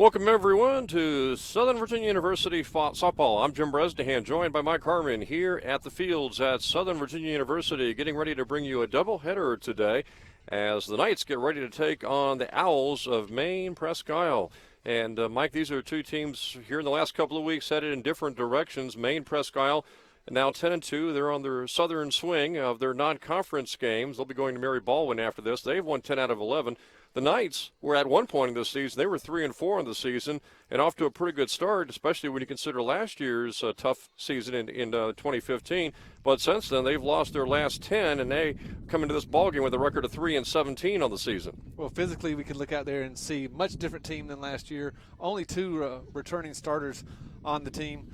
Welcome, everyone, to Southern Virginia University softball. I'm Jim Bresnahan, joined by Mike Harmon here at the fields at Southern Virginia University, getting ready to bring you a doubleheader today as the Knights get ready to take on the Owls of Maine-Presque. And, Mike, these are two teams here in the last couple of weeks headed in different directions. Maine-Presque now 10-2. They're on their southern swing of their non-conference games. They'll be going to Mary Baldwin after this. They've won 10 out of 11. The Knights were at one point in this season, they were 3-4 in the season and off to a pretty good start, especially when you consider last year's tough season in 2015. But since then, they've lost their last 10, and they come into this ballgame with a record of 3-17 on the season. Well, physically, we could look out there and see much different team than last year. Only two returning starters on the team.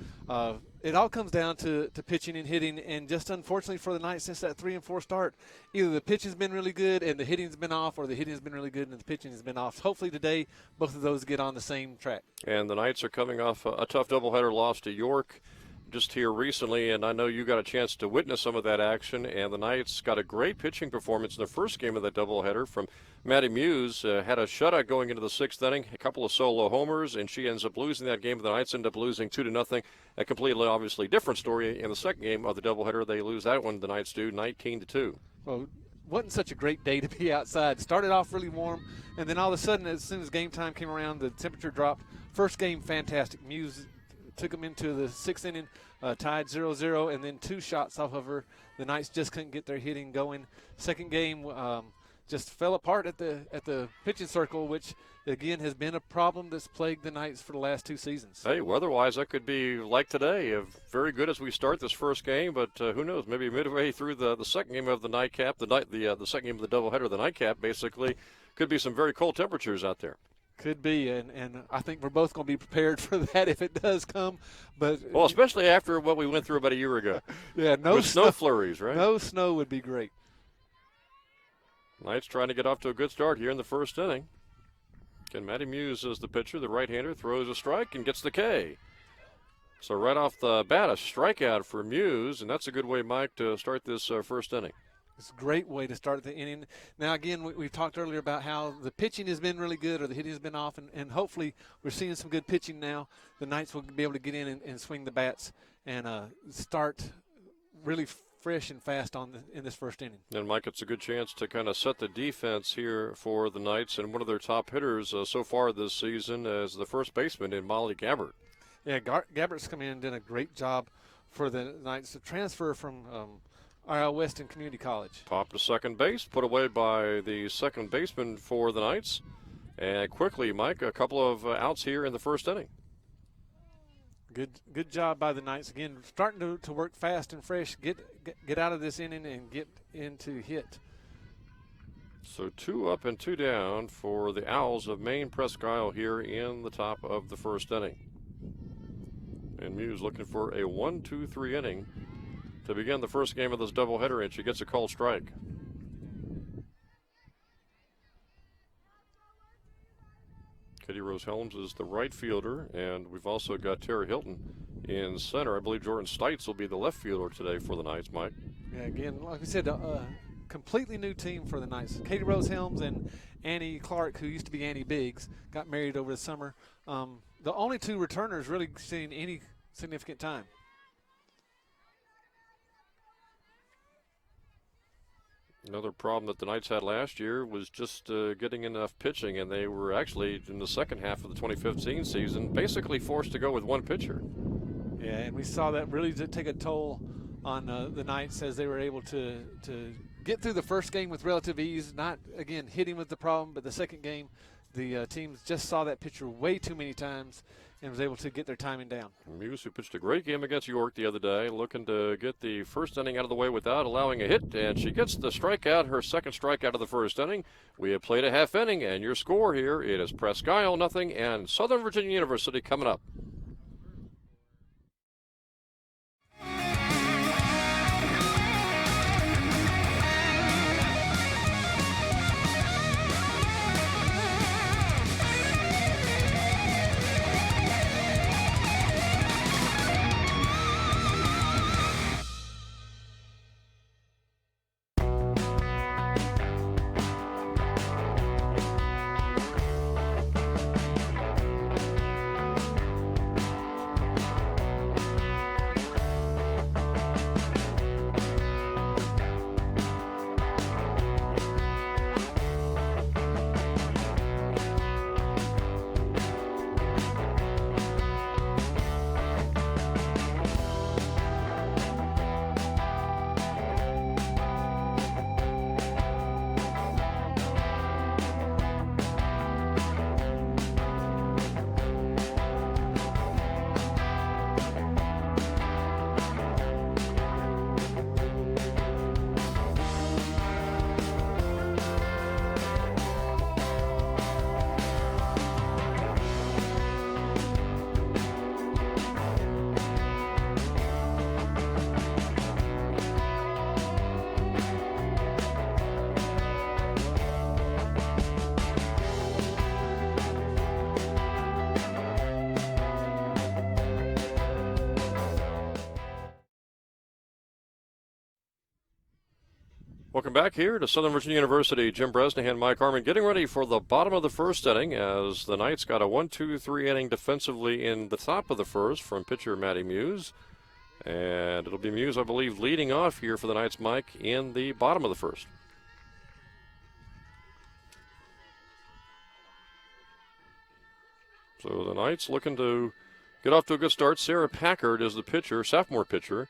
It all comes down to pitching and hitting, and just unfortunately for the Knights, since that 3-4 start, either the pitching's been really good and the hitting's been off, or the hitting's been really good and the pitching has been off. Hopefully today, both of those get on the same track. And the Knights are coming off a tough doubleheader loss to York just here recently, and I know you got a chance to witness some of that action, and the Knights got a great pitching performance in the first game of that doubleheader from Maddie Muse. Had a shutout going into the sixth inning, a couple of solo homers, and she ends up losing that game. The Knights end up losing 2-0. A completely, obviously different story in the second game of the doubleheader. They lose that one, the Knights do, 19-2. Well, wasn't such a great day to be outside. Started off really warm, and then all of a sudden, as soon as game time came around, the temperature dropped. First game, fantastic. Muse took them into the sixth inning, tied 0-0, and then two shots off of her. The Knights just couldn't get their hitting going. Second game just fell apart at the pitching circle, which again has been a problem that's plagued the Knights for the last two seasons. Hey, weather-wise, that could be like today. Very good as we start this first game, but who knows? Maybe midway through the second game of the nightcap, the second game of the doubleheader, the nightcap, basically, could be some very cold temperatures out there. Could be, and I think we're both going to be prepared for that if it does come. But well, especially after what we went through about a year ago. Yeah, no with snow flurries, right? No snow would be great. Knights trying to get off to a good start here in the first inning. Again, Maddie Muse is the pitcher. The right-hander throws a strike and gets the K. So right off the bat, a strikeout for Muse, and that's a good way, Mike, to start this first inning. It's a great way to start the inning. Now, again, we've talked earlier about how the pitching has been really good or the hitting has been off, and hopefully we're seeing some good pitching now. The Knights will be able to get in and swing the bats and start really fresh and fast in this first inning. And, Mike, it's a good chance to kind of set the defense here for the Knights, and one of their top hitters so far this season is the first baseman in Molly Gabbert. Yeah, Gabbert's come in and done a great job for the Knights to transfer from R.L. Weston Community College. Popped to second base, put away by the second baseman for the Knights. And quickly, Mike, a couple of outs here in the first inning. Good job by the Knights. Again, starting to work fast and fresh, get out of this inning and get into hit. So 2 up and 2 down for the Owls of Maine-Presque here in the top of the first inning. And Muse looking for a 1-2-3 inning to begin the first game of this doubleheader, and she gets a called strike. Katie Rose Helms is the right fielder, and we've also got Tara Hilton in center. I believe Jordan Stites will be the left fielder today for the Knights, Mike. Yeah, again, like we said, completely new team for the Knights. Katie Rose Helms and Annie Clark, who used to be Annie Biggs, got married over the summer. The only two returners really seeing any significant time. Another problem that the Knights had last year was just getting enough pitching, and they were actually, in the second half of the 2015 season, basically forced to go with one pitcher. Yeah, and we saw that really did take a toll on the Knights as they were able to get through the first game with relative ease, not, again, hitting was the problem, but the second game, the teams just saw that pitcher way too many times and was able to get their timing down. Muse, who pitched a great game against York the other day, looking to get the first inning out of the way without allowing a hit, and she gets the strikeout, her second strikeout of the first inning. We have played a half inning, and your score here, it is Presque Isle 0 and Southern Virginia University coming up. Welcome back here to Southern Virginia University. Jim Bresnahan, Mike Harmon, getting ready for the bottom of the first inning as the Knights got a 1-2-3 inning defensively in the top of the first from pitcher Matty Muse. And it'll be Muse, I believe, leading off here for the Knights, Mike, in the bottom of the first. So the Knights looking to get off to a good start. Sarah Packard is the pitcher, sophomore pitcher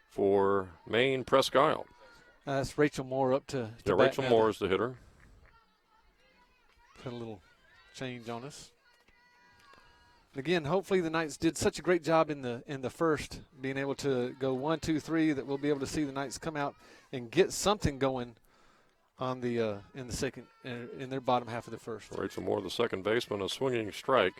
for Maine-Presque. That's Rachel Moore up to yeah, bat Rachel now. Moore is the hitter. Put a little change on us. And again, hopefully the Knights did such a great job in the first, being able to go 1, 2, 3, that we'll be able to see the Knights come out and get something going on the in the second, in their bottom half of the first. Rachel Moore, the second baseman, a swinging strike.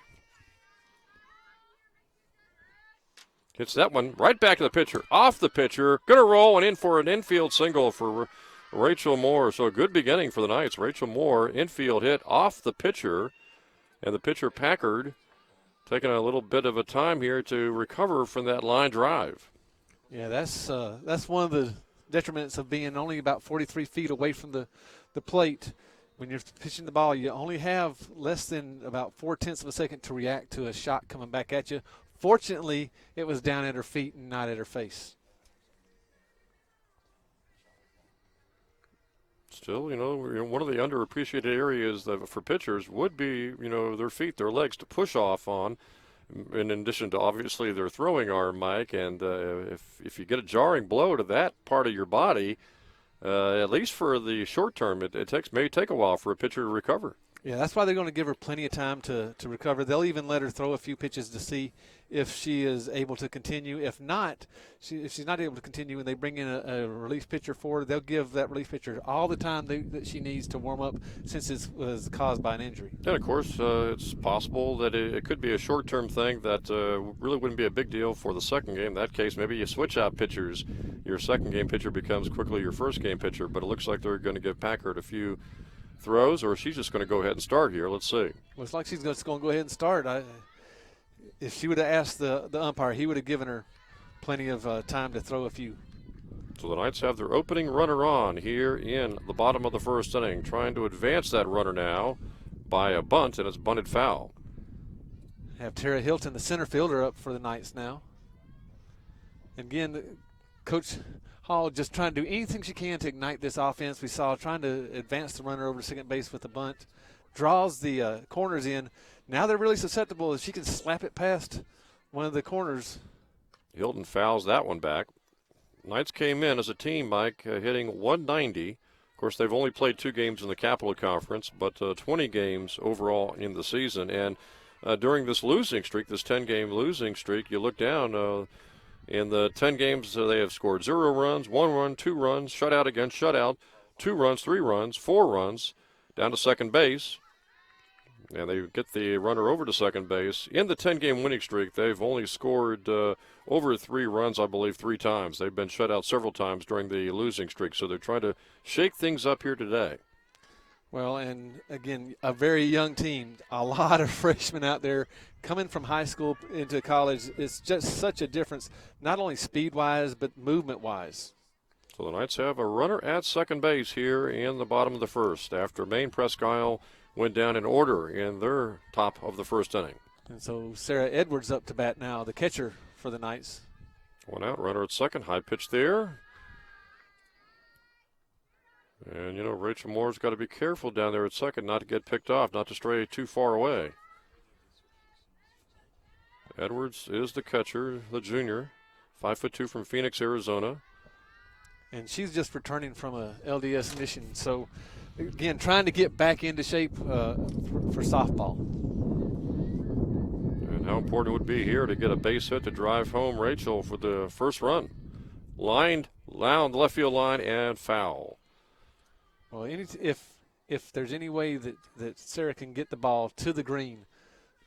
Hits that one right back to the pitcher. Off the pitcher. Going to roll and in for an infield single for Rachel Moore. So a good beginning for the Knights. Rachel Moore, infield hit off the pitcher. And the pitcher, Packard, taking a little bit of a time here to recover from that line drive. Yeah, that's one of the detriments of being only about 43 feet away from the plate. When you're pitching the ball, you only have less than about 0.4 of a second to react to a shot coming back at you. Fortunately, it was down at her feet and not at her face. Still, one of the underappreciated areas that for pitchers would be, their feet, their legs to push off on, in addition to obviously their throwing arm, Mike. And if you get a jarring blow to that part of your body, at least for the short term, it may take a while for a pitcher to recover. Yeah, that's why they're going to give her plenty of time to recover. They'll even let her throw a few pitches to see if she is able to continue. If not, if she's not able to continue and they bring in a relief pitcher for her, they'll give that relief pitcher all the time that she needs to warm up since it was caused by an injury. And, of course, it's possible that it could be a short-term thing that really wouldn't be a big deal for the second game. In that case, maybe you switch out pitchers. Your second game pitcher becomes quickly your first game pitcher, but it looks like they're going to give Packard a few throws, or she's just going to go ahead and start here. Let's see. Looks like she's just going to go ahead and start. If she would have asked the umpire, he would have given her plenty of time to throw a few. So the Knights have their opening runner on here in the bottom of the first inning, trying to advance that runner now by a bunt, and it's bunted foul. Have Tara Hilton, the center fielder, up for the Knights now. And again, Coach Hall just trying to do anything she can to ignite this offense. We saw trying to advance the runner over to second base with a bunt. Draws the corners in. Now they're really susceptible. If she can slap it past one of the corners. Hilton fouls that one back. Knights came in as a team, Mike, hitting 190. Of course, they've only played 2 games in the Capital Conference, but 20 games overall in the season. And during this losing streak, this 10-game losing streak, you look down, in the 10 games, they have scored 0 runs, 1 run, 2 runs, shutout against shutout, 2 runs, 3 runs, 4 runs, down to second base. And they get the runner over to second base. In the 10-game winning streak, they've only scored over 3 runs, I believe, 3 times. They've been shut out several times during the losing streak, so they're trying to shake things up here today. Well, and again, a very young team, a lot of freshmen out there coming from high school into college. It's just such a difference, not only speed-wise, but movement-wise. So the Knights have a runner at second base here in the bottom of the first after Maine-Presque went down in order in their top of the first inning. And so Sarah Edwards up to bat now, the catcher for the Knights. One out, runner at second, high pitch there. And, Rachel Moore's got to be careful down there at second not to get picked off, not to stray too far away. Edwards is the catcher, the junior, 5'2" from Phoenix, Arizona. And she's just returning from a LDS mission. So, again, trying to get back into shape for softball. And how important it would be here to get a base hit to drive home Rachel for the first run. Lined down the left field line and foul. Well, if there's any way that Sarah can get the ball to the green,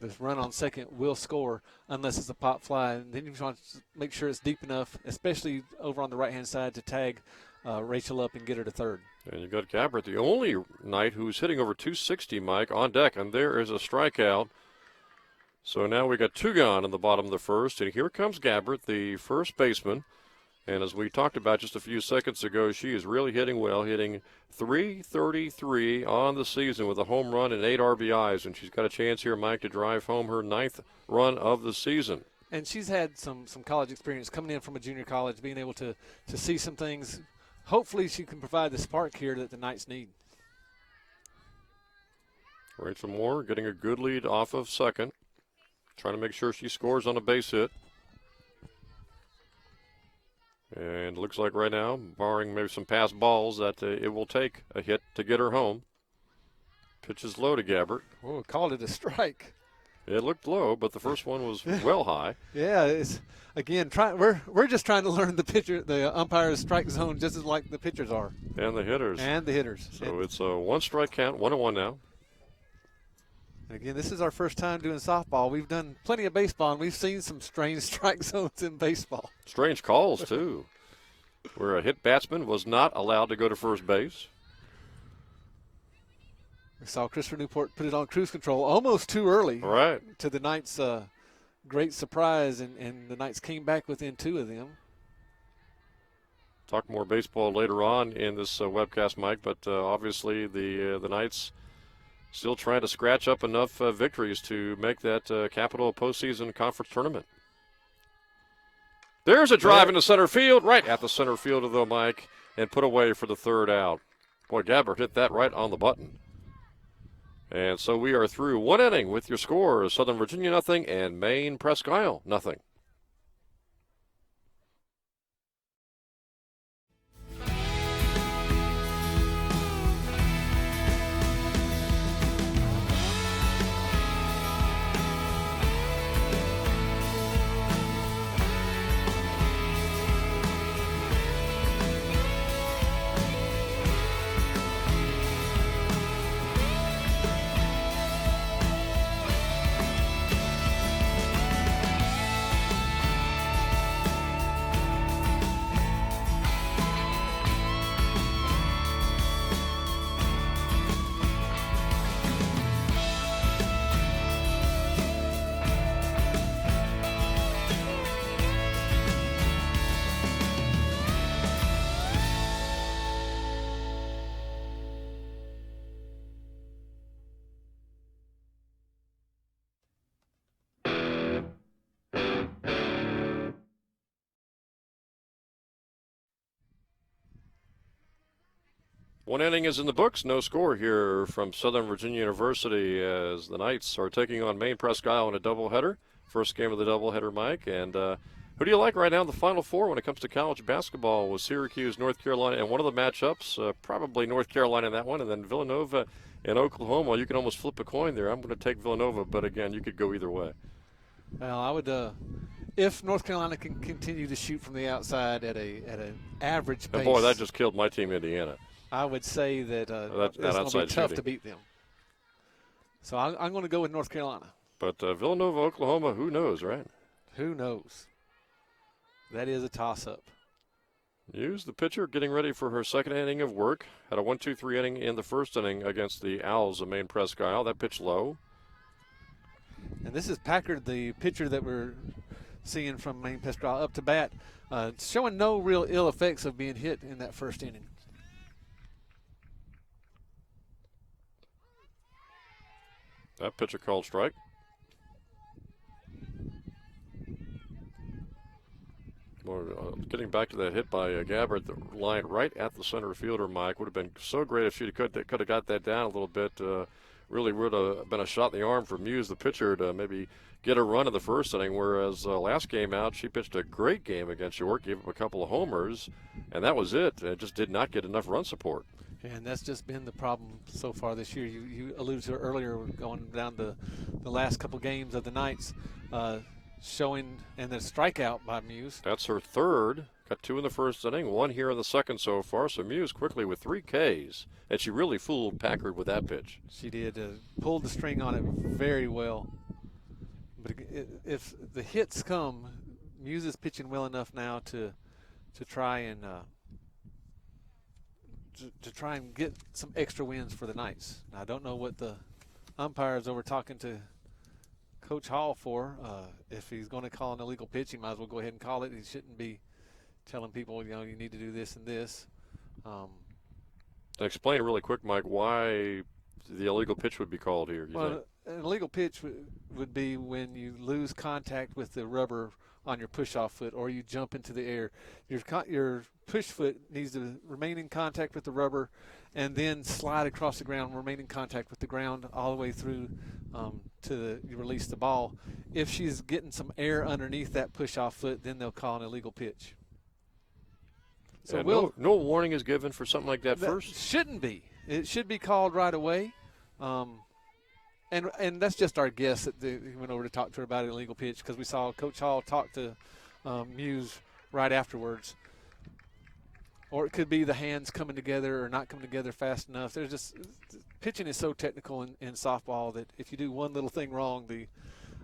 the run on second will score unless it's a pop fly. And then you want to make sure it's deep enough, especially over on the right-hand side, to tag Rachel up and get her to third. And you got Gabbert, the only Knight who's hitting over 260, Mike, on deck. And there is a strikeout. So now we got 2 gone in the bottom of the first. And here comes Gabbert, the first baseman. And as we talked about just a few seconds ago, she is really hitting well, hitting .333 on the season with a home run and 8 RBIs. And she's got a chance here, Mike, to drive home her 9th run of the season. And she's had some college experience coming in from a junior college, being able to see some things. Hopefully she can provide the spark here that the Knights need. Rachel Moore getting a good lead off of second, trying to make sure she scores on a base hit. And it looks like right now, barring maybe some pass balls, that it will take a hit to get her home. Pitch is low to Gabbert. Oh, called it a strike. It looked low, but the first one was well high. Yeah, it's again we're just trying to learn the umpire's strike zone just as like the pitchers are. And the hitters. So it's a 1-strike count, 1-1 now. Again, this is our first time doing softball. We've done plenty of baseball, and we've seen some strange strike zones in baseball. Strange calls, too, where a hit batsman was not allowed to go to first base. We saw Christopher Newport put it on cruise control almost too early. Right. To the Knights' great surprise, and the Knights came back within 2 of them. Talk more baseball later on in this webcast, Mike, but obviously the Knights still trying to scratch up enough victories to make that Capital postseason conference tournament. There's a drive into center field, right at the center fielder, though, Mike, and put away for the 3rd out. Boy, Gabbert hit that right on the button. And so we are through 1 inning with your scores: Southern Virginia 0 and Maine-Presque 0. One inning is in the books. No score here from Southern Virginia University as the Knights are taking on Maine-Presque in a doubleheader. First game of the doubleheader, Mike. And who do you like right now in the Final Four when it comes to college basketball with Syracuse, North Carolina, and one of the matchups, probably North Carolina in that one, and then Villanova and Oklahoma. You can almost flip a coin there. I'm going to take Villanova, but again, you could go either way. Well, I would, if North Carolina can continue to shoot from the outside at an average pace. And boy, that just killed my team, Indiana. I would say that it's going to be tough to beat them. So I'm going to go with North Carolina. But Villanova, Oklahoma, who knows, right? Who knows? That is a toss-up. Hughes, the pitcher, getting ready for her second inning of work. Had a 1-2-3 inning in the first inning against the Owls of Maine-Presque. That pitch low. And this is Packard, the pitcher that we're seeing from Maine-Presque up to bat, showing no real ill effects of being hit in that first inning. That pitcher called strike. Getting back to that hit by Gabbert, the line right at the center fielder, Mike, would have been so great if she could have got that down a little bit. Really would have been a shot in the arm for Muse, the pitcher, to maybe get a run in the first inning, whereas last game out, she pitched a great game against York, gave up a couple of homers, and that was it. It just did not get enough run support. And that's just been the problem so far this year. You alluded to it earlier, going down the last couple games of the Knights, showing, and the strikeout by Muse. That's her third. Got 2 in the first inning, 1 here in the second so far. So Muse quickly with 3 Ks, and she really fooled Packard with that pitch. She did. Pulled the string on it very well. But if the hits come, Muse is pitching well enough now to try and to try and get some extra wins for the Knights. Now, I don't know what the umpires over talking to Coach Hall for. If he's going to call an illegal pitch, he might as well go ahead and call it. He shouldn't be telling people, you need to do this and this. Explain really quick, Mike, why the illegal pitch would be called here. Well, an illegal pitch would be when you lose contact with the rubber on your push-off foot, or you jump into the air. Your push foot needs to remain in contact with the rubber, and then slide across the ground, remain in contact with the ground all the way through you release the ball. If she's getting some air underneath that push-off foot, then they'll call an illegal pitch. So no warning is given for something like that first? Shouldn't be. It should be called right away. And that's just our guess that he went over to talk to her about an illegal pitch, because we saw Coach Hall talk to Muse right afterwards. Or it could be the hands coming together or not coming together fast enough. There's just pitching is so technical in softball that if you do one little thing wrong, the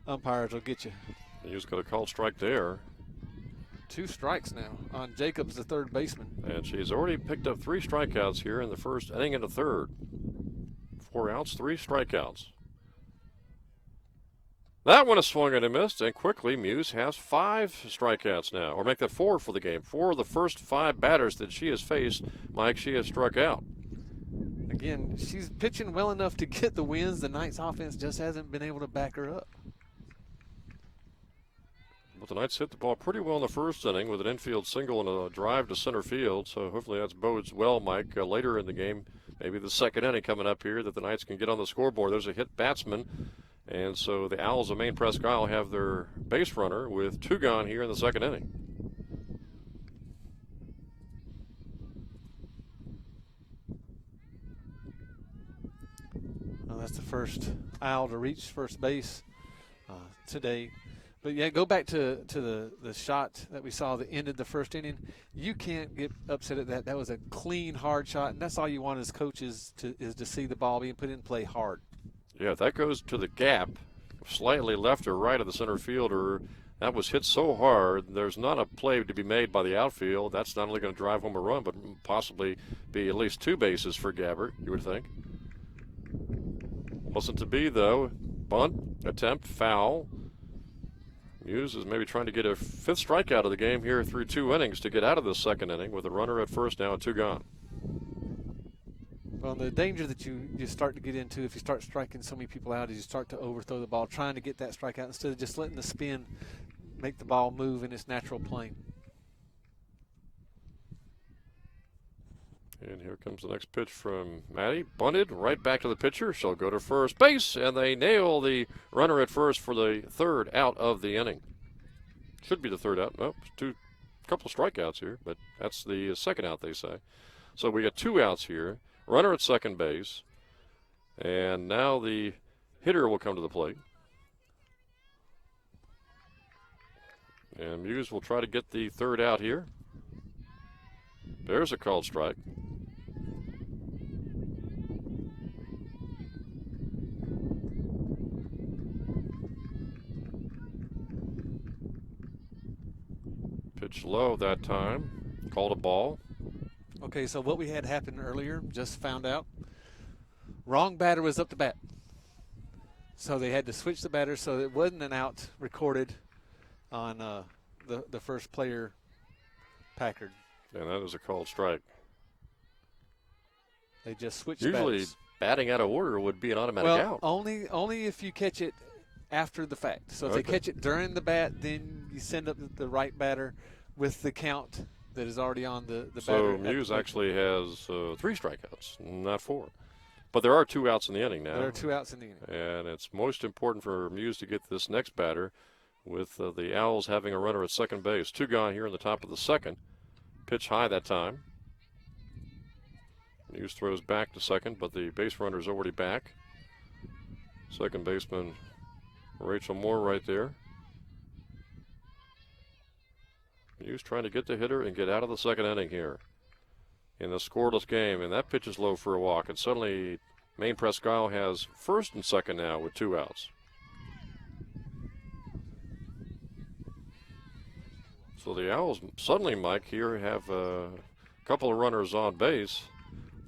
umpires will get you. Muse got a called strike there. 2 strikes now on Jacobs, the third baseman. And she's already picked up 3 strikeouts here in the first inning and the third. 4 outs, 3 strikeouts. That one is swung and a missed, and quickly Muse has 5 strikeouts now, or make that 4 for the game. 4 of the first 5 batters that she has faced, Mike, she has struck out. Again, she's pitching well enough to get the wins. The Knights offense just hasn't been able to back her up. But the Knights hit the ball pretty well in the first inning with an infield single and a drive to center field, so hopefully that bodes well, Mike, later in the game, maybe the second inning coming up here, that the Knights can get on the scoreboard. There's a hit batsman, and so the Owls of Maine-Presque have their base runner with 2 gone here in the second inning. Well, that's the first Owl to reach first base today. But, yeah, go back to the shot that we saw that ended the first inning. You can't get upset at that. That was a clean, hard shot, and that's all you want as coaches is to see the ball being put in play hard. Yeah, that goes to the gap, slightly left or right of the center fielder. That was hit so hard, there's not a play to be made by the outfield. That's not only going to drive home a run, but possibly be at least 2 bases for Gabbert, you would think. Wasn't to be, though. Bunt, attempt, foul. Muse is maybe trying to get a 5th strikeout of the game here through 2 innings to get out of the second inning with a runner at first now and 2 gone. Well, the danger that you start to get into if you start striking so many people out is you start to overthrow the ball, trying to get that strikeout instead of just letting the spin make the ball move in its natural plane. And here comes the next pitch from Maddie. Bunted right back to the pitcher. She'll go to first base, and they nail the runner at first for the 3rd out of the inning. Should be the 3rd out. Well, couple of strikeouts here, but that's the 2nd out, they say. So we got 2 outs here. Runner at second base. And now the hitter will come to the plate. And Muse will try to get the 3rd out here. There's a called strike. Pitch low that time. Called a ball. Okay, so what we had happen earlier, just found out. Wrong batter was up to bat. So they had to switch the batter so it wasn't an out recorded on the first player, Packard. And that is a called strike. They just switched Usually bats. batting out of order would be an automatic out. Only if you catch it after the fact. So if they catch it during the bat, then you send up the right batter with the count that is already on the batter. So Muse actually has 3 strikeouts, not 4. But there are 2 outs in the inning now. There are 2 outs in the inning. And it's most important for Muse to get this next batter with the Owls having a runner at second base. 2 gone here in the top of the 2nd. Pitch high that time. Muse throws back to second, but the base runner is already back. Second baseman Rachel Moore right there. Muse trying to get the hitter and get out of the second inning here in the scoreless game. And that pitch is low for a walk. And suddenly Maine-Presque has first and second now with 2 outs. So the Owls suddenly, Mike, here have a couple of runners on base.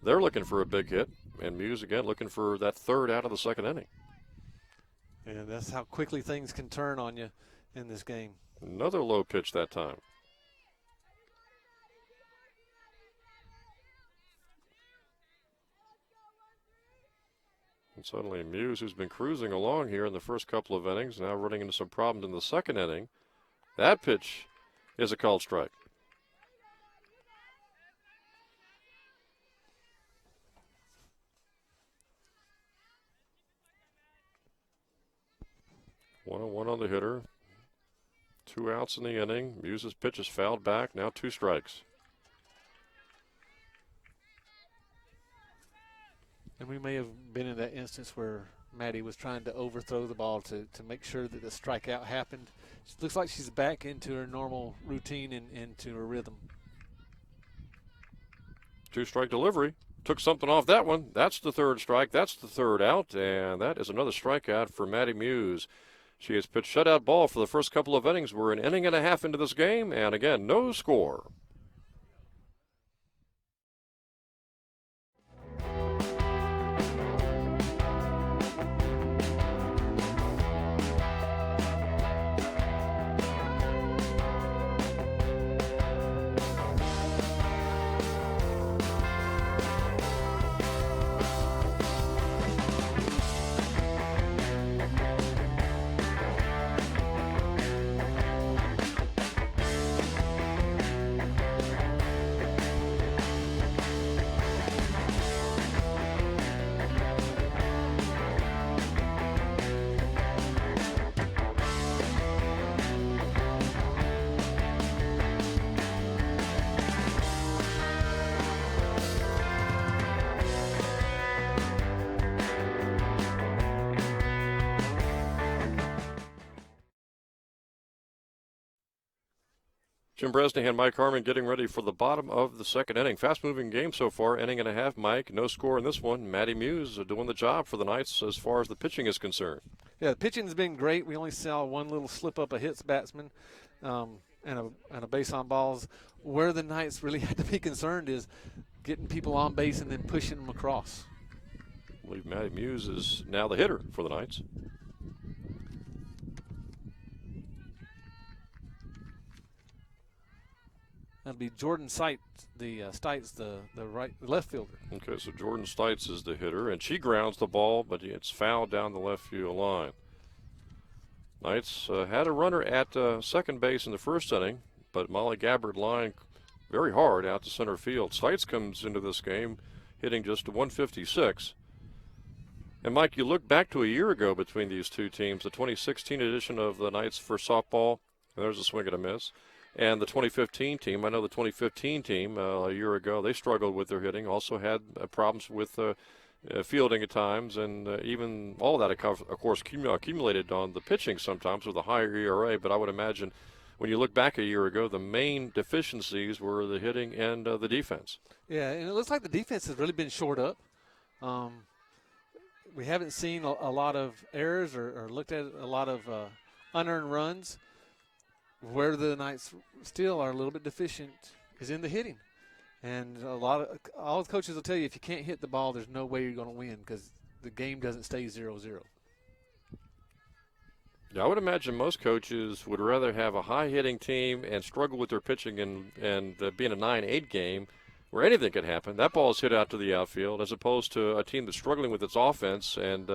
They're looking for a big hit. And Muse again looking for that 3rd out of the second inning. And that's how quickly things can turn on you in this game. Another low pitch that time. And suddenly Muse, who's been cruising along here in the first couple of innings, now running into some problems in the second inning. That pitch is a called strike. One on the hitter. 2 outs in the inning. Muse's pitch is fouled back. Now 2 strikes. And we may have been in that instance where Maddie was trying to overthrow the ball to make sure that the strikeout happened. It looks like she's back into her normal routine and into her rhythm. 2-strike delivery. Took something off that one. That's the 3rd strike. That's the 3rd out. And that is another strikeout for Maddie Muse. She has pitched shutout ball for the first couple of innings. We're an inning and a half into this game. And again, no score. Jim Bresnahan, Mike Harmon getting ready for the bottom of the second inning. Fast-moving game so far, inning and a half, Mike. No score in this one. Maddie Muse doing the job for the Knights as far as the pitching is concerned. Yeah, the pitching has been great. We only saw one little slip-up of hits batsman and a base on balls. Where the Knights really had to be concerned is getting people on base and then pushing them across. I believe Maddie Muse is now the hitter for the Knights. That'll be Jordan Stites, the left fielder. Okay, so Jordan Stites is the hitter, and she grounds the ball, but it's fouled down the left field line. Knights had a runner at second base in the first inning, but Molly Gabbard lined very hard out to center field. Stites comes into this game hitting just 156. And Mike, you look back to a year ago between these two teams, the 2016 edition of the Knights for softball. There's a swing and a miss. And the 2015 team, I know the 2015 team a year ago, they struggled with their hitting, also had problems with fielding at times, and even all of that, of course, accumulated on the pitching sometimes with a higher ERA. But I would imagine when you look back a year ago, the main deficiencies were the hitting and the defense. Yeah, and it looks like the defense has really been shored up. We haven't seen a lot of errors or looked at a lot of unearned runs. Where the Knights still are a little bit deficient is in the hitting. And all the coaches will tell you if you can't hit the ball, there's no way you're going to win because the game doesn't stay 0-0. Yeah, I would imagine most coaches would rather have a high-hitting team and struggle with their pitching and be in a 9-8 game where anything could happen. That ball is hit out to the outfield as opposed to a team that's struggling with its offense and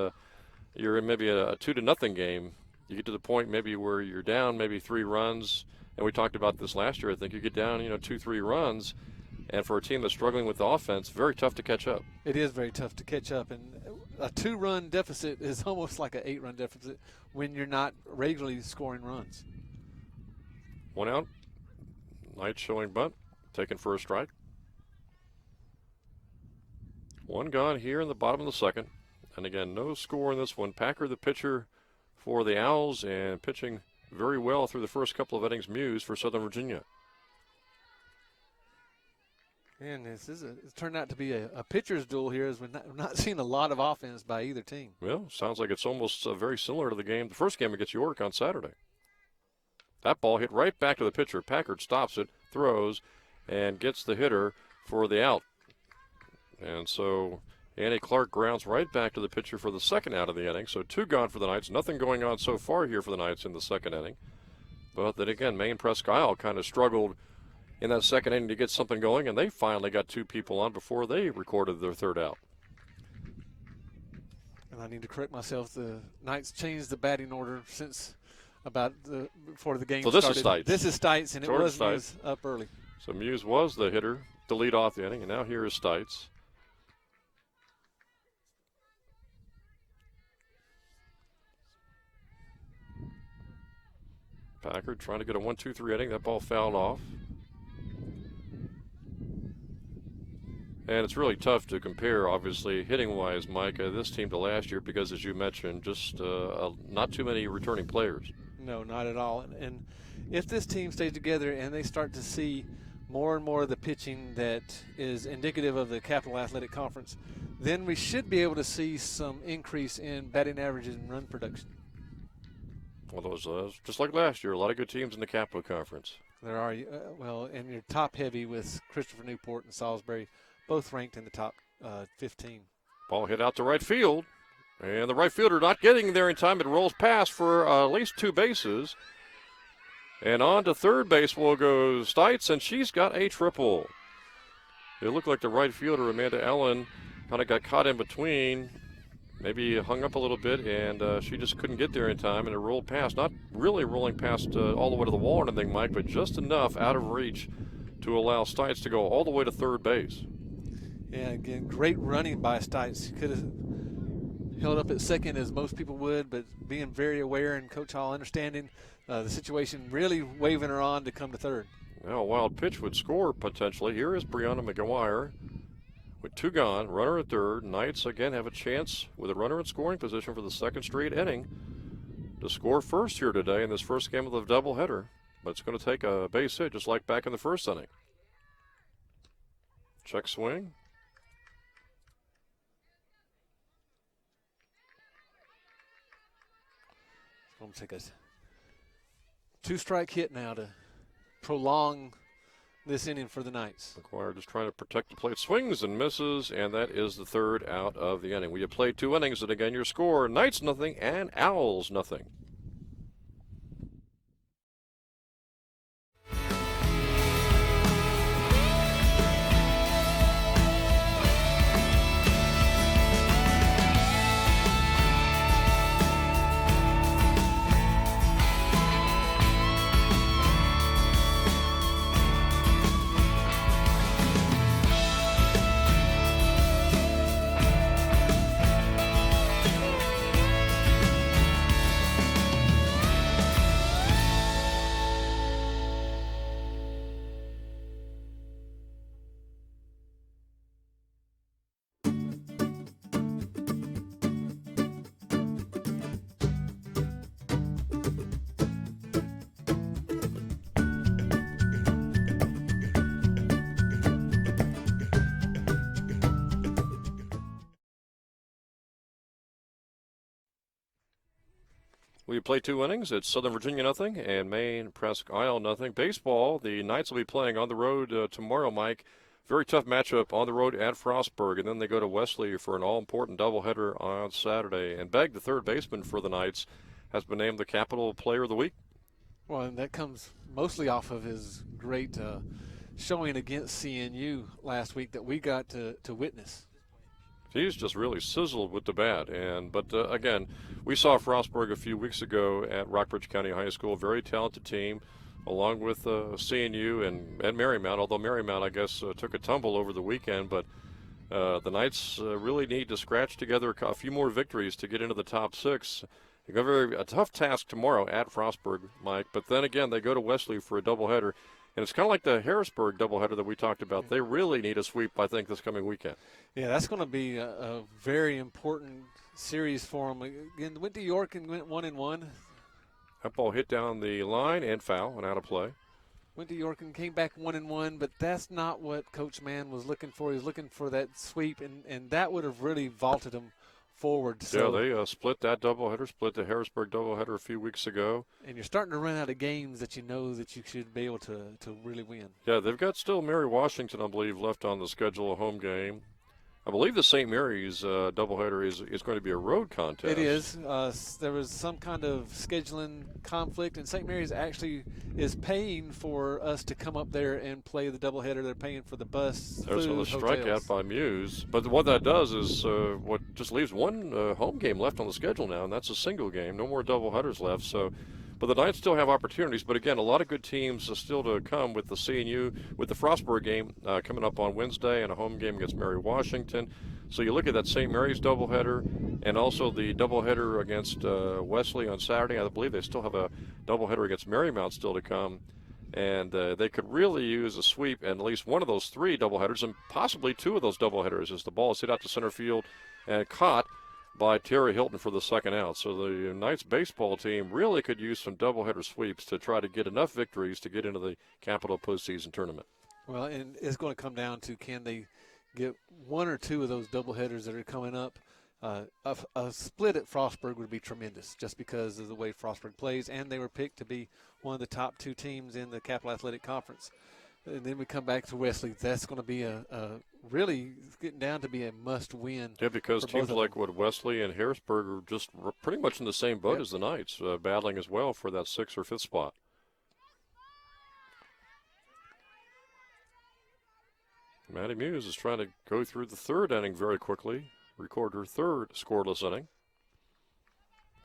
you're in maybe a 2-0 game. You get to the point maybe where you're down maybe 3 runs, and we talked about this last year. I think you get down 2-3 runs, and for a team that's struggling with the offense, very tough to catch up. It is very tough to catch up, and a 2-run deficit is almost like an 8-run deficit when you're not regularly scoring runs. 1 out. Knights showing bunt, taken for a strike. 1 gone here in the bottom of the second, and again no score in this one. Packer the pitcher for the Owls and pitching very well through the first couple of innings. Muse for Southern Virginia. And it's turned out to be a pitcher's duel here as we're not seeing a lot of offense by either team. Well, sounds like it's almost very similar to the first game against York on Saturday. That ball hit right back to the pitcher. Packard stops it, throws, and gets the hitter for the out. And so Annie Clark grounds right back to the pitcher for the second out of the inning. So 2 gone for the Knights. Nothing going on so far here for the Knights in the second inning. But then again, Maine-Presque kind of struggled in that second inning to get something going, and they finally got 2 people on before they recorded their 3rd out. And I need to correct myself. The Knights changed the batting order since before the game started. So this is Stites, and Jordan it was Muse up early. So Muse was the hitter to lead off the inning, and now here is Stites. Packard trying to get a 1-2-3 inning. That ball fouled off. And it's really tough to compare, obviously, hitting-wise, Mike, this team to last year because, as you mentioned, just not too many returning players. No, not at all. And if this team stays together and they start to see more and more of the pitching that is indicative of the Capital Athletic Conference, then we should be able to see some increase in batting averages and run production. Well, those just like last year, a lot of good teams in the Capital Conference. There are, and you're top heavy with Christopher Newport and Salisbury, both ranked in the top 15. Ball hit out to right field, and the right fielder not getting there in time. It rolls past for at least 2 bases. And on to third base will go Stites, and she's got a triple. It looked like the right fielder, Amanda Ellen, kind of got caught in between, maybe hung up a little bit, and she just couldn't get there in time, and it rolled past. Not really rolling past all the way to the wall or anything, Mike, but just enough out of reach to allow Stites to go all the way to third base. Yeah, again, great running by Stites. Could have held up at second as most people would, but being very aware and Coach Hall understanding the situation, really waving her on to come to third. Now a wild pitch would score potentially. Here is Brianna McGuire with 2 gone, runner at third. Knights again have a chance with a runner in scoring position for the second straight inning to score first here today in this first game of the doubleheader. But it's going to take a base hit just like back in the first inning. Check swing. I'm going to take a 2-strike hit now to prolong this inning for the Knights. McGuire just trying to protect the plate. Swings and misses, and that is the third out of the inning. We have played 2 innings, and again your score, Knights nothing and Owls nothing. We play 2 innings. It's Southern Virginia nothing and Maine-Presque Isle nothing. Baseball, the Knights will be playing on the road tomorrow, Mike. Very tough matchup on the road at Frostburg, and then they go to Wesley for an all-important doubleheader on Saturday. And Begg, the third baseman for the Knights, has been named the Capital Player of the Week. Well, and that comes mostly off of his great showing against CNU last week that we got to witness. He's just really sizzled with the bat. But again, we saw Frostburg a few weeks ago at Rockbridge County High School, a very talented team, along with CNU and Marymount, although Marymount, I guess, took a tumble over the weekend. But the Knights really need to scratch together a few more victories to get into the top 6. They got a tough task tomorrow at Frostburg, Mike. But then again, they go to Wesley for a doubleheader. And it's kind of like the Harrisburg doubleheader that we talked about. They really need a sweep, I think, this coming weekend. Yeah, that's going to be a very important series for them. Again, went to York and went 1-1. That ball hit down the line and foul and out of play. Went to York and came back 1-1, but that's not what Coach Mann was looking for. He was looking for that sweep, and that would have really vaulted them forward. So, yeah, they split that doubleheader, split the Harrisburg doubleheader a few weeks ago. And you're starting to run out of games that you know that you should be able to really win. Yeah, they've got still Mary Washington, I believe, left on the schedule, a home game. I believe the St. Mary's doubleheader is going to be a road contest. It is. There was some kind of scheduling conflict, and St. Mary's actually is paying for us to come up there and play the doubleheader. They're paying for the bus, There's food, a strikeout hotels. by Muse. But what that does is what just leaves one home game left on the schedule now, and that's a single game. No more doubleheaders left. So, but the Knights still have opportunities. But again, a lot of good teams still to come with the CNU, with the Frostburg game coming up on Wednesday, and a home game against Mary Washington. So you look at that St. Mary's doubleheader, and also the doubleheader against Wesley on Saturday. I believe they still have a doubleheader against Marymount still to come. And they could really use a sweep in at least one of those three doubleheaders, and possibly two of those doubleheaders, as the ball is hit out to center field and caught by Terry Hilton for the second out. So the Knights baseball team really could use some doubleheader sweeps to try to get enough victories to get into the Capital postseason tournament. Well, and it's going to come down to, can they get one or two of those doubleheaders that are coming up? A split at Frostburg would be tremendous, just because of the way Frostburg plays, and they were picked to be one of the top two teams in the Capital Athletic Conference. And then we come back to Wesley. That's going to be a really getting down to be a must-win. Yeah, because teams like Wesley and Harrisburg are just pretty much in the same boat as the Knights, battling as well for that 6th or 5th spot. Maddie Muse is trying to go through the third inning very quickly, record her third scoreless inning.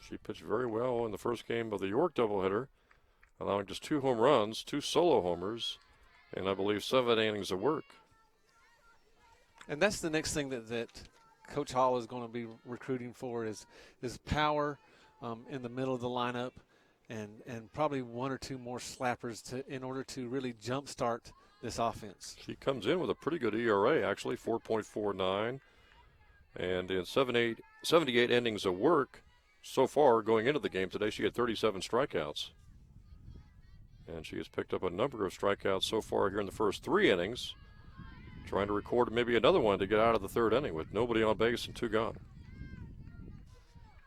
She pitched very well in the first game of the York doubleheader, allowing just 2 home runs, 2 solo homers, and I believe 7 innings of work. And that's the next thing that Coach Hall is going to be recruiting for is power in the middle of the lineup, and probably 1 or 2 more slappers in order to really jumpstart this offense. She comes in with a pretty good ERA, actually, 4.49. And in 78 innings of work so far going into the game today, she had 37 strikeouts. And she has picked up a number of strikeouts so far here in the first 3 innings, trying to record maybe another one to get out of the third inning with nobody on base and 2 gone.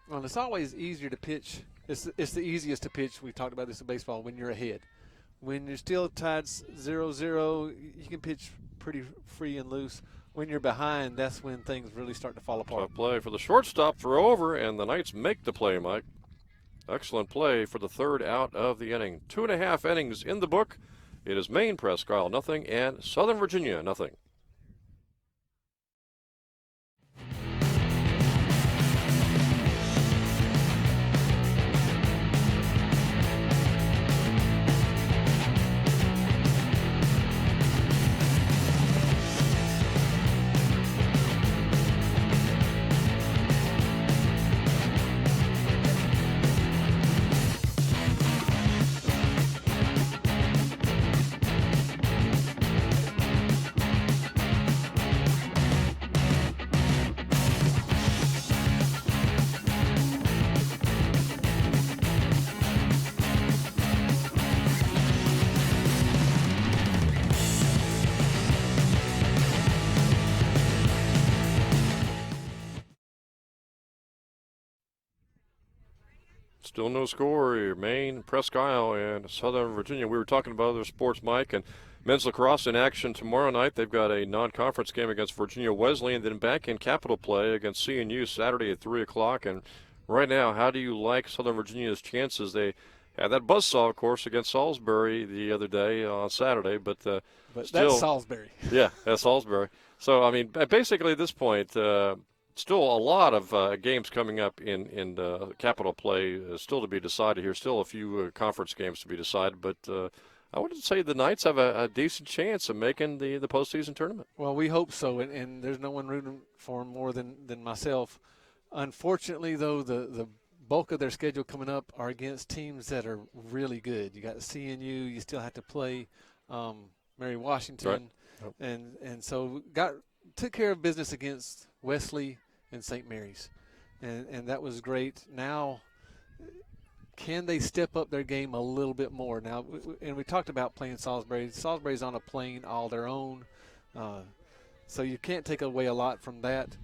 Well, it's always easier to pitch. It's the easiest to pitch. We talked about this in baseball when you're ahead. When you're still tied 0-0, you can pitch pretty free and loose. When you're behind, that's when things really start to fall apart. Tough play for the shortstop, throw over, and the Knights make the play, Mike. Excellent play for the third out of the inning. 2.5 innings in the book. It is Maine-Presque, 0, and Southern Virginia, 0. Still no score here. Maine-Presque and Southern Virginia. We were talking about other sports, Mike, and men's lacrosse in action tomorrow night. They've got a non-conference game against Virginia Wesley, and then back in Capital play against CNU Saturday at 3 o'clock. And right now, how do you like Southern Virginia's chances? They had that buzzsaw, of course, against Salisbury the other day on Saturday, but still, that's Salisbury. Yeah, that's Salisbury. So, I mean, basically at this point, still a lot of games coming up in Capital play still to be decided here. Still a few conference games to be decided, but I would say the Knights have a decent chance of making the postseason tournament. Well, we hope so, and there's no one rooting for them more than myself. Unfortunately, though, the bulk of their schedule coming up are against teams that are really good. You got CNU. You still have to play Mary Washington, right. and so took care of business against Wesley and St. Mary's, and that was great. Now, can they step up their game a little bit more? Now, and we talked about playing Salisbury. Salisbury's on a plane all their own, so you can't take away a lot from that.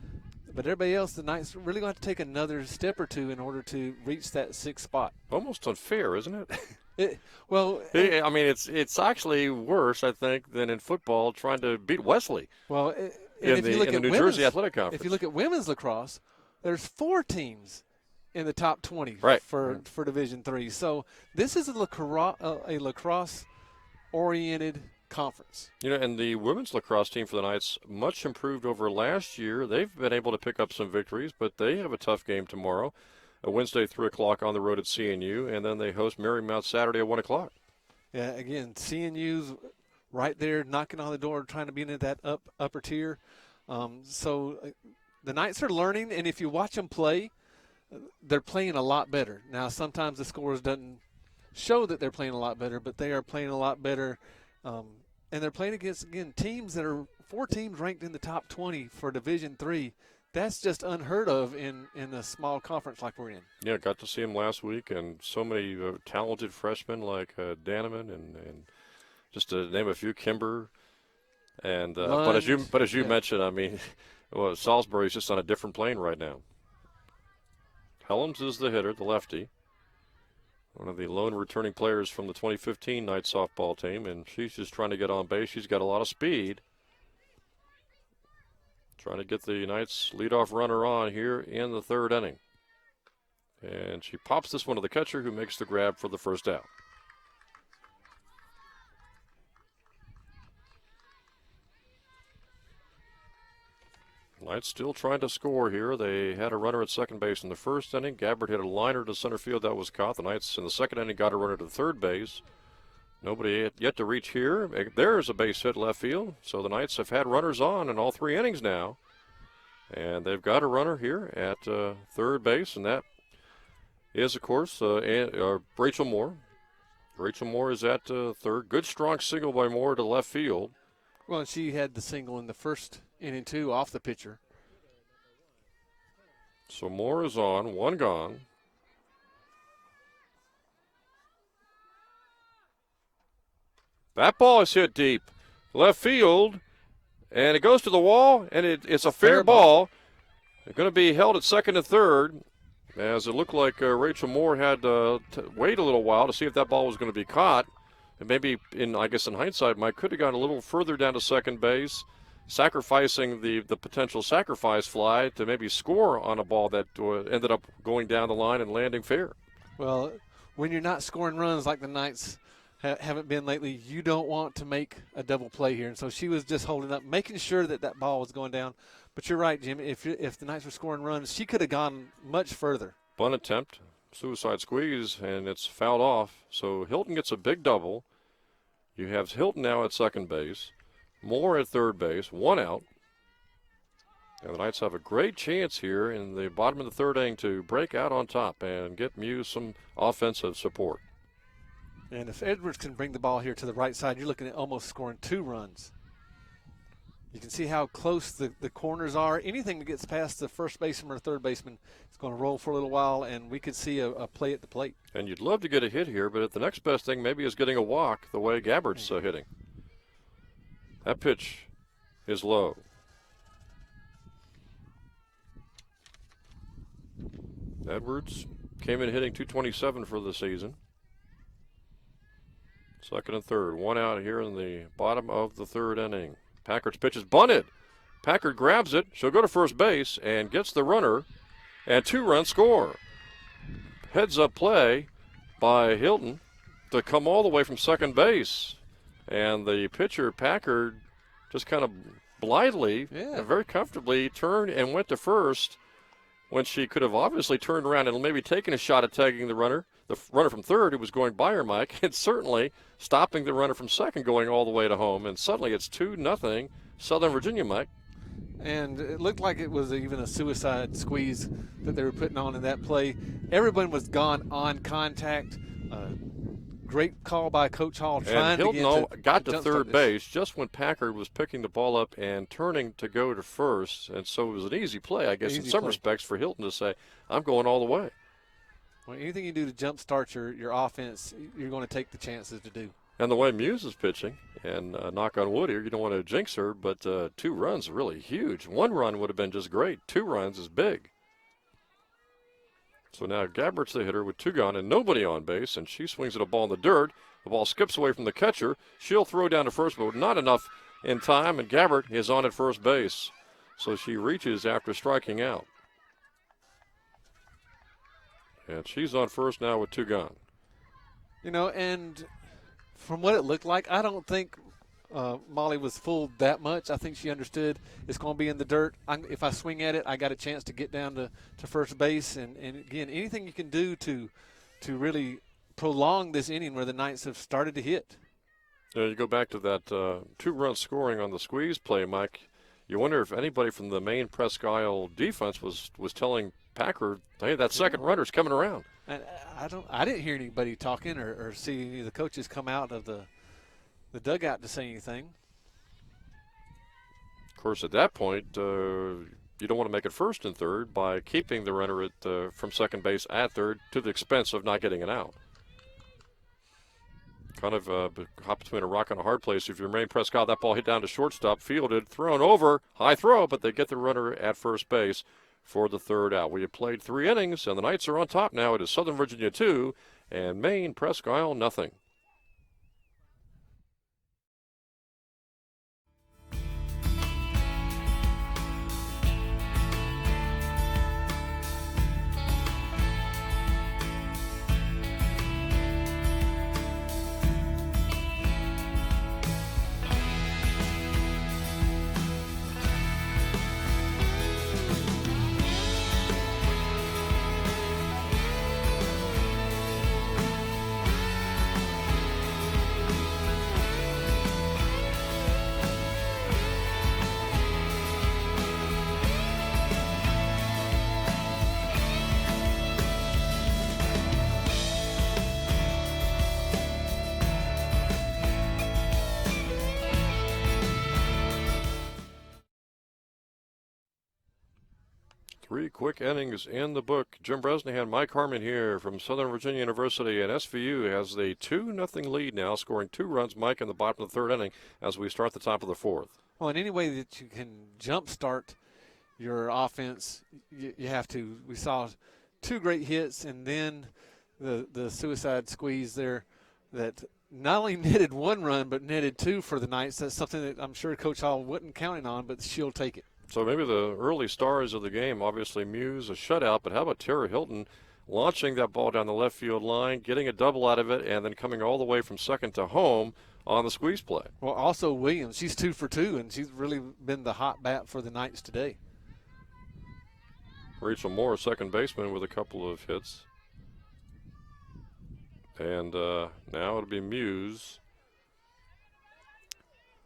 But everybody else, the Knights really going to have to take another step or two in order to reach that 6th spot. Almost unfair, isn't it? I mean, it's actually worse, I think, than in football trying to beat Wesley. Well, in the New Jersey Athletic Conference. If you look at women's lacrosse, there's 4 teams in the top 20 for Division III. So this is a lacrosse-oriented conference. And the women's lacrosse team for the Knights much improved over last year. They've been able to pick up some victories, but they have a tough game tomorrow. A Wednesday 3 o'clock on the road at CNU, and then they host Marymount Saturday at 1 o'clock. Yeah, again, CNU's right there knocking on the door, trying to be into that upper tier. So the Knights are learning, and if you watch them play, they're playing a lot better. Now, sometimes the scores doesn't show that they're playing a lot better, but they are playing a lot better. And they're playing against, again, teams that are 4 teams ranked in the top 20 for Division III. That's just unheard of in a small conference like we're in. Yeah, got to see him last week, and so many talented freshmen like Daneman and just to name a few, Kimber. And but as you mentioned, I mean, well, Salisbury's just on a different plane right now. Helms is the hitter, the lefty. One of the lone returning players from the 2015 Knights softball team, and she's just trying to get on base. She's got a lot of speed. Trying to get the Knights leadoff runner on here in the 3rd inning. And she pops this one to the catcher, who makes the grab for the first out. Knights still trying to score here. They had a runner at second base in the 1st inning. Gabbard hit a liner to center field that was caught. The Knights in the 2nd inning got a runner to 3rd base. Nobody yet to reach here. There's a base hit left field. So the Knights have had runners on in all 3 innings now. And they've got a runner here at 3rd base, and that is, of course, Rachel Moore. Rachel Moore is at 3rd. Good, strong single by Moore to left field. Well, she had the single in the 1st inning, too, off the pitcher. So Moore is on, 1 gone. That ball is hit deep. Left field, and it goes to the wall, and it's a fair ball. It's going to be held at 2nd and 3rd, as it looked like Rachel Moore had to wait a little while to see if that ball was going to be caught. And maybe, in hindsight, Mike could have gone a little further down to second base, sacrificing the potential sacrifice fly to maybe score on a ball that ended up going down the line and landing fair. Well, when you're not scoring runs like the Knights haven't been lately, you don't want to make a double play here. And so she was just holding up, making sure that ball was going down. But you're right, Jim. If the Knights were scoring runs, she could have gone much further. Bunt attempt, suicide squeeze, and it's fouled off. So Hilton gets a big double. You have Hilton now at second base, Moore at third base, 1 out. And the Knights have a great chance here in the bottom of the 3rd inning to break out on top and get Muse some offensive support. And if Edwards can bring the ball here to the right side, you're looking at almost scoring 2 runs. You can see how close the corners are. Anything that gets past the first baseman or third baseman is going to roll for a little while, and we could see a play at the plate. And you'd love to get a hit here, but the next best thing maybe is getting a walk the way Gabbard's hitting. That pitch is low. Edwards came in hitting .227 for the season. 2nd and 3rd, 1 out here in the bottom of the 3rd inning. Packard's pitch is bunted. Packard grabs it. She'll go to first base and gets the runner, and 2-run score. Heads up play by Hilton to come all the way from second base. And the pitcher, Packard, just kind of blithely and very comfortably turned and went to first when she could have obviously turned around and maybe taken a shot at tagging the runner from third who was going by her, Mike, and certainly stopping the runner from second going all the way to home. And suddenly it's 2-0 Southern Virginia, Mike. And it looked like it was even a suicide squeeze that they were putting on in that play. Everyone was gone on contact. Great call by Coach Hall. And Hilton got to third base just when Packard was picking the ball up and turning to go to first. And so it was an easy play, I guess, in some respects for Hilton to say, I'm going all the way. Well, anything you do to jumpstart your offense, you're going to take the chances to do. And the way Muse is pitching, and knock on wood here, you don't want to jinx her, but 2 runs are really huge. 1 run would have been just great. 2 runs is big. So now Gabbard's the hitter with 2 gone and nobody on base, and she swings at a ball in the dirt. The ball skips away from the catcher. She'll throw down to first, but not enough in time, and Gabbert is on at first base. So she reaches after striking out. And she's on first now with 2 gone. You know, and from what it looked like, I don't think Molly was fooled that much. I think she understood it's going to be in the dirt. If I swing at it, I got a chance to get down to first base. And again, anything you can do to really prolong this inning where the Knights have started to hit. You go back to that 2-run scoring on the squeeze play, Mike. You wonder if anybody from the Maine-Presque defense was telling Packer, hey, that second runner's coming around. And I didn't hear anybody talking or see any of the coaches come out of the dugout to say anything. Of course, at that point, you don't want to make it first and third by keeping the runner from second base at third to the expense of not getting an out. Kind of hop between a rock and a hard place. If you're Maine-Presque, that ball hit down to shortstop, fielded, thrown over, high throw, but they get the runner at first base for the third out. We have played 3 innings, and the Knights are on top now. It is Southern Virginia 2 and Maine-Presque nothing. Three quick innings in the book. Jim Bresnahan, Mike Harmon here from Southern Virginia University, and SVU has the 2-0 lead now, scoring 2 runs, Mike, in the bottom of the third inning as we start the top of the fourth. Well, in any way that you can jumpstart your offense, you have to. We saw 2 great hits, and then the suicide squeeze there that not only netted 1 run but netted 2 for the Knights. That's something that I'm sure Coach Hall wasn't counting on, but she'll take it. So maybe the early stars of the game, obviously Muse, a shutout, but how about Tara Hilton launching that ball down the left field line, getting a double out of it, and then coming all the way from second to home on the squeeze play. Well, also Williams, she's 2 for 2, and she's really been the hot bat for the Knights today. Rachel Moore, second baseman, with a couple of hits. And now it'll be Muse,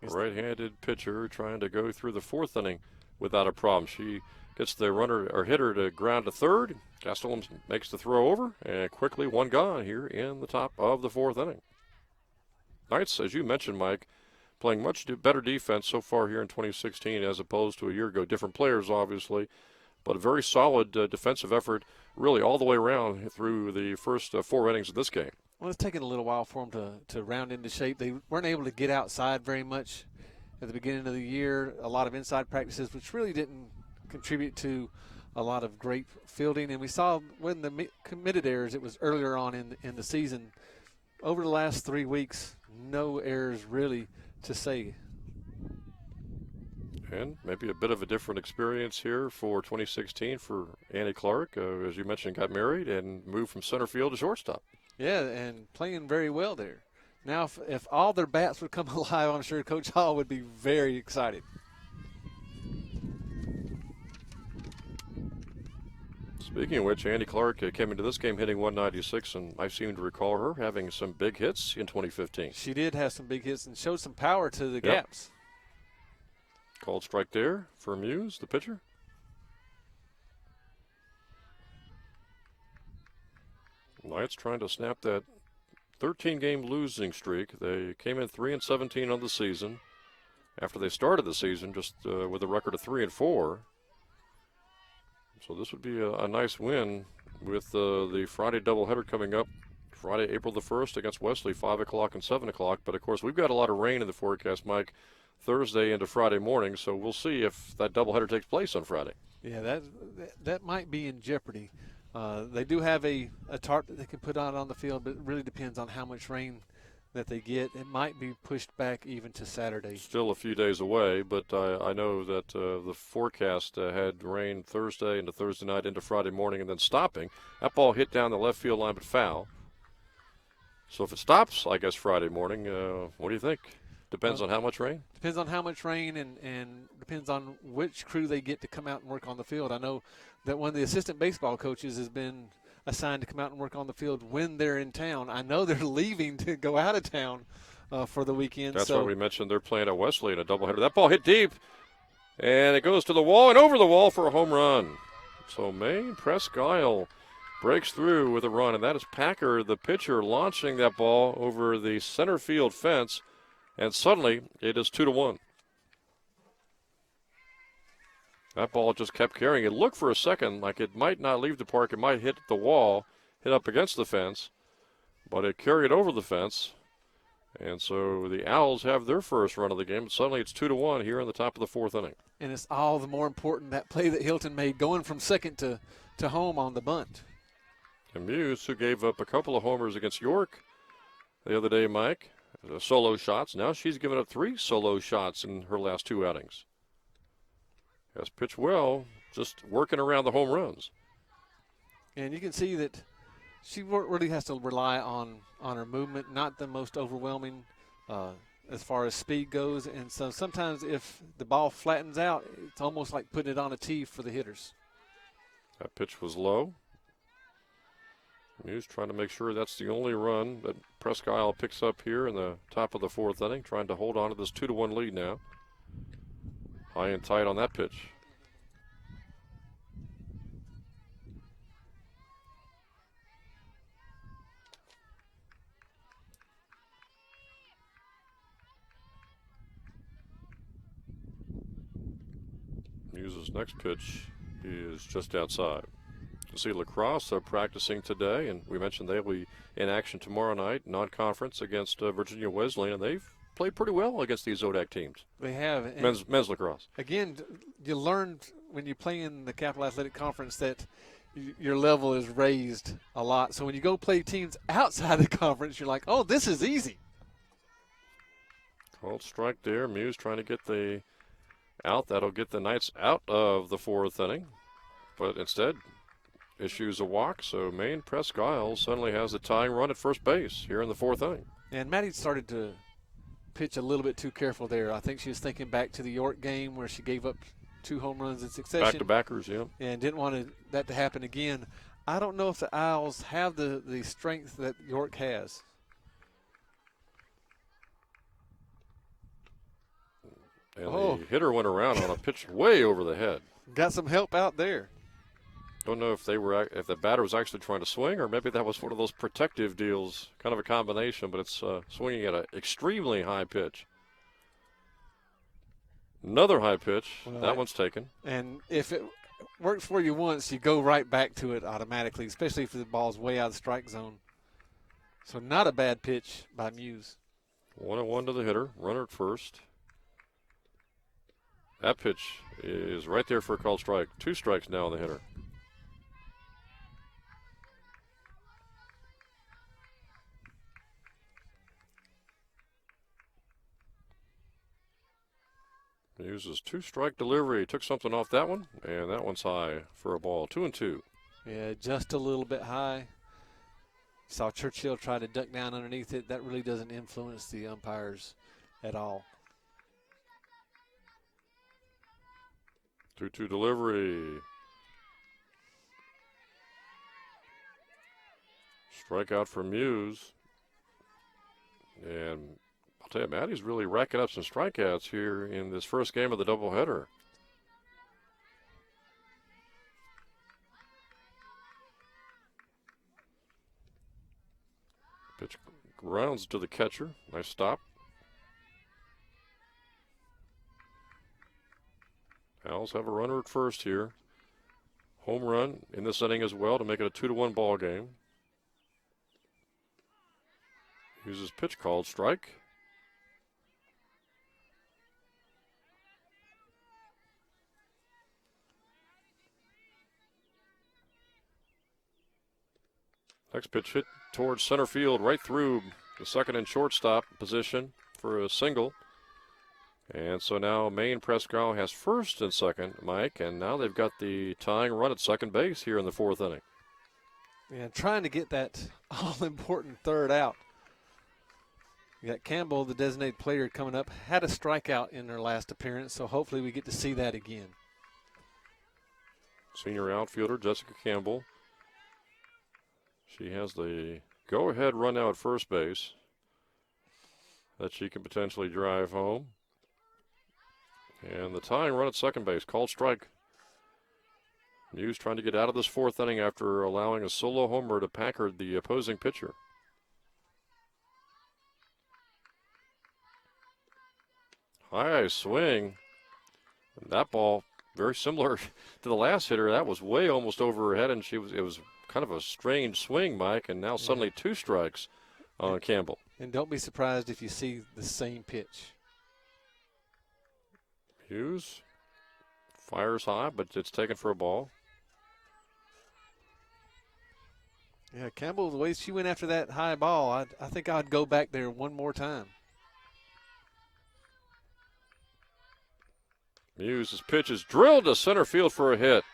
right-handed pitcher, trying to go through the fourth inning without a problem. She gets the runner or hitter to ground to third. Castellum makes the throw over, and quickly 1 gone here in the top of the fourth inning. Knights, as you mentioned, Mike, playing much better defense so far here in 2016 as opposed to a year ago. Different players, obviously, but a very solid defensive effort really all the way around through the first 4 innings of this game. Well, it's taken a little while for them to round into shape. They weren't able to get outside very much at the beginning of the year, a lot of inside practices, which really didn't contribute to a lot of great fielding. And we saw when the committed errors, it was earlier on in the season. Over the last 3 weeks, no errors really to say. And maybe a bit of a different experience here for 2016 for Annie Clark. As you mentioned, got married and moved from center field to shortstop. Yeah, and playing very well there. Now, if all their bats would come alive, I'm sure Coach Hall would be very excited. Speaking of which, Andy Clark came into this game hitting 196, and I seem to recall her having some big hits in 2015. She did have some big hits and showed some power to the gaps. Called strike there for Muse, the pitcher. Knights trying to snap that 13-game losing streak. They came in 3-17 on the season after they started the season just with a record of 3-4. So this would be a nice win with the Friday doubleheader coming up. Friday, April the 1st against Wesley, 5 o'clock and 7 o'clock. But, of course, we've got a lot of rain in the forecast, Mike, Thursday into Friday morning. So we'll see if that doubleheader takes place on Friday. Yeah, that might be in jeopardy. They do have a tarp that they can put out on the field, but it really depends on how much rain that they get, it might be pushed back even to Saturday. Still a few days away, but I know that the forecast had rain Thursday into Thursday night into Friday morning and then stopping. That ball hit down the left field line but foul. So if it stops, I guess, Friday morning, what do you think? Depends on how much rain? Depends on how much rain and depends on which crew they get to come out and work on the field. I know that one of the assistant baseball coaches has been assigned to come out and work on the field when they're in town. I know they're leaving to go out of town for the weekend. That's why we mentioned they're playing at Wesley in a doubleheader. That ball hit deep, and it goes to the wall and over the wall for a home run. So Maine-Presque breaks through with a run, and that is Packer, the pitcher, launching that ball over the center field fence, and suddenly it is 2-1. That ball just kept carrying. It looked for a second like it might not leave the park. It might hit the wall, hit up against the fence, but it carried over the fence. And so the Owls have their first run of the game. But suddenly it's 2-1 here in the top of the fourth inning. And it's all the more important that play that Hilton made going from second to home on the bunt. And Muse, who gave up a couple of homers against York the other day, Mike, solo shots. Now she's given up 3 solo shots in her last 2 outings. Has pitched well, just working around the home runs. And you can see that she really has to rely on her movement, not the most overwhelming as far as speed goes. And so sometimes if the ball flattens out, it's almost like putting it on a tee for the hitters. That pitch was low. Muse trying to make sure that's the only run that Presque Isle picks up here in the top of the fourth inning, trying to hold on to this 2-1 lead now. High and tight on that pitch. Muse's next pitch is just outside. You see Lacrosse practicing today, and we mentioned they'll be in action tomorrow night, non-conference against Virginia Wesleyan, and they've played pretty well against these Zodac teams. They have. Men's lacrosse. Again, you learned when you play in the Capital Athletic Conference that your level is raised a lot. So when you go play teams outside the conference, you're like, oh, this is easy. Called strike there. Muse trying to get the out. That'll get the Knights out of the fourth inning. But instead, issues a walk. So Maine-Presque Isle suddenly has the tying run at first base here in the fourth inning. And Maddie started to pitch a little bit too careful there. I think she was thinking back to the York game where she gave up 2 home runs in succession. Back-to-backers, yeah. And didn't want that to happen again. I don't know if the Owls have the strength that York has. And the hitter went around on a pitch way over the head. Got some help out there. Don't know if the batter was actually trying to swing, or maybe that was one of those protective deals, kind of a combination. But it's swinging at an extremely high pitch. Another high pitch. Well, that one's taken. And if it works for you once, you go right back to it automatically, especially if the ball's way out of the strike zone. So not a bad pitch by Muse. 1-1 to the hitter. Runner at first. That pitch is right there for a called strike. 2 strikes now on the hitter. Uses 2-strike delivery. Took something off that one, and that one's high for a ball. 2-2. Yeah, just a little bit high. Saw Churchill try to duck down underneath it. That really doesn't influence the umpires at all. 2-2 delivery. Strikeout for Muse. And I'll tell you, Maddie's really racking up some strikeouts here in this first game of the doubleheader. Pitch grounds to the catcher. Nice stop. Owls have a runner at first here. Home run in this inning as well to make it a 2-1 ball game. Uses pitch called strike. Next pitch hit towards center field, right through the second and shortstop position for a single. And so now Maine-Presque has first and second, Mike, and now they've got the tying run at second base here in the fourth inning. Yeah, trying to get that all-important third out. You got Campbell, the designated player, coming up, had a strikeout in their last appearance, so hopefully we get to see that again. Senior outfielder Jessica Campbell. She has the go-ahead run now at first base that she can potentially drive home. And the tying run at second base, called strike. Muse trying to get out of this fourth inning after allowing a solo homer to Packard, the opposing pitcher. High swing. And that ball, very similar to the last hitter. That was way almost over her head, and it was kind of a strange swing, Mike, and now suddenly 2 strikes on Campbell. And don't be surprised if you see the same pitch. Hughes fires high, but it's taken for a ball. Yeah, Campbell, the way she went after that high ball, I think I'd go back there one more time. Muse's pitch is drilled to center field for a hit.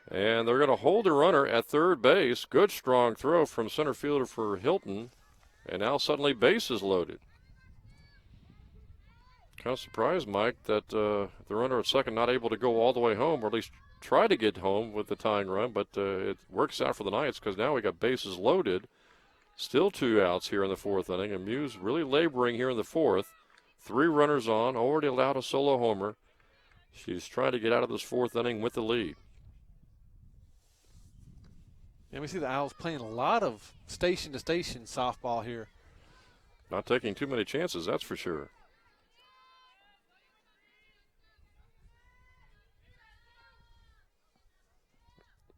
And they're going to hold the runner at third base. Good strong throw from center fielder for Hilton. And now suddenly base is loaded. Kind of surprised, Mike, that the runner at second not able to go all the way home, or at least try to get home with the tying run, but it works out for the Knights because now we got bases loaded. Still 2 outs here in the fourth inning, and Muse really laboring here in the fourth. 3 runners on, already allowed a solo homer. She's trying to get out of this fourth inning with the lead. And we see the Owls playing a lot of station-to-station softball here. Not taking too many chances, that's for sure.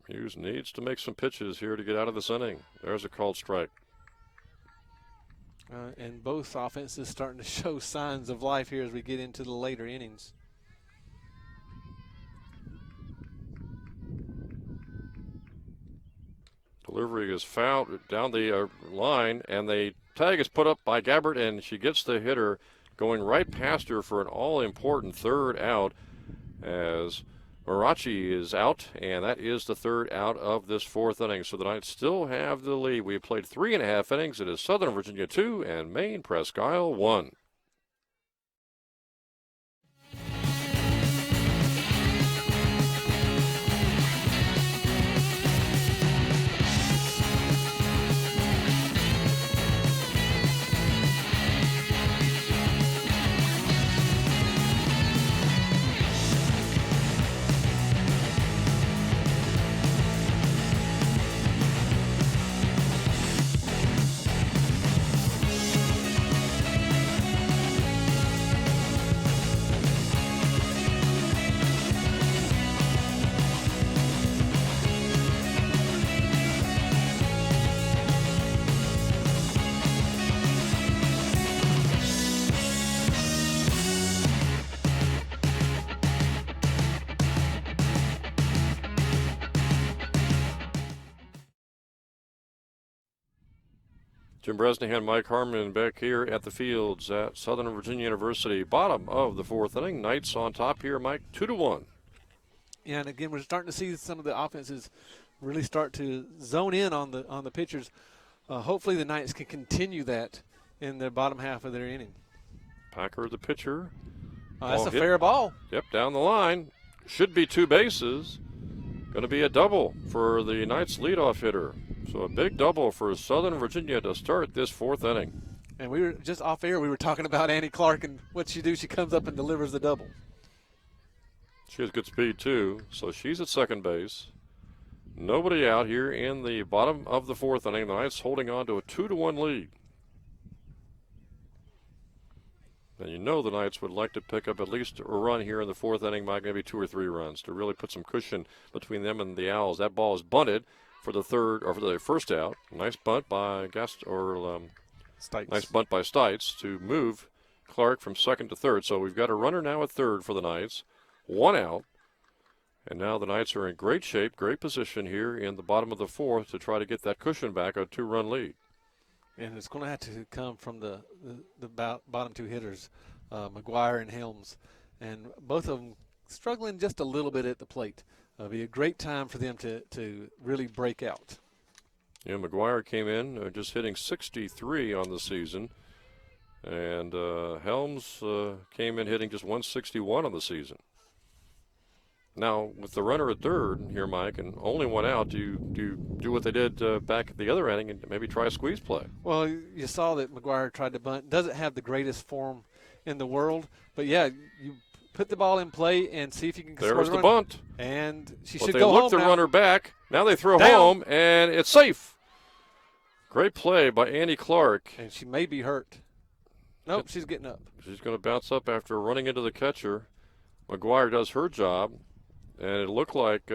Hughes needs to make some pitches here to get out of this inning. There's a called strike. And both offenses starting to show signs of life here as we get into the later innings. Delivery is fouled down the line, and the tag is put up by Gabbert, and she gets the hitter going right past her for an all-important third out as Marachi is out, and that is the third out of this fourth inning. So the Knights still have the lead. We have played 3.5 innings. It is Southern Virginia 2 and Maine-Presque 1. Jim Bresnahan, Mike Harmon back here at the fields at Southern Virginia University. Bottom of the fourth inning. Knights on top here, Mike, 2-1. Yeah, and again, we're starting to see some of the offenses really start to zone in on the pitchers. Hopefully the Knights can continue that in the bottom half of their inning. Packer, the pitcher. That's a fair ball. Yep, down the line. Should be 2 bases. Going to be a double for the Knights leadoff hitter. So a big double for Southern Virginia to start this fourth inning. And we were just off air. We were talking about Annie Clark and what she do. She comes up and delivers the double. She has good speed too. So she's at second base. Nobody out here in the bottom of the fourth inning. The Knights holding on to a 2-1 lead. And you know the Knights would like to pick up at least a run here in the fourth inning, Mike, maybe 2 or 3 runs to really put some cushion between them and the Owls. That ball is bunted for the third or for the first out. Nice bunt by Stites. Nice bunt by Stites to move Clark from second to third. So we've got a runner now at third for the Knights. 1 out. And now the Knights are in great shape, great position here in the bottom of the fourth to try to get that cushion back, a 2-run lead. And it's going to have to come from the bottom two hitters, McGuire and Helms. And both of them struggling just a little bit at the plate. It'll be a great time for them to really break out. Yeah, McGuire came in just hitting 63 on the season. And Helms came in hitting just 161 on the season. Now, with the runner at third here, Mike, and only one out, do you do what they did back at the other inning and maybe try a squeeze play? Well, you saw that McGuire tried to bunt. Doesn't have the greatest form in the world, but yeah, you put the ball in play and see if you can score There's the the run. bunt. And she But should they go look home the now. runner back. Now they throw Down. home, and it's safe. Great play by Annie Clark. And she may be hurt. Nope, she's getting up. She's going to bounce up after running into the catcher. McGuire does her job, and it looked like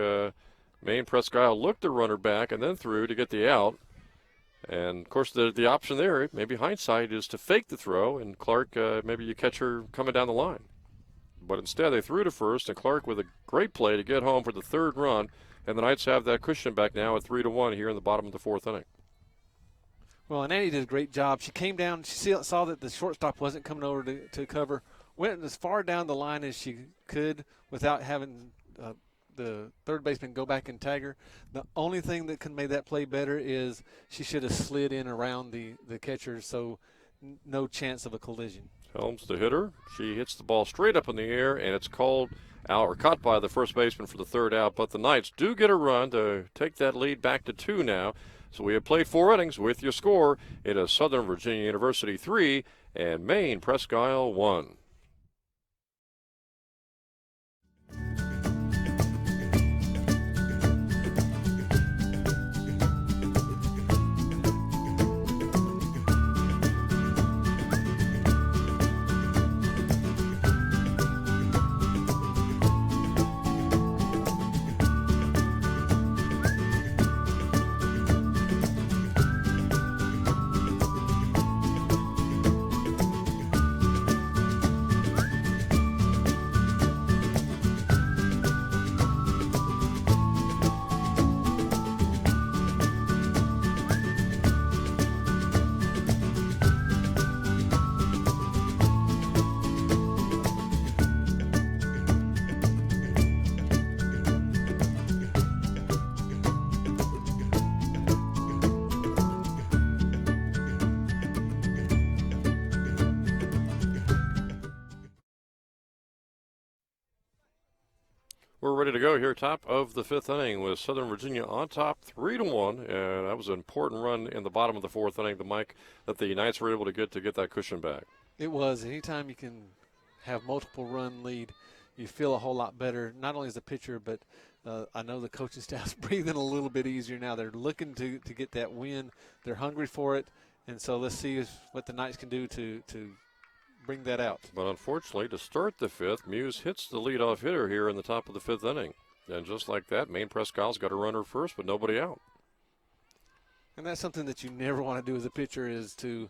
Maine-Presque looked the runner back and then threw to get the out. And, of course, the option there, maybe hindsight, is to fake the throw, and Clark, maybe you catch her coming down the line. But instead they threw to first, and Clark with a great play to get home for the third run, and the Knights have that cushion back now at 3-1 here in the bottom of the fourth inning. Well, and Annie did a great job. She came down. She saw that the shortstop wasn't coming over to cover. Went as far down the line as she could without having the third baseman go back and tag her. The only thing that could make that play better is she should have slid in around the catcher, so no chance of a collision. Helms, the hitter. She hits the ball straight up in the air, and it's called out or caught by the first baseman for the third out. But the Knights do get a run to take that lead back to 2 now. So we have played 4 innings with your score. It is Southern Virginia University 3 and Maine-Presque 1. We're ready to go here, top of the 5th inning with Southern Virginia on top 3-1, and that was an important run in the bottom of the 4th inning, Mike, that the Knights were able to get that cushion back. It was. Anytime you can have multiple run lead, you feel a whole lot better, not only as a pitcher, but I know the coaching staff's breathing a little bit easier now. They're looking to get that win. They're hungry for it, and so let's see what the Knights can do to bring that out. But unfortunately, to start the 5th, Muse hits the leadoff hitter here in the top of the 5th inning. And just like that, Maine-Presque's got a runner first, but nobody out. And that's something that you never want to do as a pitcher, is to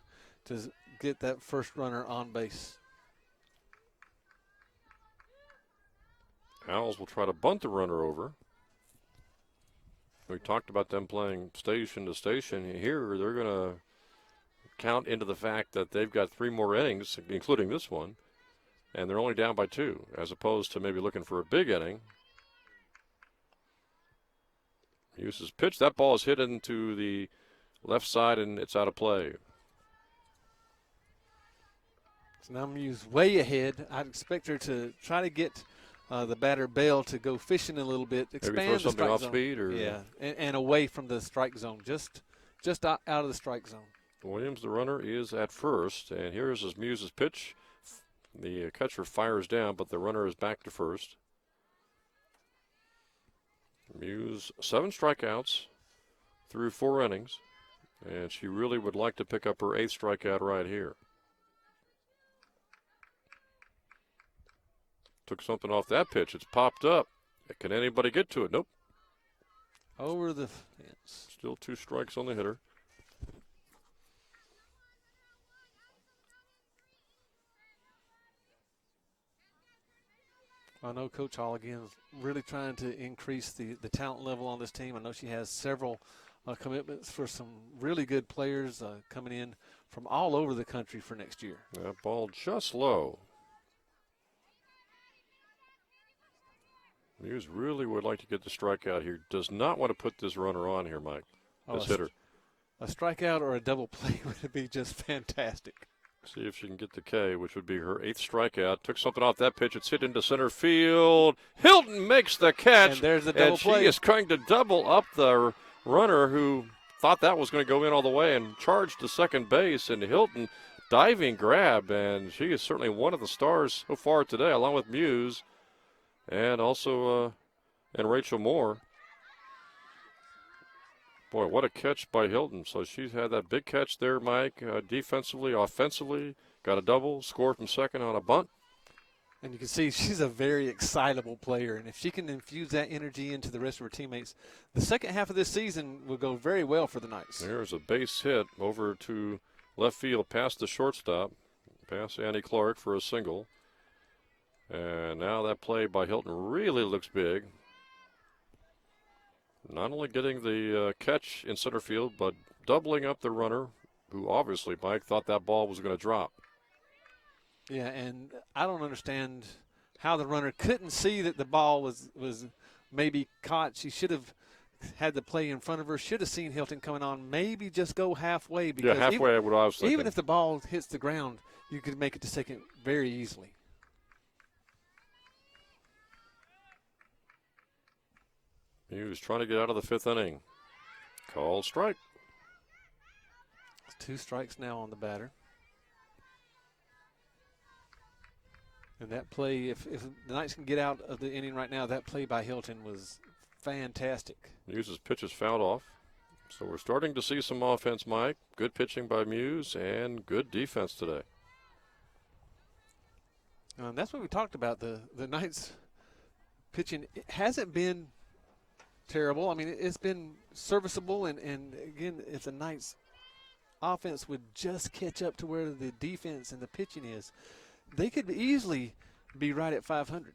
get that first runner on base. Owls will try to bunt the runner over. We talked about them playing station to station. Here, they're going to count into the fact that they've got 3 more innings, including this one, and they're only down by 2, as opposed to maybe looking for a big inning. Muse's pitch. That ball is hit into the left side, and it's out of play. So now Muse way ahead. I'd expect her to try to get the batter Bell to go fishing a little bit, expand maybe throw the something strike off zone. speed, or and away from the strike zone, just out of the strike zone. Williams, the runner, is at first, and here's his Muse's pitch. The catcher fires down, but the runner is back to first. Muse, 7 strikeouts through 4 innings, and she really would like to pick up her 8th strikeout right here. Took something off that pitch. It's popped up. Can anybody get to it? Nope. Over the fence. Still 2 strikes on the hitter. I know Coach Hall, again, is really trying to increase the talent level on this team. I know she has several commitments for some really good players coming in from all over the country for next year. That ball just low. Muse really would like to get the strikeout here. Does not want to put this runner on here, Mike. This hitter. A strikeout or a double play would be just fantastic. See if she can get the K, which would be her 8th strikeout. Took something off that pitch. It's hit into center field. Hilton makes the catch. And there's the double play. And she is trying to double up the runner who thought that was going to go in all the way and charged to second base. And Hilton diving grab, and she is certainly one of the stars so far today, along with Muse and also and Rachel Moore. Boy, what a catch by Hilton. So she's had that big catch there, Mike, defensively, offensively. Got a double, scored from second on a bunt. And you can see she's a very excitable player. And if she can infuse that energy into the rest of her teammates, the second half of this season will go very well for the Knights. There's a base hit over to left field past the shortstop, past Annie Clark for a single. And now that play by Hilton really looks big. Not only getting the catch in center field, but doubling up the runner, who obviously, Mike, thought that ball was going to drop. Yeah, and I don't understand how the runner couldn't see that the ball was maybe caught. She should have had the play in front of her, should have seen Hilton coming on, maybe just go halfway. Because yeah, halfway, what I was thinking. Even if the ball hits the ground, you could make it to second very easily. He was trying to get out of the 5th inning. Called strike. 2 strikes now on the batter. And that play, if the Knights can get out of the inning right now, that play by Hilton was fantastic. Muse's pitch is fouled off. So we're starting to see some offense, Mike. Good pitching by Muse and good defense today. And that's what we talked about. The Knights pitching hasn't been terrible. I mean, it's been serviceable, and again, if the Knights offense would just catch up to where the defense and the pitching is, they could easily be right at 500.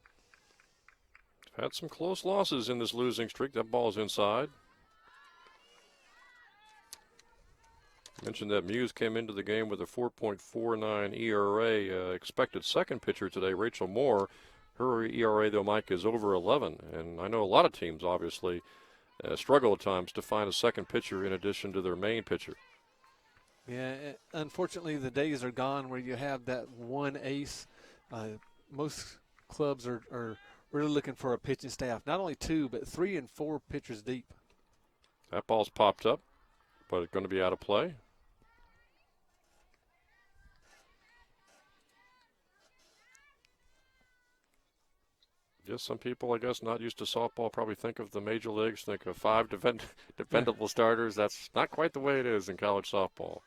Had some close losses in this losing streak. That ball's inside. Mentioned that Muse came into the game with a 4.49 ERA. Expected second pitcher today, Rachel Moore. Her ERA, though, Mike, is over 11. And I know a lot of teams, obviously, struggle at times to find a second pitcher in addition to their main pitcher. Yeah, unfortunately, the days are gone where you have that one ace. Most clubs are really looking for a pitching staff, not only 2, but 3 and 4 pitchers deep. That ball's popped up, but it's going to be out of play. Just some people, I guess, not used to softball probably think of the major leagues, think of 5 dependable starters. That's not quite the way it is in college softball.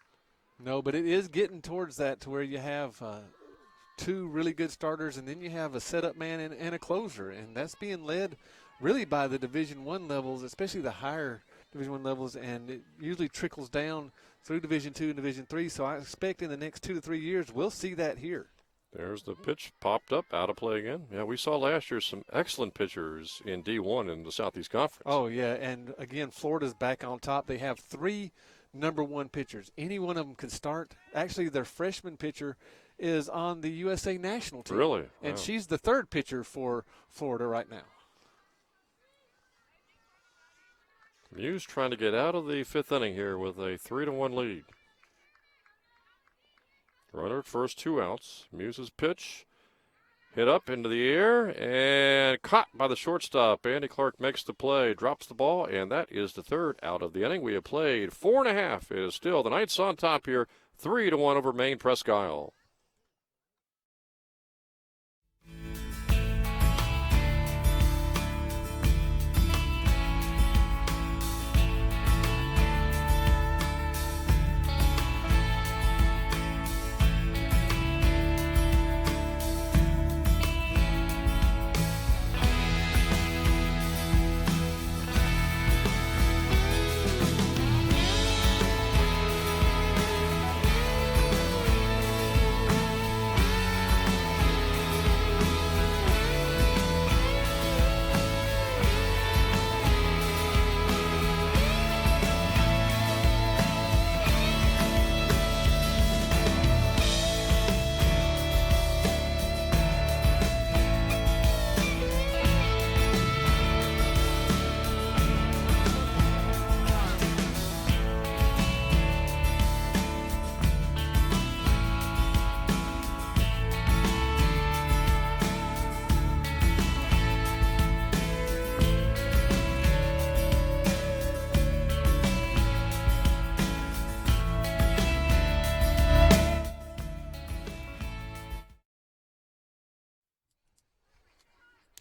No, but it is getting towards that to where you have 2 really good starters, and then you have a setup man and a closer, and that's being led really by the Division I levels, especially the higher Division I levels, and it usually trickles down through Division II and Division III. So I expect in the next 2 to 3 years we'll see that here. There's the pitch popped up, out of play again. Yeah, we saw last year some excellent pitchers in D1 in the Southeast Conference. Oh, yeah, and again, Florida's back on top. They have 3 number 1 pitchers. Any one of them could start. Actually, their freshman pitcher is on the USA national team. Really? Wow. And she's the 3rd pitcher for Florida right now. Muse trying to get out of the 5th inning here with a 3-1 lead. Runner at first, 2 outs. Muse's pitch hit up into the air and caught by the shortstop. Andy Clark makes the play, drops the ball, and that is the 3rd out of the inning. We have played 4.5. It is still the Knights on top here, 3-1 over Maine-Presque Isle.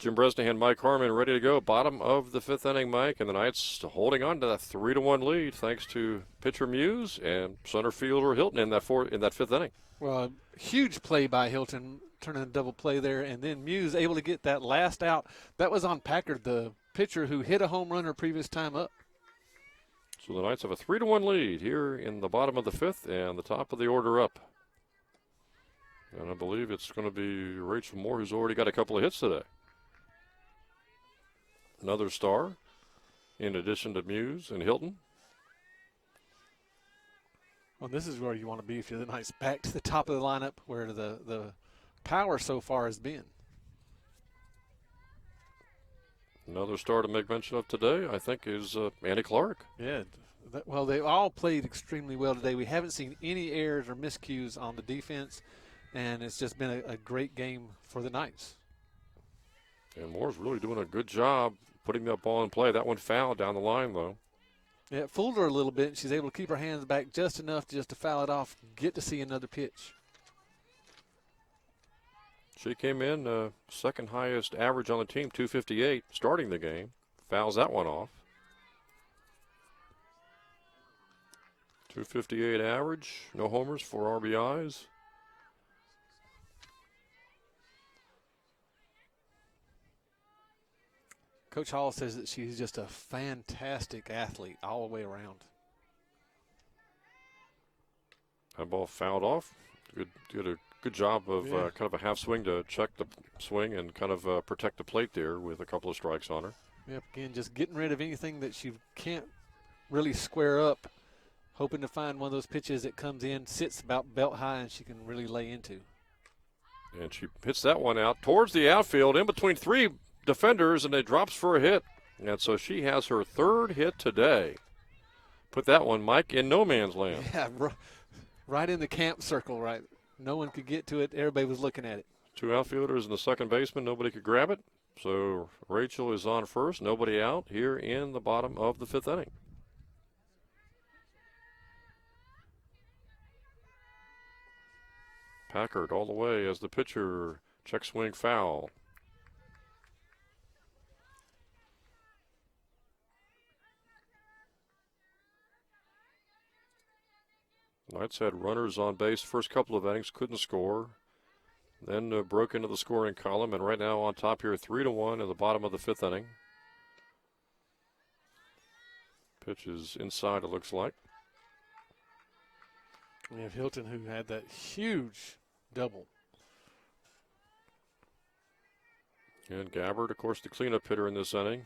Jim Bresnahan, Mike Harmon, ready to go. Bottom of the fifth inning, Mike, and the Knights holding on to that 3-1 lead thanks to pitcher Muse and center fielder Hilton in that fifth inning. Well, a huge play by Hilton, turning a double play there, and then Muse able to get that last out. That was on Packard, the pitcher who hit a home run her previous time up. So the Knights have a 3-1 lead here in the bottom of the fifth and the top of the order up. And I believe it's going to be Rachel Moore, who's already got a couple of hits today. Another star, in addition to Muse and Hilton. Well, this is where you want to be if you're the Knights, back to the top of the lineup where the power so far has been. Another star to make mention of today, I think, is Andy Clark. Yeah. Well, they all played extremely well today. We haven't seen any errors or miscues on the defense, and it's just been a great game for the Knights. And Moore's really doing a good job putting that ball in play. That one fouled down the line, though. Yeah, it fooled her a little bit. She's able to keep her hands back just enough just to foul it off, get to see another pitch. She came in second highest average on the team, 258, starting the game. Fouls that one off. 258 average, no homers, 4 RBIs. Coach Hall says that she's just a fantastic athlete all the way around. That ball fouled off. Did a good job of kind of a half swing to check the swing and kind of protect the plate there with a couple of strikes on her. Yep, again, just getting rid of anything that she can't really square up, hoping to find one of those pitches that comes in, sits about belt high, and she can really lay into. And she hits that one out towards the outfield in between three defenders, and it drops for a hit. And so she has her third hit today. Put that one, Mike, in no man's land. Yeah, right in the camp circle, right? No one could get to it. Everybody was looking at it. Two outfielders and the second baseman. Nobody could grab it. So Rachel is on first. Nobody out here in the bottom of the fifth inning. Packard all the way as the pitcher. Check swing foul. Knights had runners on base first couple of innings, couldn't score. Then broke into the scoring column, and right now on top here, 3-1 in the bottom of the fifth inning. Pitch is inside, it looks like. We have Hilton, who had that huge double. And Gabbard, of course, the cleanup hitter in this inning.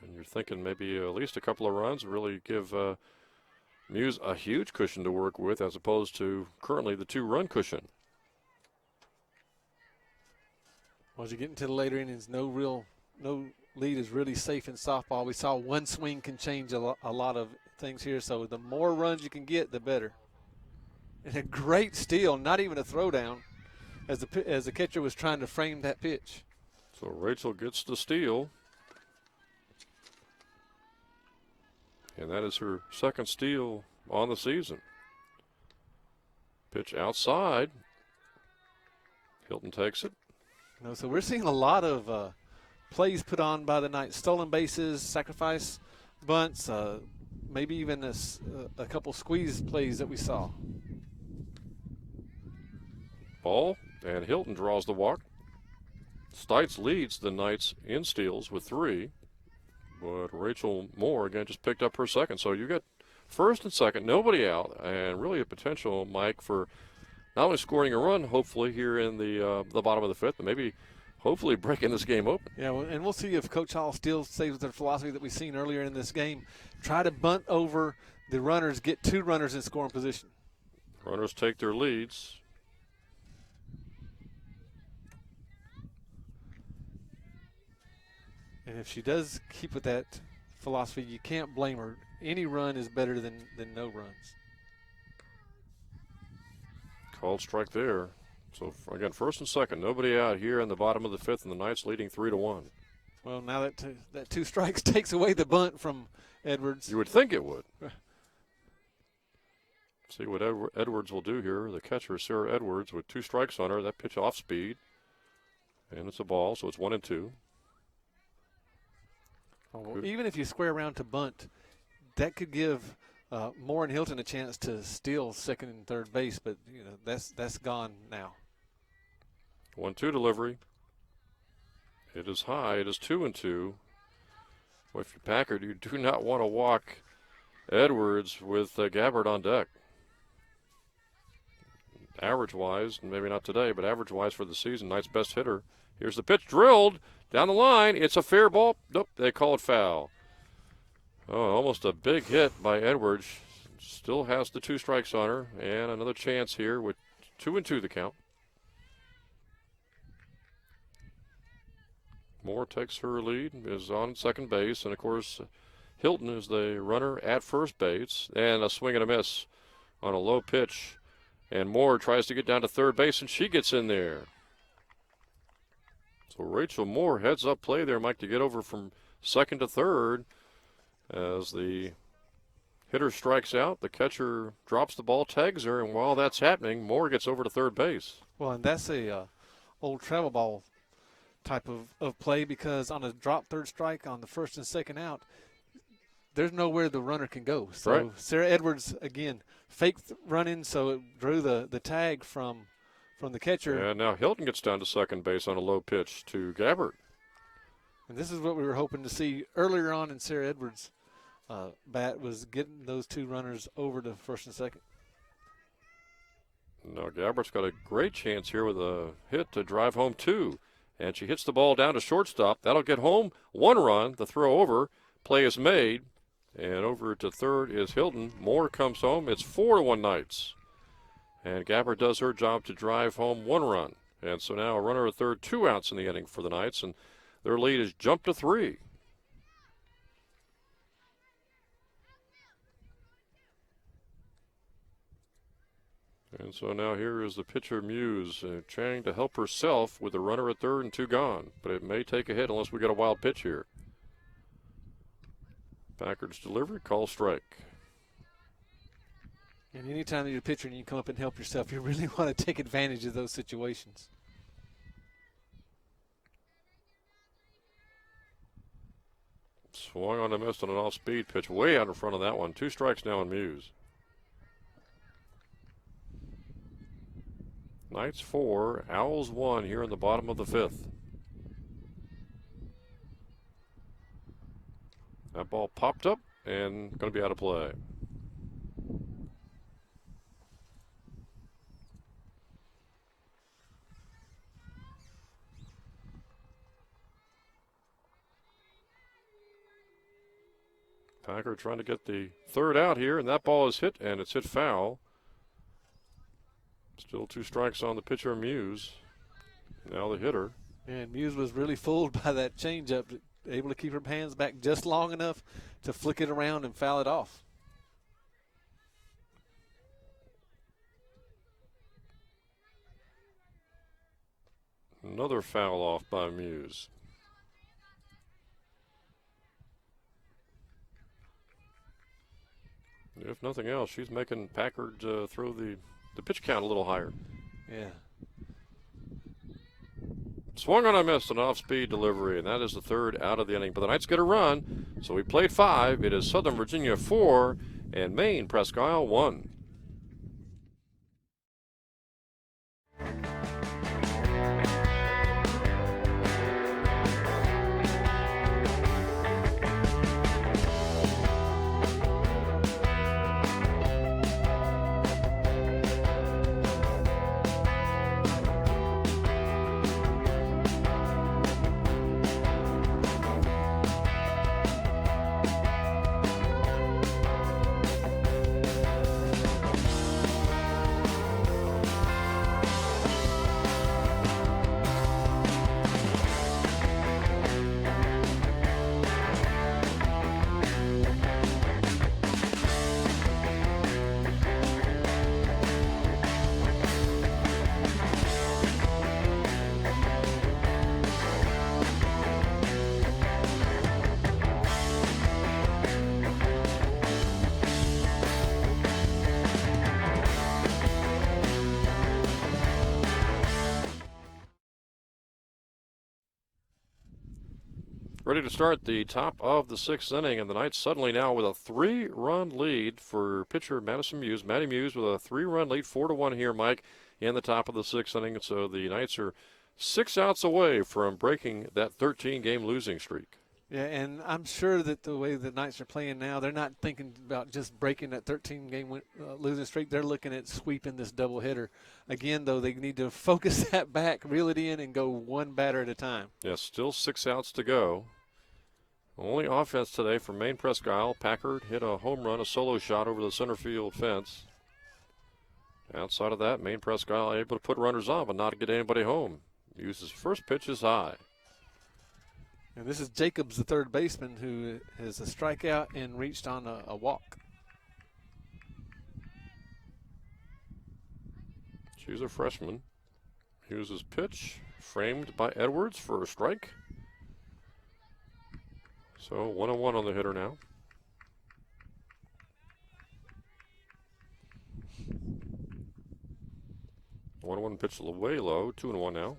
And you're thinking maybe at least a couple of runs really give Muse a huge cushion to work with, as opposed to currently the 2-run cushion. Well, as you get into the later innings, no lead is really safe in softball. We saw one swing can change a lot of things here, so the more runs you can get, the better. And a great steal, not even a throwdown, as the catcher was trying to frame that pitch. So Rachel gets the steal. And that is her second steal on the season. Pitch outside. Hilton takes it. So we're seeing a lot of plays put on by the Knights. Stolen bases, sacrifice bunts, maybe even a couple squeeze plays that we saw. Ball, and Hilton draws the walk. Stites leads the Knights in steals with 3. But Rachel Moore, again, just picked up her second. So you got first and second, nobody out, and really a potential, Mike, for not only scoring a run, hopefully, here in the bottom of the fifth, but maybe hopefully breaking this game open. Yeah, and we'll see if Coach Hall still stays with their philosophy that we've seen earlier in this game. Try to bunt over the runners, get 2 runners in scoring position. Runners take their leads. And if she does keep with that philosophy, you can't blame her. Any run is better than no runs. Called strike there. So, again, first and second, nobody out here in the bottom of the fifth, and the Knights leading 3-1. Well, now that 2 strikes takes away the bunt from Edwards. You would think it would. See what Edwards will do here. The catcher, Sarah Edwards, with 2 strikes on her. That pitch off speed. And it's a ball, so it's 1-2. Well, even if you square around to bunt, that could give Moore and Hilton a chance to steal second and third base, but that's gone now. 1-2 delivery. It is high. It is 2-2. Well, if you're Packard, you do not want to walk Edwards with Gabbard on deck. Average-wise, maybe not today, but average-wise for the season, Knight's best hitter. Here's the pitch drilled down the line. It's a fair ball. Nope, they call it foul. Oh, almost a big hit by Edwards. Still has the 2 strikes on her, and another chance here with 2-2 the count. Moore takes her lead, is on second base, and of course Hilton is the runner at first base, and a swing and a miss on a low pitch, and Moore tries to get down to third base, and she gets in there. So Rachel Moore heads up play there, Mike, to get over from second to third. As the hitter strikes out, the catcher drops the ball, tags her, and while that's happening, Moore gets over to third base. Well, and that's a old travel ball type of play, because on a drop third strike on the first and second out, there's nowhere the runner can go. So right. Sarah Edwards, again, faked running, so it drew the tag from the catcher. And now Hilton gets down to second base on a low pitch to Gabbard. And this is what we were hoping to see earlier on in Sarah Edwards' bat, was getting those 2 runners over to first and second. Now Gabbard's got a great chance here with a hit to drive home 2. And she hits the ball down to shortstop. That'll get home 1 run. The throw over. Play is made. And over to third is Hilton. Moore comes home. It's 4-1 Knights. And Gabbard does her job to drive home 1 run. And so now a runner at third, 2 outs in the inning for the Knights. And their lead has jumped to 3. And so now here is the pitcher Muse trying to help herself with the runner at third and 2 gone. But it may take a hit unless we get a wild pitch here. Packard's delivery, call strike. And anytime you're a pitcher and you come up and help yourself, you really want to take advantage of those situations. Swung on a miss on an off-speed pitch, way out in front of that one. 2 strikes now on Muse. Knights 4, Owls 1 here in the bottom of the 5th. That ball popped up and going to be out of play. Packard trying to get the third out here, and that ball is hit, and it's hit foul. Still 2 strikes on the pitcher, Muse. Now the hitter. And Muse was really fooled by that changeup, able to keep her hands back just long enough to flick it around and foul it off. Another foul off by Muse. If nothing else, she's making Packard throw the pitch count a little higher. Yeah. Swung on a miss, an off-speed delivery, and that is the third out of the inning. But the Knights get a run, so we played 5. It is Southern Virginia 4 and Maine-Presque 1. Ready to start the top of the sixth inning, and the Knights suddenly now with a 3-run lead for pitcher Madison Muse. Matty Muse with a 3-run lead, 4-1 here, Mike, in the top of the sixth inning. So the Knights are 6 outs away from breaking that 13-game losing streak. Yeah, and I'm sure that the way the Knights are playing now, they're not thinking about just breaking that 13-game losing streak. They're looking at sweeping this doubleheader. Again, though, they need to focus that back, reel it in, and go one batter at a time. Yeah, still 6 outs to go. Only offense today from Maine-Presque. Packard hit a home run, a solo shot over the center field fence. Outside of that, Maine-Presque able to put runners on, but not get anybody home. Uses first pitch is high. And this is Jacobs, the third baseman, who has a strikeout and reached on a walk. She's a freshman. Hughes' pitch framed by Edwards for a strike. So 1-1 on the hitter now. 1-1 pitch way low, 2-1 now.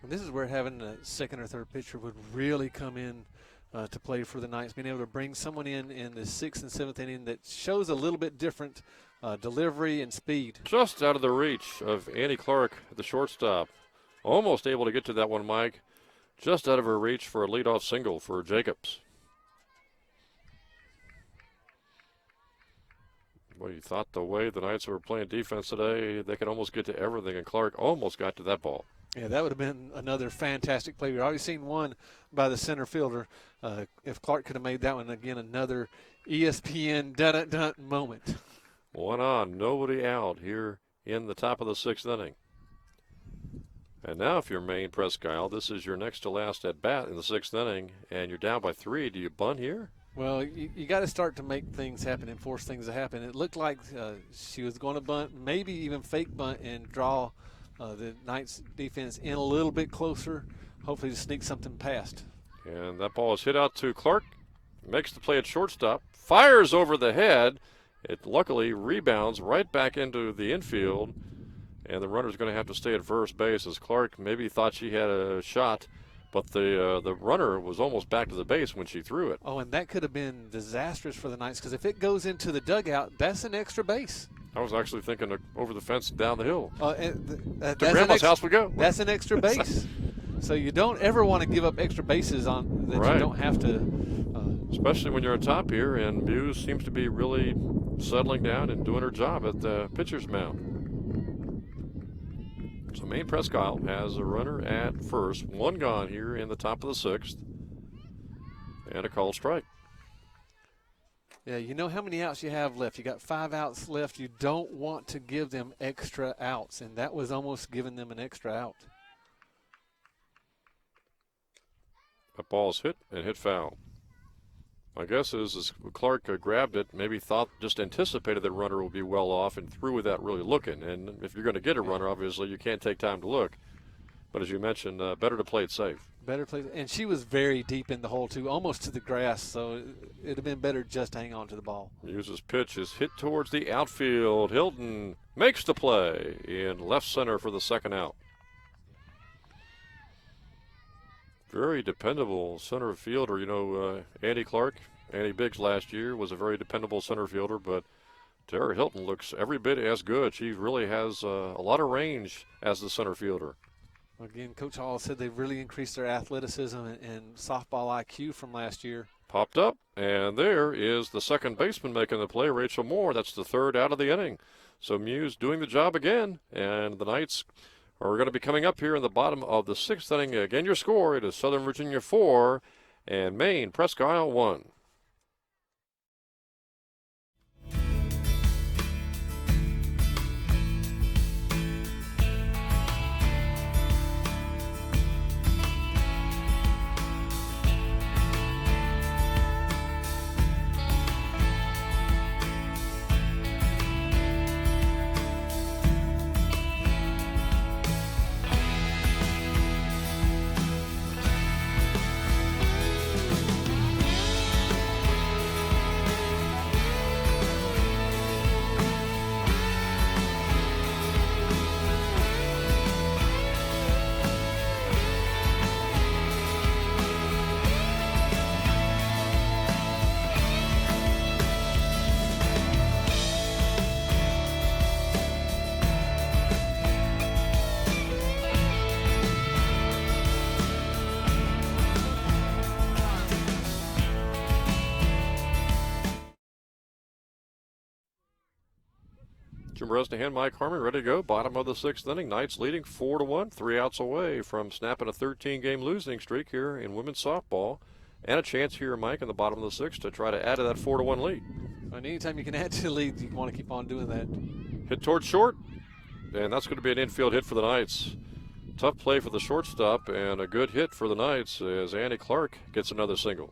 And this is where having a second or third pitcher would really come in to play for the Knights, being able to bring someone in the sixth and seventh inning that shows a little bit different delivery and speed. Just out of the reach of Annie Clark, the shortstop. Almost able to get to that one, Mike. Just out of her reach for a leadoff single for Jacobs. Well, you thought the way the Knights were playing defense today, they could almost get to everything, and Clark almost got to that ball. Yeah, that would have been another fantastic play. We've already seen one by the center fielder. If Clark could have made that one, again, another ESPN dun-dun moment. 1 on, nobody out here in the top of the sixth inning. And now if you're Maine-Presque, this is your next to last at bat in the sixth inning, and you're down by 3. Do you bunt here? Well, you got to start to make things happen and force things to happen. It looked like she was going to bunt, maybe even fake bunt and draw the Knights defense in a little bit closer, hopefully to sneak something past. And that ball is hit out to Clark, makes the play at shortstop, fires over the head. It luckily rebounds right back into the infield, and the runner's going to have to stay at first base as Clark maybe thought she had a shot, but the runner was almost back to the base when she threw it. Oh, and that could have been disastrous for the Knights because if it goes into the dugout, that's an extra base. I was actually thinking over the fence and down the hill. To Grandma's house we go. That's an extra base. So you don't ever want to give up extra bases on that. Right. You don't have to. Especially when you're on top here, and Muse seems to be really settling down and doing her job at the pitcher's mound. So Maine-Presque has a runner at first, 1 gone here in the top of the sixth, and a called strike. Yeah, you know how many outs you have left. You got 5 outs left. You don't want to give them extra outs, and that was almost giving them an extra out. That ball's hit and hit foul. My guess is Clark grabbed it, maybe thought, just anticipated that runner would be well off and threw without really looking. And if you're going to get a runner, obviously you can't take time to look. But as you mentioned, better to play it safe. Better play, and she was very deep in the hole too, almost to the grass. So it'd have been better just to hang on to the ball. Muse's pitch is hit towards the outfield. Hilton makes the play in left center for the second out. Very dependable center fielder. You know, Annie Clark, Annie Biggs last year was a very dependable center fielder, but Tara Hilton looks every bit as good. She really has a lot of range as the center fielder. Again, Coach Hall said they've really increased their athleticism and softball IQ from last year. Popped up, and there is the second baseman making the play, Rachel Moore. That's the third out of the inning. So Muse doing the job again, and the Knights are going to be coming up here in the bottom of the sixth inning. Again, your score, it is Southern Virginia 4 and Maine-Presque 1. Jim Bresnahan, Mike Harmon, ready to go. Bottom of the 6th inning. Knights leading 4-1, 3 outs away from snapping a 13-game losing streak here in women's softball. And a chance here, Mike, in the bottom of the 6th to try to add to that 4-1 lead. And anytime you can add to the lead, you want to keep on doing that. Hit towards short, and that's going to be an infield hit for the Knights. Tough play for the shortstop, and a good hit for the Knights as Annie Clark gets another single.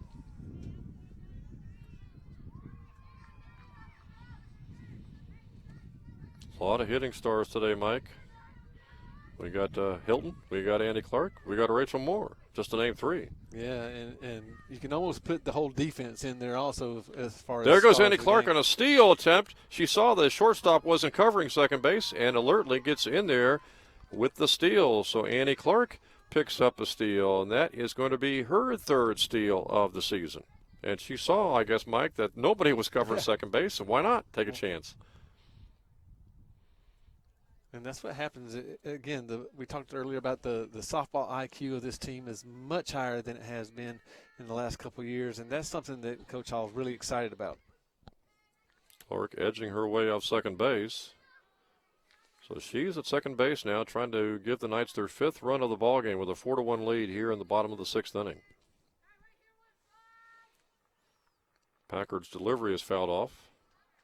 A lot of hitting stars today, Mike. We got Hilton, we got Andy Clark, we got Rachel Moore, just to name 3. Yeah, and you can almost put the whole defense in there also as far as. There goes Andy Clark on a steal attempt. She saw the shortstop wasn't covering second base and alertly gets in there with the steal. So Annie Clark picks up a steal, and that is going to be her 3rd steal of the season. And she saw, I guess, Mike, that nobody was covering second base, so why not take a chance? And that's what happens. Again, we talked earlier about the softball IQ of this team is much higher than it has been in the last couple of years, and that's something that Coach Hall is really excited about. Clark edging her way off second base. So she's at second base now, trying to give the Knights their 5th run of the ballgame with a 4-1 lead here in the bottom of the 6th inning. Packard's delivery is fouled off.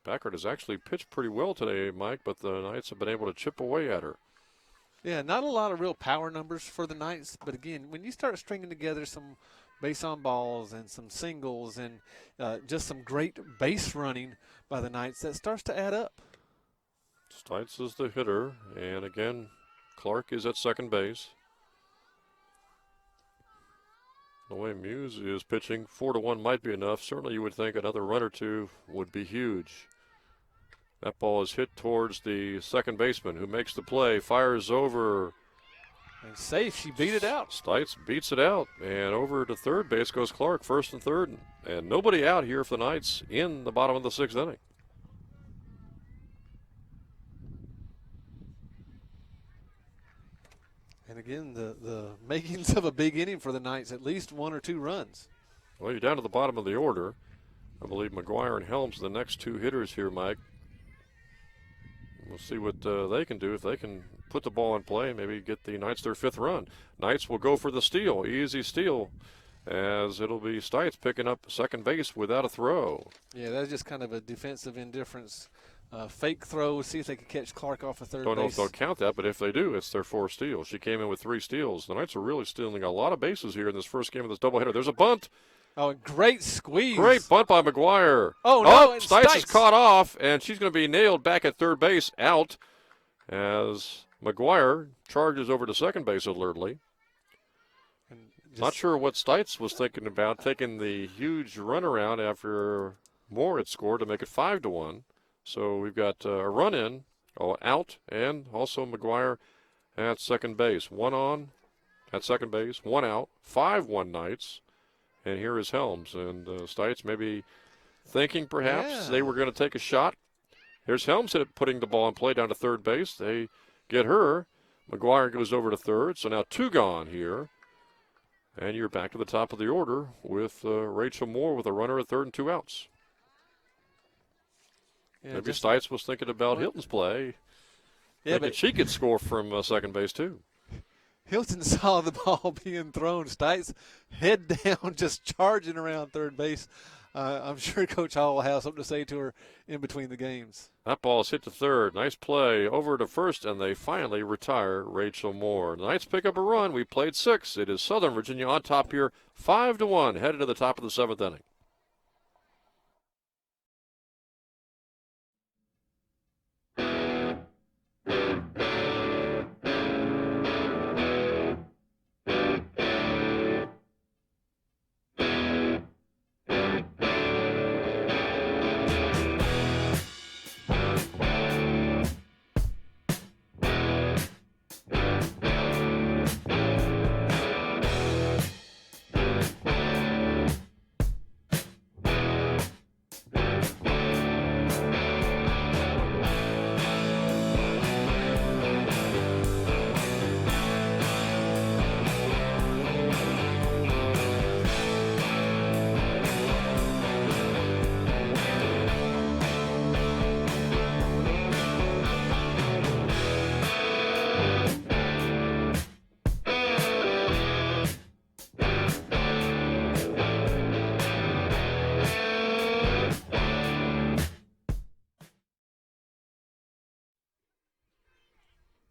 Packard has actually pitched pretty well today, Mike, but the Knights have been able to chip away at her. Yeah, not a lot of real power numbers for the Knights, but again, when you start stringing together some base on balls and some singles and just some great base running by the Knights, that starts to add up. Stites is the hitter, and again, Clark is at second base. The way Muse is pitching, 4-1 might be enough. Certainly you would think another run or 2 would be huge. That ball is hit towards the second baseman, who makes the play, fires over. And safe, she beat it out. Stites beats it out, and over to third base goes Clark, 1st and 3rd. And nobody out here for the Knights in the bottom of the 6th inning. And again, the makings of a big inning for the Knights, at least 1 or 2 runs. Well, you're down to the bottom of the order. I believe McGuire and Helms are the next 2 hitters here, Mike. We'll see what they can do. If they can put the ball in play, maybe get the Knights their 5th run. Knights will go for the steal, easy steal, as it'll be Stites picking up second base without a throw. Yeah, that's just kind of a defensive indifference. Fake throw, see if they can catch Clark off of third Don't know base. if they'll count that, but if they do, it's their 4th steal. She came in with 3 steals. The Knights are really stealing a lot of bases here in this first game of this doubleheader. There's a bunt. Oh, great squeeze. Great bunt by McGuire. Oh, no, and Stites is caught off, and she's going to be nailed back at third base, out, as McGuire charges over to second base alertly. Not sure what Stites was thinking about, taking the huge runaround after Moore had scored to make it 5-1. So we've got a run in, out, and also McGuire at second base. 1 on at second base, 1 out, 5-1 Knights. And here is Helms. And Stites maybe thinking perhaps they were going to take a shot. Here's Helms putting the ball in play down to third base. They get her. McGuire goes over to third. So now 2 gone here. And you're back to the top of the order with Rachel Moore with a runner at third and 2 outs. Yeah, maybe Stites was thinking about Hilton's play. Yeah, but she could score from second base too. Hilton saw the ball being thrown. Stites head down, just charging around third base. I'm sure Coach Hall will have something to say to her in between the games. That ball is hit to third. Nice play over to first, and they finally retire Rachel Moore. The Knights pick up a run. We played 6. It is Southern Virginia on top here, 5-1, headed to the top of the 7th inning.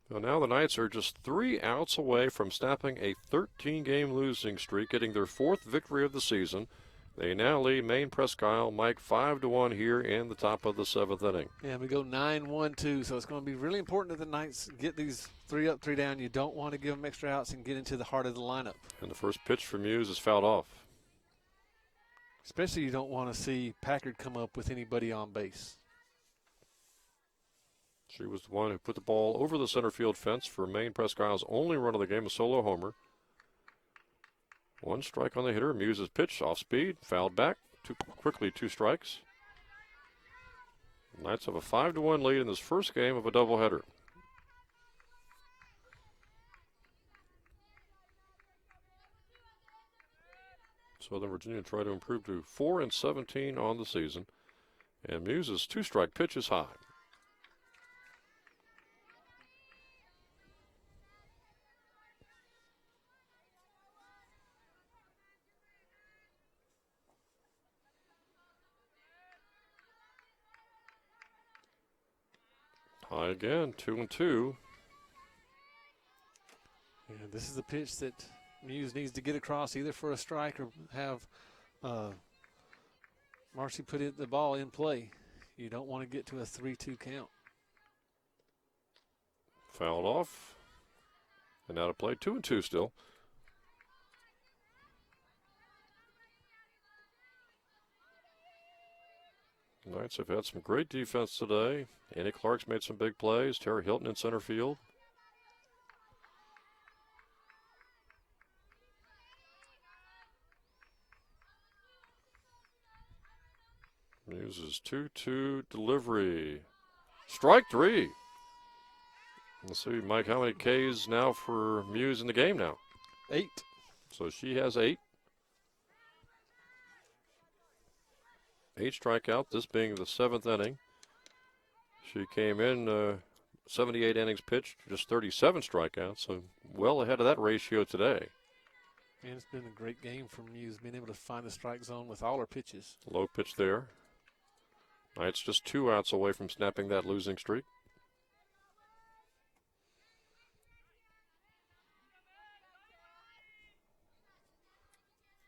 Well, now the Knights are just 3 outs away from snapping a 13-game losing streak, getting their 4th victory of the season. They now lead Maine-Presque, Mike, 5-1 here in the top of the 7th inning. Yeah, we go 9-1-2, so it's going to be really important that the Knights get these 3 up, 3 down. You don't want to give them extra outs and get into the heart of the lineup. And the first pitch from Muse is fouled off. Especially you don't want to see Packard come up with anybody on base. She was the one who put the ball over the center field fence for Maine-Presque only run of the game, a solo homer. 1 strike on the hitter. Muse's pitch off speed, fouled back. Too quickly, 2 strikes. The Knights have a 5-1 lead in this first game of a doubleheader. Southern Virginia try to improve to 4-17 on the season. And Muse's 2-strike pitch is high. High again, 2-2. Yeah, this is the pitch that Muse needs to get across either for a strike or have Marcy put the ball in play. You don't want to get to a 3-2 count. Fouled off. And out of play, 2-2 still. Knights have had some great defense today. Annie Clark's made some big plays. Terry Hilton in center field. Muse's 2-2 delivery. Strike 3. Let's see, Mike, how many Ks now for Muse in the game now? 8. So she has 8. 8 strikeout, this being the 7th inning. She came in 78 innings pitched, just 37 strikeouts, so well ahead of that ratio today. And it's been a great game for Muse, being able to find the strike zone with all her pitches. Low pitch there. Knights just 2 outs away from snapping that losing streak.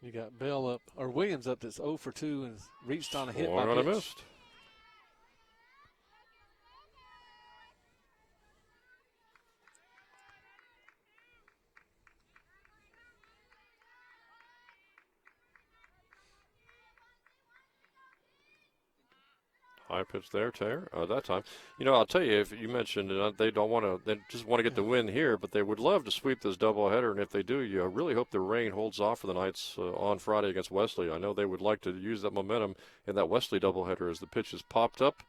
You got Bell up, or Williams up, that's 0 for 2 and reached on a hit by Swung on a pitch. missed. High pitch there, that time. You know, I'll tell you, if you mentioned they don't want to, they just want to get the win here, but they would love to sweep this doubleheader. And if they do, you really hope the rain holds off for the Knights on Friday against Wesley. I know they would like to use that momentum in that Wesley doubleheader as the pitch is popped up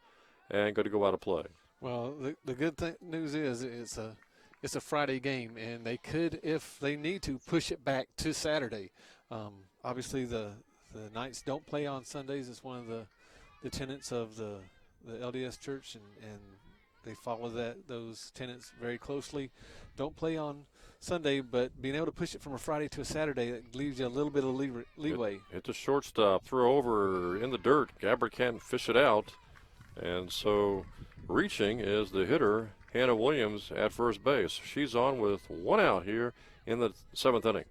and going to go out of play. Well, the good news is it's a Friday game, and they could, if they need to, push it back to Saturday. Obviously, the Knights don't play on Sundays. It's one of the tenets of the LDS Church, and they follow those tenets very closely. Don't play on Sunday, but being able to push it from a Friday to a Saturday, that leaves you a little bit of leeway. Hit the shortstop, throw over in the dirt. Gabbard can't fish it out, and so reaching is the hitter, Hannah Williams, at first base. She's on with 1 out here in the 7th inning.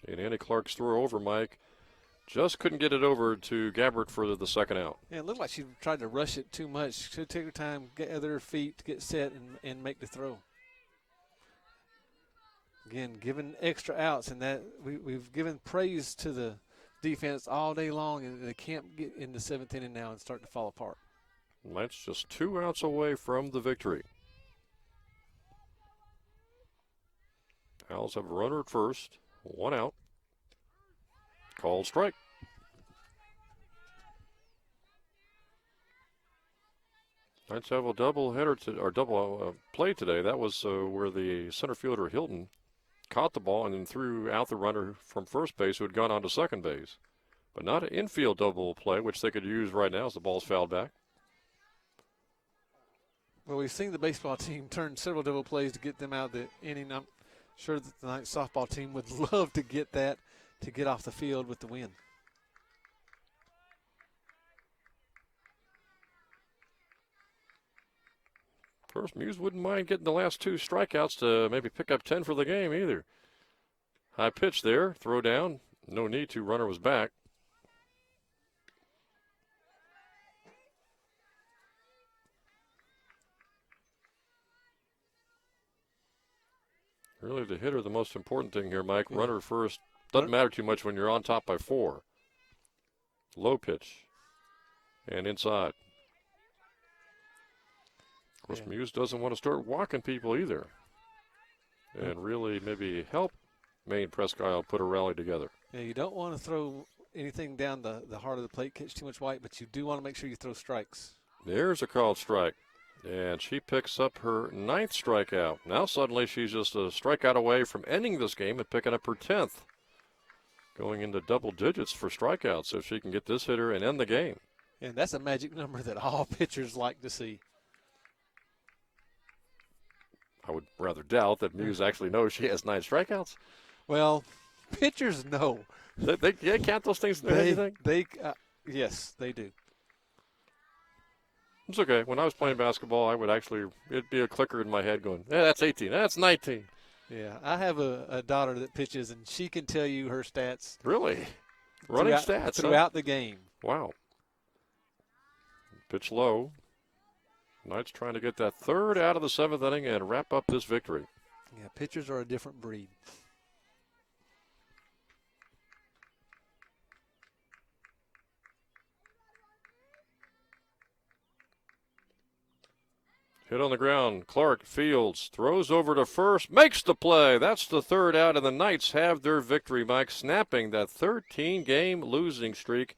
And Annie Clark's throw over, Mike, just couldn't get it over to Gabbard for the 2nd out. Yeah, it looked like she tried to rush it too much. She should take her time, gather her feet, get set, and make the throw. Again, giving extra outs, and that we've given praise to the defense all day long, and they can't get in the 7th inning now and start to fall apart. Knights just 2 outs away from the victory. Owls have a runner at first, 1 out. Called strike. Knights have a double header or double play today. That was where the center fielder Hilton caught the ball and then threw out the runner from first base who had gone on to second base. But not an infield double play, which they could use right now as the ball's fouled back. Well, we've seen the baseball team turn several double plays to get them out of the inning. I'm sure that the Knights softball team would love to get that, to get off the field with the win. course, Muse wouldn't mind getting the last 2 strikeouts to maybe pick up 10 for the game either. High pitch there, throw down. No need to, runner was back. Really the hitter, the most important thing here, Mike. Yeah. Runner first. Doesn't matter too much when you're on top by 4. Low pitch. And inside. Of course, Muse doesn't want to start walking people either. And really maybe help Maine-Presque put a rally together. Yeah, you don't want to throw anything down the heart of the plate, catch too much white, but you do want to make sure you throw strikes. There's a called strike. And she picks up her 9th strikeout. Now suddenly she's just a strikeout away from ending this game and picking up her 10th. Going into double digits for strikeouts if she can get this hitter and end the game. And that's a magic number that all pitchers like to see. I would rather doubt that Muse actually knows she has 9 strikeouts. Well, pitchers know. They count those things in bed, you think? Yes, they do. It's okay. When I was playing basketball, I would actually, it'd be a clicker in my head going, yeah, that's 18, that's 19. Yeah, I have a daughter that pitches, and she can tell you her stats. Really? Running stats? Throughout the game. Wow. Pitch low. Knights trying to get that 3rd out of the 7th inning and wrap up this victory. Yeah, pitchers are a different breed. Hit on the ground. Clark fields, throws over to first, makes the play. That's the 3rd out, and the Knights have their victory, Mike, snapping that 13-game losing streak.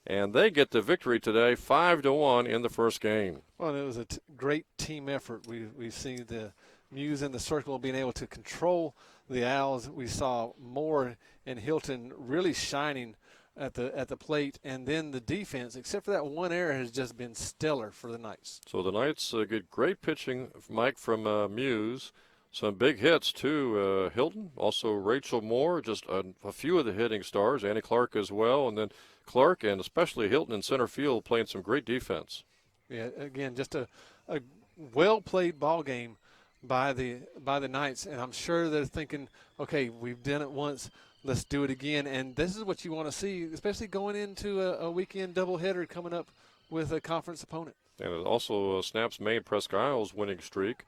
And they get the victory today, 5-1 in the first game. Well, it was a great team effort. We've seen the Muse in the circle being able to control the Owls. We saw Moore and Hilton really shining at the plate, and then the defense, except for that one error, has just been stellar for the Knights. So the Knights get great pitching, Mike, from Muse. Some big hits, too. Hilton, also Rachel Moore, just a few of the hitting stars. Annie Clark as well, and then Clark and especially Hilton in center field playing some great defense. Yeah, again, just a well-played ball game by the Knights, and I'm sure they're thinking, okay, we've done it once, let's do it again. And this is what you want to see, especially going into a weekend doubleheader coming up with a conference opponent. And it also snaps Maine-Presque Isles' winning streak.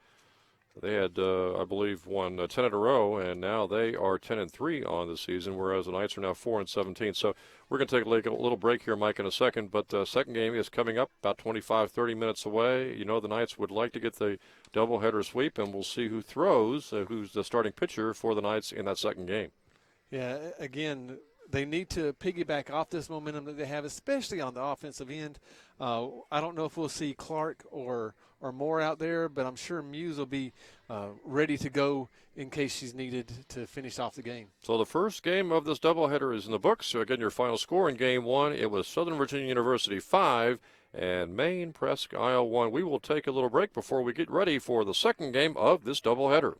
They had, I believe, won 10 in a row, and now they are 10-3 on the season, whereas the Knights are now 4-17. So we're going to take a little break here, Mike, in a second. But the second game is coming up about 25, 30 minutes away. You know the Knights would like to get the doubleheader sweep, and we'll see who throws, who's the starting pitcher for the Knights in that second game. Yeah, again, they need to piggyback off this momentum that they have, especially on the offensive end. I don't know if we'll see Clark or Moore out there, but I'm sure Muse will be ready to go in case she's needed to finish off the game. So the first game of this doubleheader is in the books. So again, your final score in Game 1, it was Southern Virginia University 5 and Maine-Presque Isle 1. We will take a little break before we get ready for the second game of this doubleheader.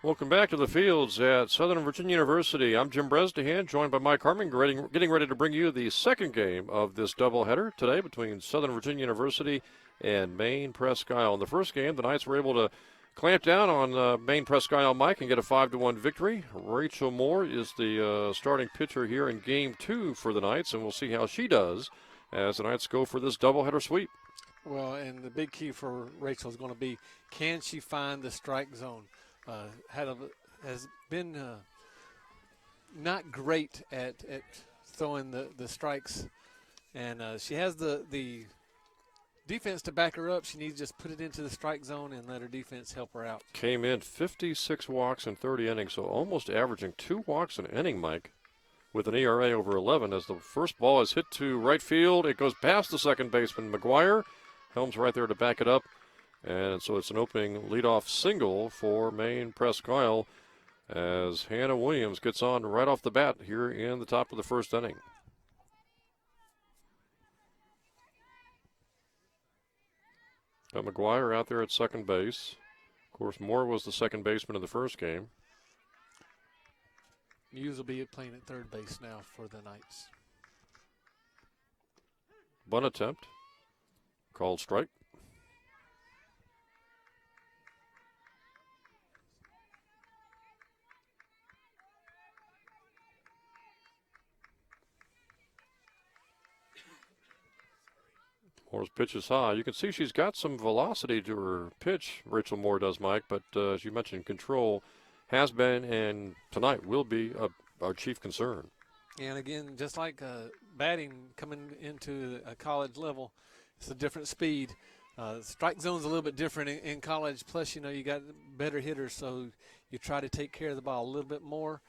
Welcome back to the fields at Southern Virginia University. I'm Jim Bresnahan, joined by Mike Harmon, getting ready to bring you the second game of this doubleheader today between Southern Virginia University and Maine-Presque. In the first game, the Knights were able to clamp down on Maine-Presque, Mike, and get a 5-1 victory. Rachel Moore is the starting pitcher here in Game 2 for the Knights, and we'll see how she does as the Knights go for this doubleheader sweep. Well, and the big key for Rachel is going to be, can she find the strike zone? Has been not great at throwing the strikes, and she has the defense to back her up. She needs to just put it into the strike zone and let her defense help her out. Came in 56 walks in 30 innings, so almost averaging 2 walks an inning, Mike, with an ERA over 11. As the first ball is hit to right field, it goes past the second baseman, McGuire. Helms right there to back it up. And so it's an opening leadoff single for Maine-Presque as Hannah Williams gets on right off the bat here in the top of the first inning. Got McGuire out there at second base. Of course, Moore was the second baseman in the first game. Muse will be playing at third base now for the Knights. Bunt attempt. Called strike. Moore's pitch is high. You can see she's got some velocity to her pitch, Rachel Moore does, Mike, but as you mentioned, control has been and tonight will be our chief concern. And again, just like batting coming into a college level, it's a different speed. Strike zone's a little bit different in college, plus, you got better hitters, so you try to take care of the ball a little bit more.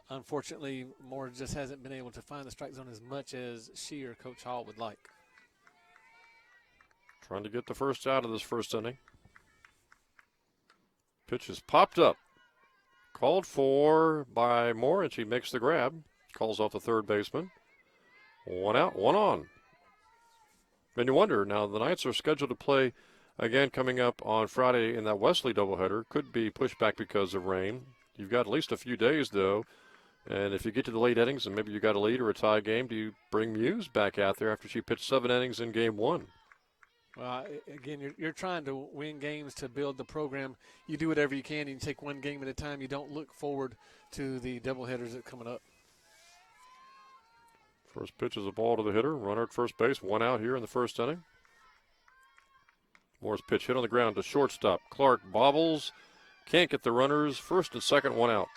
Unfortunately, Moore just hasn't been able to find the strike zone as much as she or Coach Hall would like. Trying to get the first out of this first inning. Pitch is popped up. Called for by Moore, and she makes the grab. Calls off the third baseman. 1 out, 1 on. And you wonder, now the Knights are scheduled to play again coming up on Friday in that Wesley doubleheader. Could be pushed back because of rain. You've got at least a few days, though. And if you get to the late innings and maybe you got a lead or a tie game, do you bring Muse back out there after she pitched 7 innings in Game 1? Well, again, you're trying to win games to build the program. You do whatever you can, and you take one game at a time. You don't look forward to the doubleheaders that are coming up. First pitch is a ball to the hitter. Runner at first base. 1 out here in the first inning. Moore's pitch hit on the ground to shortstop. Clark bobbles. Can't get the runners. First and second, 1 out.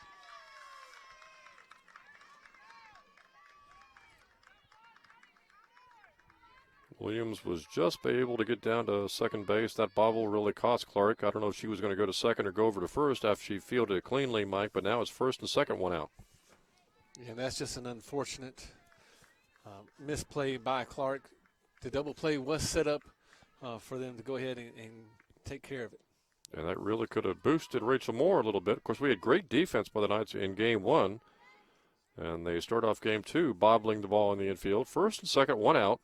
Williams was just able to get down to second base. That bobble really cost Clark. I don't know if she was going to go to second or go over to first after she fielded it cleanly, Mike, but now it's first and second, 1 out. Yeah, that's just an unfortunate misplay by Clark. The double play was set up for them to go ahead and take care of it. And that really could have boosted Rachel Moore a little bit. Of course, we had great defense by the Knights in Game 1, and they start off Game 2 bobbling the ball in the infield. First and second, 1 out.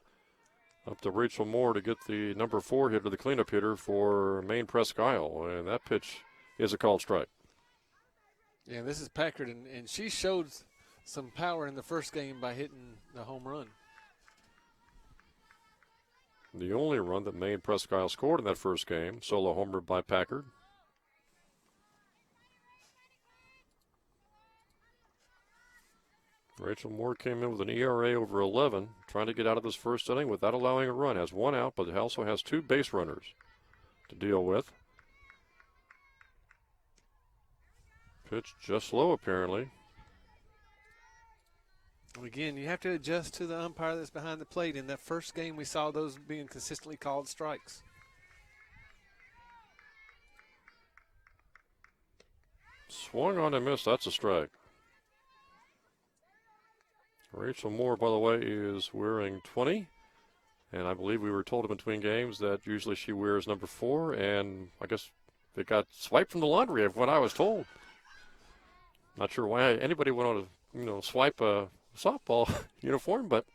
Up to Rachel Moore to get the number 4 hitter, the cleanup hitter for Maine-Presque. And that pitch is a called strike. Yeah, this is Packard, and she showed some power in the first game by hitting the home run. The only run that Maine-Presque scored in that first game, solo homer by Packard. Rachel Moore came in with an ERA over 11, trying to get out of this first inning without allowing a run. Has 1 out, but it also has 2 base runners to deal with. Pitch just low, apparently. Again, you have to adjust to the umpire that's behind the plate. In that first game, we saw those being consistently called strikes. Swung on and missed. That's a strike. Rachel Moore, by the way, is wearing 20. And I believe we were told in between games that usually she wears number 4. And I guess it got swiped from the laundry of what I was told. Not sure why anybody would want to, swipe a softball uniform, but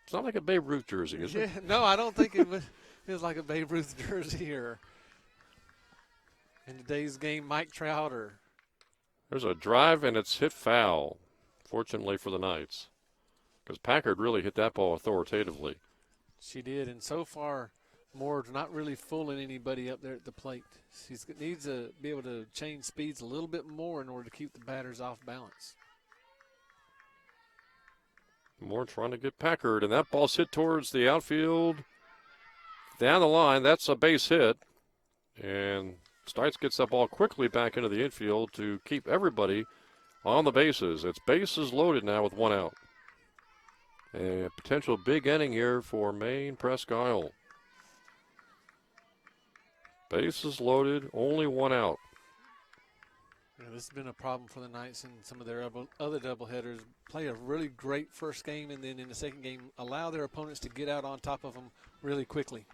it's not like a Babe Ruth jersey, is it? No, I don't think it was like a Babe Ruth jersey or In today's game, Mike Trouter. There's a drive, and it's hit foul, fortunately for the Knights, because Packard really hit that ball authoritatively. She did, and so far, Moore's not really fooling anybody up there at the plate. She needs to be able to change speeds a little bit more in order to keep the batters off balance. Moore trying to get Packard, and that ball's hit towards the outfield. Down the line, that's a base hit, and Stites gets that ball quickly back into the infield to keep everybody on the bases. It's bases loaded now with one out. A potential big inning here for Maine-Presque Isle. Bases loaded, only one out. Yeah, this has been a problem for the Knights in some of their other doubleheaders. Play a really great first game, and then in the second game, allow their opponents to get out on top of them really quickly.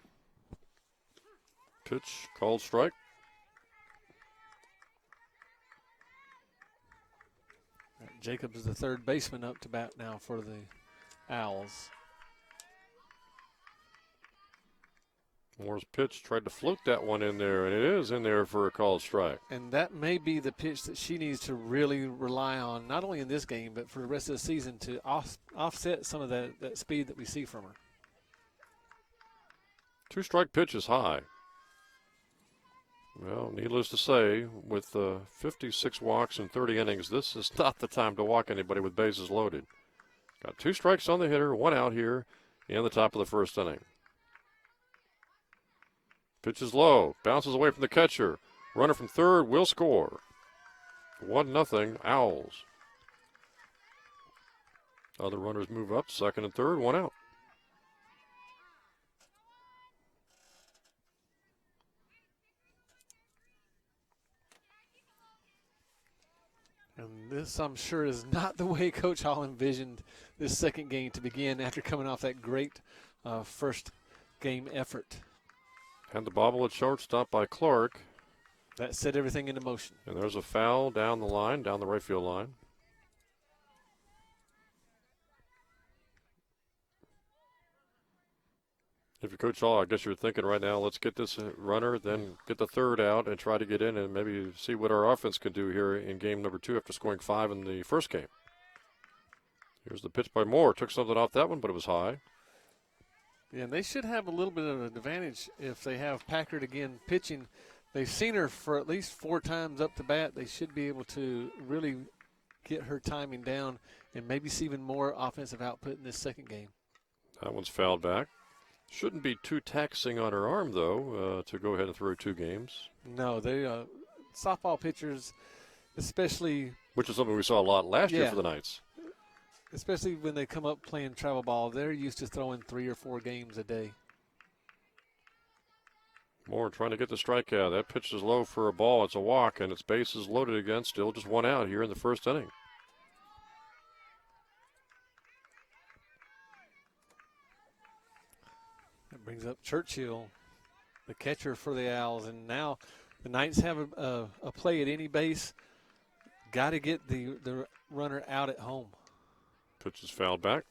Pitch called strike. Jacobs is the third baseman up to bat now for the Owls. Moore's pitch tried to float that one in there, and it is in there for a called strike. And that may be the pitch that she needs to really rely on, not only in this game, but for the rest of the season to offset some of that speed that we see from her. Two-strike pitch is high. Well, needless to say, with 56 walks and 30 innings, this is not the time to walk anybody with bases loaded. Got 2 strikes on the hitter, 1 out here in the top of the first inning. Pitch is low, bounces away from the catcher. Runner from third will score. 1-0 Owls. Other runners move up, second and third, 1 out. And this, I'm sure, is not the way Coach Hall envisioned this second game to begin after coming off that great first game effort. Had the bobble at shortstop by Clark. That set everything into motion. And there's a foul down the line, down the right field line. If you're Coach Hall, I guess you're thinking right now, let's get this runner, then get the third out and try to get in and maybe see what our offense can do here in game number 2 after scoring 5 in the first game. Here's the pitch by Moore. Took something off that one, but it was high. Yeah, and they should have a little bit of an advantage if they have Packard again pitching. They've seen her for at least 4 times up to bat. They should be able to really get her timing down and maybe see even more offensive output in this second game. That one's fouled back. Shouldn't be too taxing on her arm, though, to go ahead and throw 2 games. No, they softball pitchers, especially. Which is something we saw a lot last year for the Knights. Especially when they come up playing travel ball, they're used to throwing 3 or 4 games a day. Moore trying to get the strikeout. That pitch is low for a ball. It's a walk, and its bases loaded again. Still just 1 out here in the first inning. That brings up Churchill, the catcher for the Owls. And now the Knights have a play at any base. Got to get the runner out at home. Pitch is fouled back.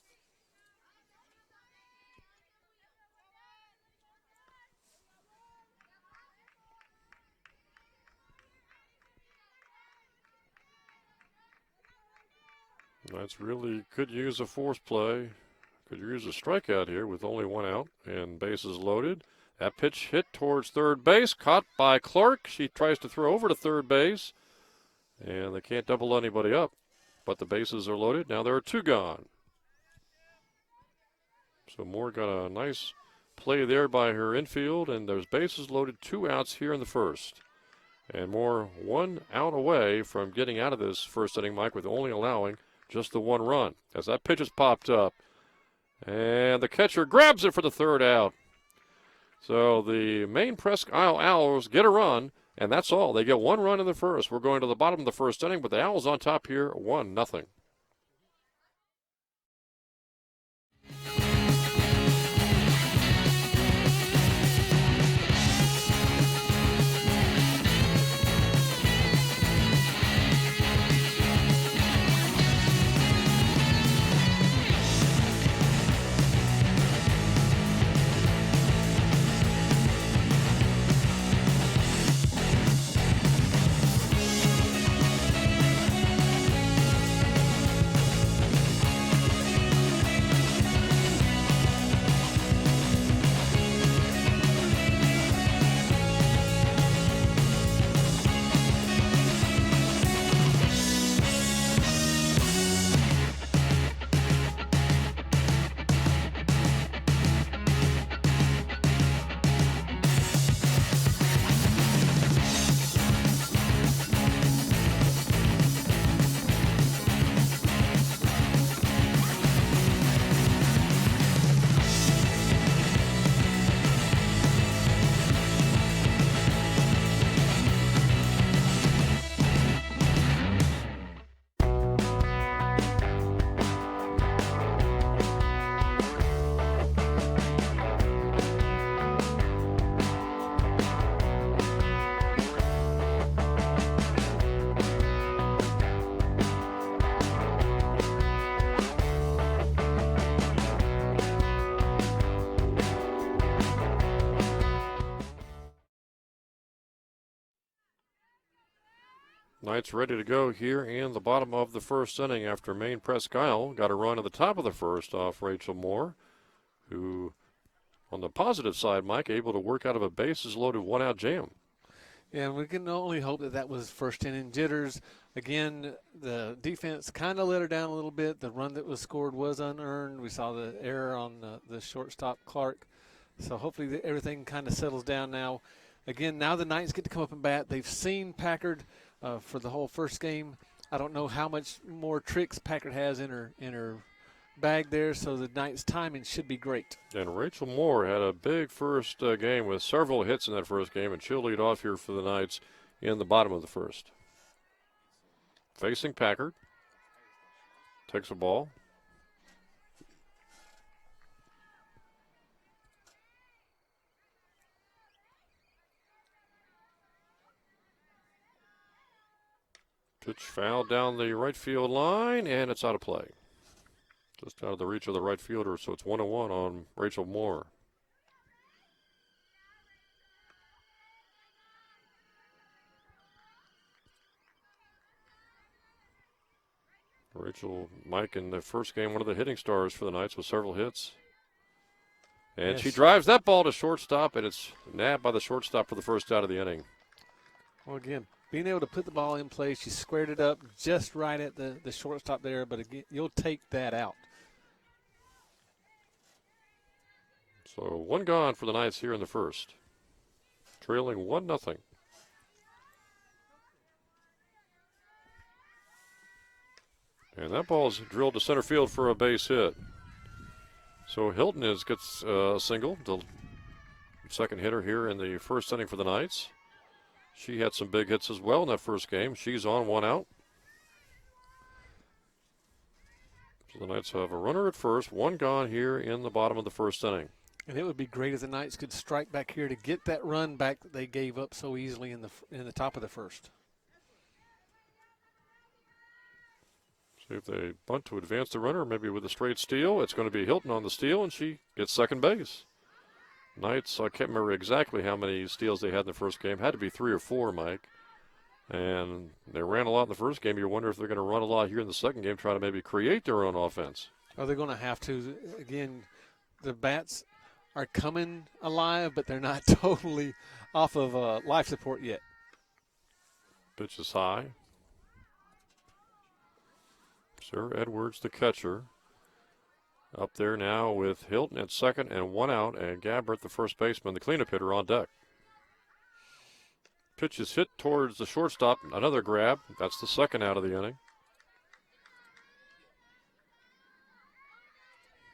Knights really could use a force play. Could use a strikeout here with only 1 out and bases loaded. That pitch hit towards third base, caught by Clark. She tries to throw over to third base, and they can't double anybody up. But the bases are loaded. Now there are 2 gone. So Moore got a nice play there by her infield, and there's bases loaded, 2 outs here in the first. And Moore 1 out away from getting out of this first inning, Mike, with only allowing just the 1 run. As that pitch is popped up, and the catcher grabs it for the 3rd out. So the Maine-Presque Isle Owls get a run, and that's all. They get 1 run in the first. We're going to the bottom of the first inning, but the Owls on top here, 1-0. Knights ready to go here in the bottom of the first inning after Maine-Presque got a run at the top of the first off Rachel Moore, who, on the positive side, Mike, able to work out of a bases-loaded one-out jam. Yeah, we can only hope that that was first inning jitters. Again, the defense kind of let her down a little bit. The run that was scored was unearned. We saw the error on the shortstop, Clark. So hopefully everything kind of settles down now. Again, now the Knights get to come up and bat. They've seen Packard for the whole first game. I don't know how much more tricks Packard has in her bag there, so the Knights' timing should be great. And Rachel Moore had a big first game with several hits in that first game, and she'll lead off here for the Knights in the bottom of the first. Facing Packard. Takes a ball. Pitch foul down the right field line, and it's out of play. Just out of the reach of the right fielder, so it's 1-1 on Rachel Moore. Rachel, Mike, in the first game, one of the hitting stars for the Knights with several hits. And she drives that ball to shortstop, and it's nabbed by the shortstop for the first out of the inning. Well, again, being able to put the ball in play, she squared it up just right at the shortstop there, but again, you'll take that out. So one gone for the Knights here in the first. Trailing 1-0. And that ball's drilled to center field for a base hit. So Hilton gets a single, the second hitter here in the first inning for the Knights. She had some big hits as well in that first game. She's on, one out. So the Knights have a runner at first, one gone here in the bottom of the first inning. And it would be great if the Knights could strike back here to get that run back that they gave up so easily in the top of the first. See if they bunt to advance the runner, maybe with a straight steal. It's going to be Hilton on the steal, and she gets second base. Knights, I can't remember exactly how many steals they had in the first game. Had to be 3 or 4, Mike. And they ran a lot in the first game. You wonder if they're going to run a lot here in the second game, try to maybe create their own offense. Oh, they're going to have to. Again, the bats are coming alive, but they're not totally off of life support yet. Pitch is high. Sir Edwards, the catcher, up there now with Hilton at second and one out, and Gabbert, the first baseman, the cleanup hitter, on deck. Pitch is hit towards the shortstop. Another grab. That's the second out of the inning.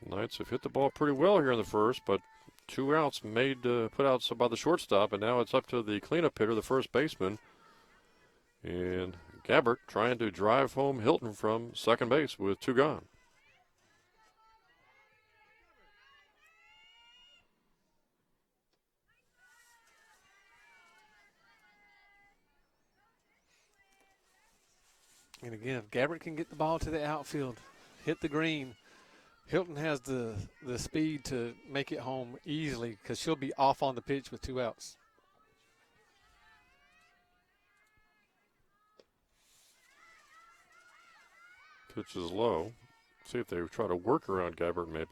Knights have hit the ball pretty well here in the first, but 2 outs made put out by the shortstop, and now it's up to the cleanup hitter, the first baseman. And Gabbert trying to drive home Hilton from second base with 2 gone. And again, if Gabbert can get the ball to the outfield, hit the green, Hilton has the speed to make it home easily because she'll be off on the pitch with 2 outs. Pitch is low. See if they try to work around Gabbert maybe.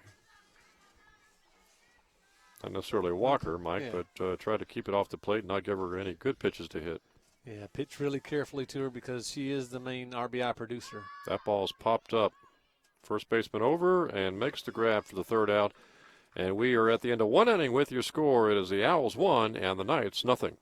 Not necessarily walk her, Mike, but try to keep it off the plate and not give her any good pitches to hit. Yeah, pitch really carefully to her because she is the main RBI producer. That ball's popped up. First baseman over and makes the grab for the third out. And we are at the end of 1 inning with your score. It is the Owls 1 and the Knights 0.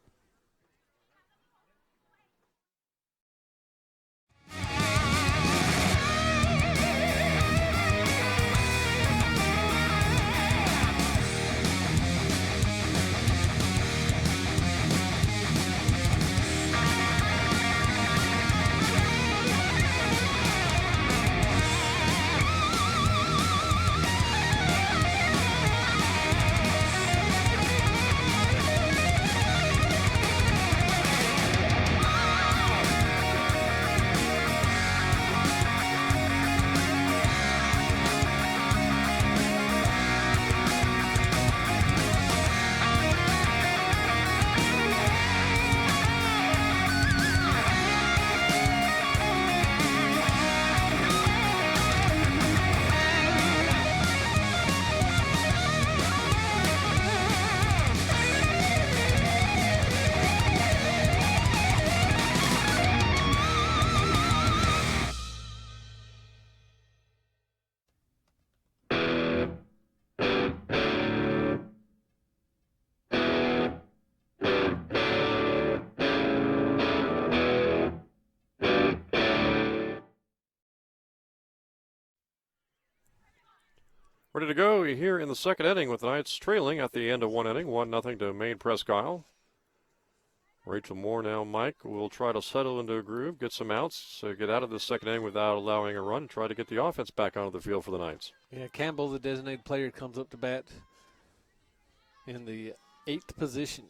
Ready to go here in the second inning with the Knights trailing at the end of one inning, 1-0 to Maine-Presque. Rachel Moore now, Mike, will try to settle into a groove, get some outs, so get out of the second inning without allowing a run, and try to get the offense back onto the field for the Knights. Yeah, Campbell, the designated player, comes up to bat in the 8th position.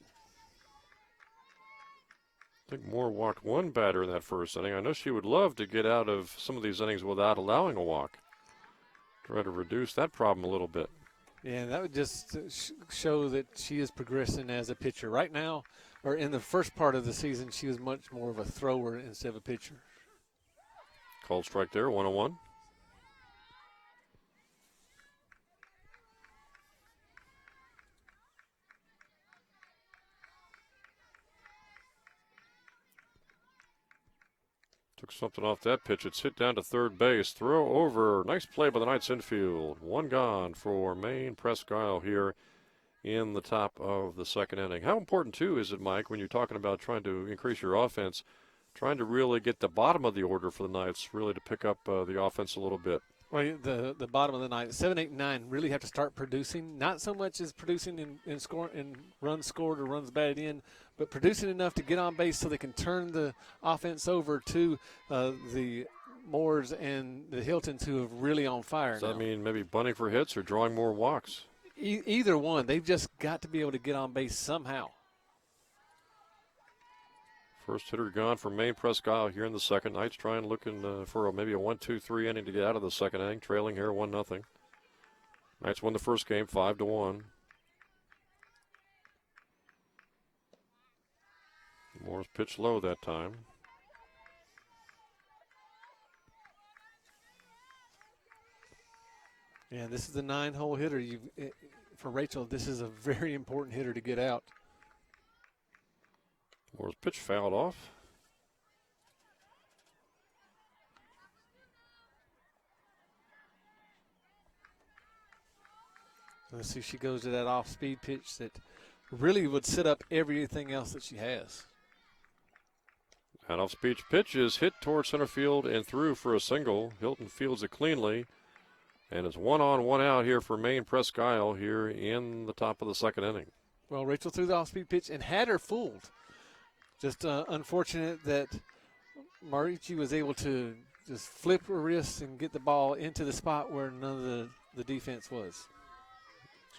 I think Moore walked one batter in that first inning. I know she would love to get out of some of these innings without allowing a walk. Try to reduce that problem a little bit. Yeah, that would just show that she is progressing as a pitcher. Right now, or in the first part of the season, she was much more of a thrower instead of a pitcher. Called strike there, 1-1. Took something off that pitch. It's hit down to third base. Throw over. Nice play by the Knights infield. One gone for Maine-Presque here in the top of the second inning. How important, too, is it, Mike, when you're talking about trying to increase your offense, trying to really get the bottom of the order for the Knights, really to pick up the offense a little bit? Well, the bottom of the ninth, 7, 8, 9 really have to start producing. Not so much as producing in runs scored or runs batted in, but producing enough to get on base so they can turn the offense over to the Moores and the Hiltons, who are really on fire. Does that mean maybe bunting for hits or drawing more walks? Either one. They've just got to be able to get on base somehow. First hitter gone for Maine-Presque here in the second. Knights looking for maybe a 1-2-3 inning to get out of the second inning, trailing here 1-0. Knights won the first game 5-1. Moore's pitched low that time. Yeah, this is the 9-hole hitter. For Rachel, this is a very important hitter to get out. Moore's pitch fouled off. Let's see, she goes to that off-speed pitch that really would set up everything else that she has. That off-speed pitch is hit towards center field and through for a single. Hilton fields it cleanly. And it's 1 on, 1 out here for Maine-Presque here in the top of the second inning. Well, Rachel threw the off-speed pitch and had her fooled. Just unfortunate that Marici was able to just flip her wrist and get the ball into the spot where none of the defense was.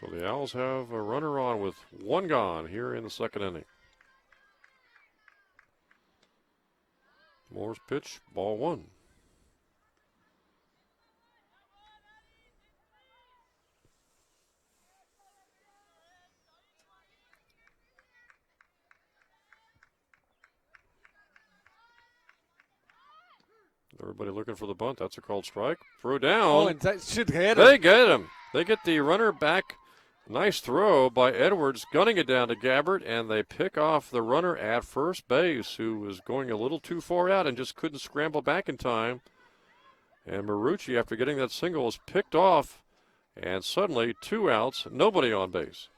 So the Owls have a runner on with one gone here in the second inning. Moore's pitch, ball one. Everybody looking for the bunt. That's a called strike. Throw down. Oh, and that should get him. They get him. They get the runner back. Nice throw by Edwards, gunning it down to Gabbert, and they pick off the runner at first base, who was going a little too far out and just couldn't scramble back in time. And Marucci, after getting that single, is picked off, and suddenly 2 outs, nobody on base.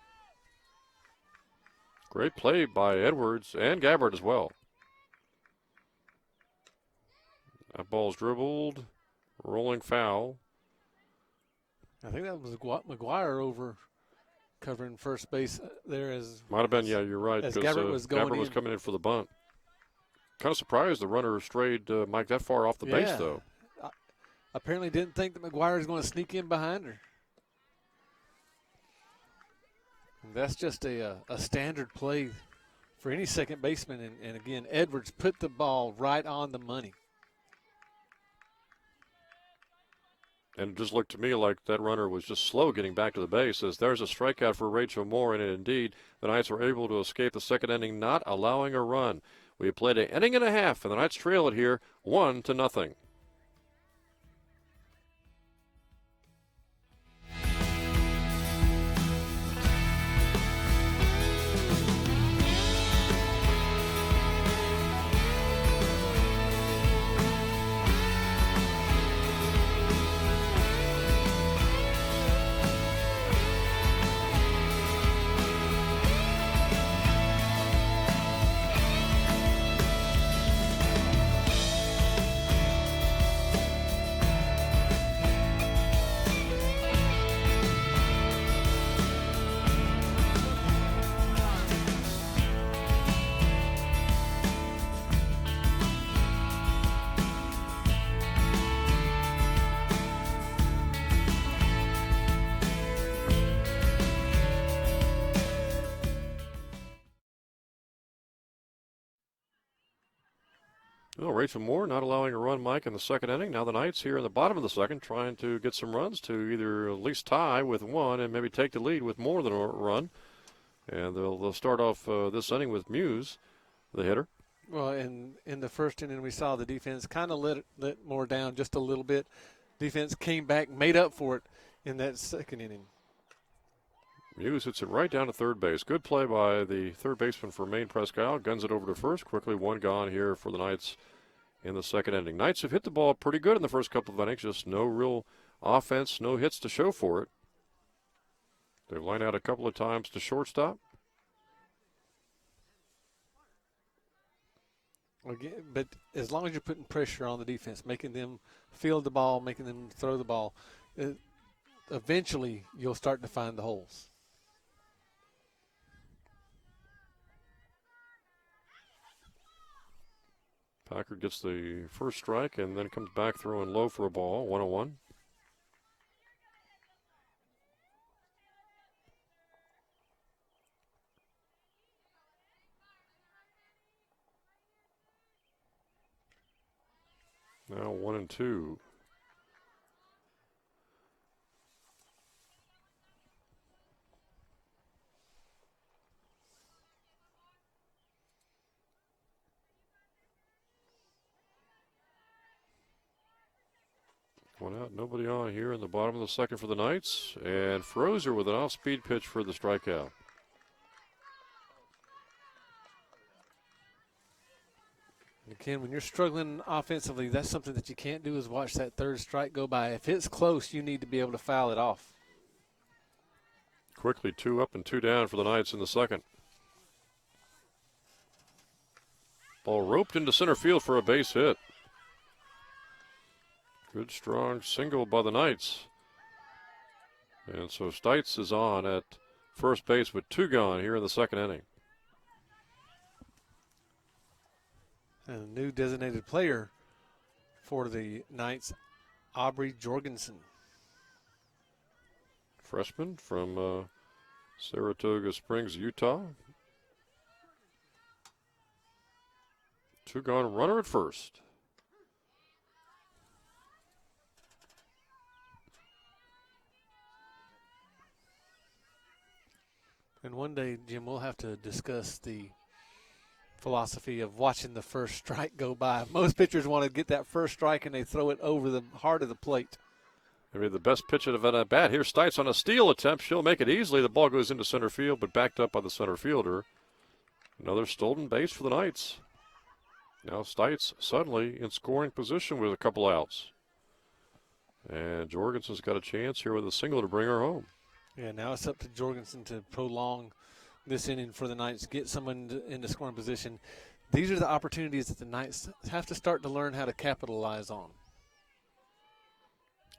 Great play by Edwards and Gabbert as well. That ball's dribbled, rolling foul. I think that was McGuire over covering first base there as might have been, yeah, you're right. As Gabbert was going Gabbert was coming in for the bunt. Kind of surprised the runner strayed Mike that far off the base, though. Apparently didn't think that McGuire was going to sneak in behind her. And that's just a standard play for any second baseman. And again, Edwards put the ball right on the money. And it just looked to me like that runner was just slow getting back to the base, as there's a strikeout for Rachel Moore, and indeed the Knights were able to escape the second inning, not allowing a run. We played an inning and a half, and the Knights trail it here 1-0. Well, Rachel Moore not allowing a run, Mike, in the second inning. Now the Knights here in the bottom of the second trying to get some runs to either at least tie with one and maybe take the lead with more than a run. And they'll start off this inning with Muse, the hitter. Well, in the first inning, we saw the defense kind of let Moore down just a little bit. Defense came back, made up for it in that second inning. Muse hits it right down to third base. Good play by the third baseman for Maine-Presque. Guns it over to first. Quickly, one gone here for the Knights in the second inning. Knights have hit the ball pretty good in the first couple of innings. Just no real offense, no hits to show for it. They've lined out a couple of times to shortstop. Again, but as long as you're putting pressure on the defense, making them field the ball, making them throw the ball, eventually you'll start to find the holes. Packard gets the first strike and then comes back throwing low for a ball, 1-1. Now 1-2. One out, nobody on here in the bottom of the second for the Knights. And Frozer with an off-speed pitch for the strikeout. Again, when you're struggling offensively, that's something that you can't do is watch that third strike go by. If it's close, you need to be able to foul it off. Quickly 2 up and 2 down for the Knights in the second. Ball roped into center field for a base hit. Good strong single by the Knights. And so Stites is on at first base with 2 gone here in the second inning. And a new designated player for the Knights, Aubrey Jorgensen. Freshman from Saratoga Springs, Utah. 2 gone runner at first. And one day, Jim, we'll have to discuss the philosophy of watching the first strike go by. Most pitchers want to get that first strike and they throw it over the heart of the plate. Maybe the best pitch of at bat. Here's Stites on a steal attempt. She'll make it easily. The ball goes into center field, but backed up by the center fielder. Another stolen base for the Knights. Now Stites suddenly in scoring position with a couple outs. And Jorgensen's got a chance here with a single to bring her home. Yeah, now it's up to Jorgensen to prolong this inning for the Knights, get someone into scoring position. These are the opportunities that the Knights have to start to learn how to capitalize on.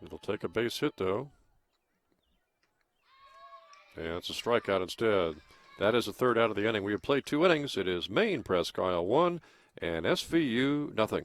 It'll take a base hit, though. And it's a strikeout instead. That is the third out of the inning. We have played 2 innings. It is Maine-Presque 1 and SVU nothing.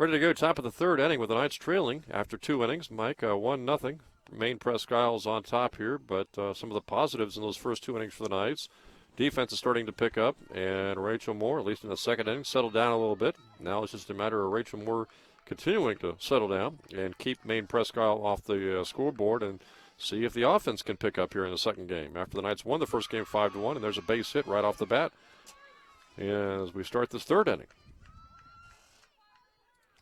Ready to go top of the third inning with the Knights trailing after 2 innings. Mike, 1-0. Maine-Presque on top here, but some of the positives in those first 2 innings for the Knights. Defense is starting to pick up, and Rachel Moore, at least in the second inning, settled down a little bit. Now it's just a matter of Rachel Moore continuing to settle down and keep Maine-Presque off the scoreboard and see if the offense can pick up here in the second game. After the Knights won the first game 5-1, and there's a base hit right off the bat as we start this third inning.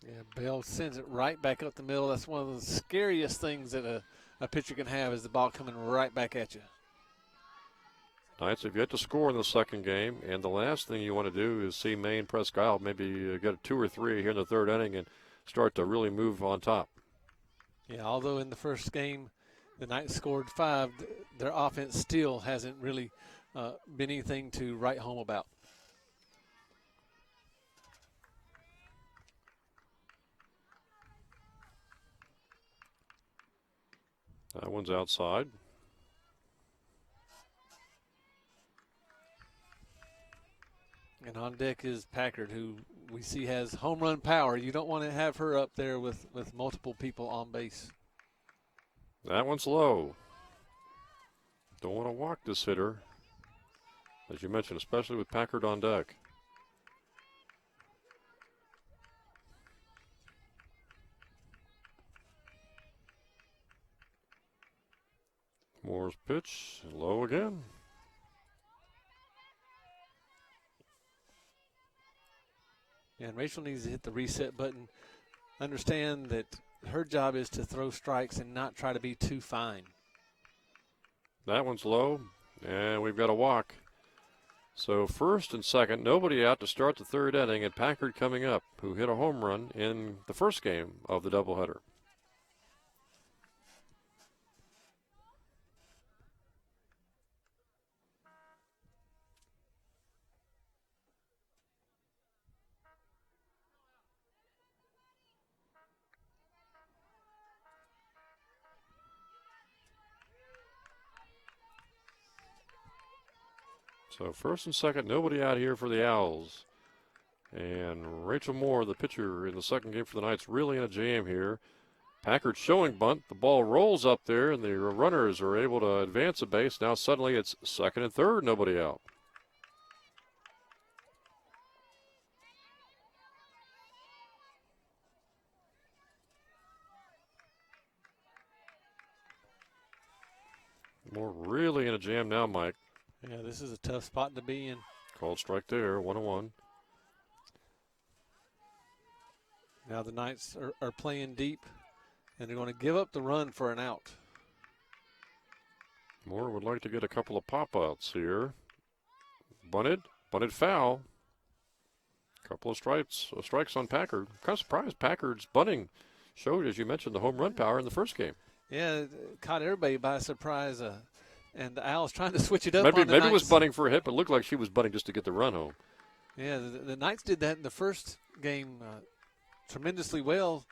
Yeah, Bell sends it right back up the middle. That's one of the scariest things that a pitcher can have is the ball coming right back at you. Knights have yet to score in the second game, and the last thing you want to do is see Maine-Presque maybe get a 2 or 3 here in the third inning and start to really move on top. Yeah, although in the first game the Knights scored 5, their offense still hasn't really been anything to write home about. That one's outside. And on deck is Packard, who we see has home run power. You don't want to have her up there with multiple people on base. That one's low. Don't want to walk this hitter, as you mentioned, especially with Packard on deck. Moore's pitch, low again. And Rachel needs to hit the reset button. Understand that her job is to throw strikes and not try to be too fine. That one's low, and we've got a walk. So first and second, nobody out to start the third inning, and Packard coming up, who hit a home run in the first game of the doubleheader. So first and second, nobody out here for the Owls. And Rachel Moore, the pitcher in the second game for the Knights, really in a jam here. Packard showing bunt. The ball rolls up there, and the runners are able to advance a base. Now suddenly it's second and third, nobody out. Moore really in a jam now, Mike. Yeah, this is a tough spot to be in. Called strike there, 1-1. Now the Knights are playing deep, and they're going to give up the run for an out. Moore would like to get a couple of pop-outs here. Bunted foul. Couple of strikes on Packard. Kind of surprised Packard's bunting showed, as you mentioned, the home run power in the first game. Yeah, it caught everybody by surprise. And the Owls trying to switch it up. Maybe Knights. it was bunting for a hit, but it looked like she was bunting just to get the run home. Yeah, the Knights did that in the first game tremendously well.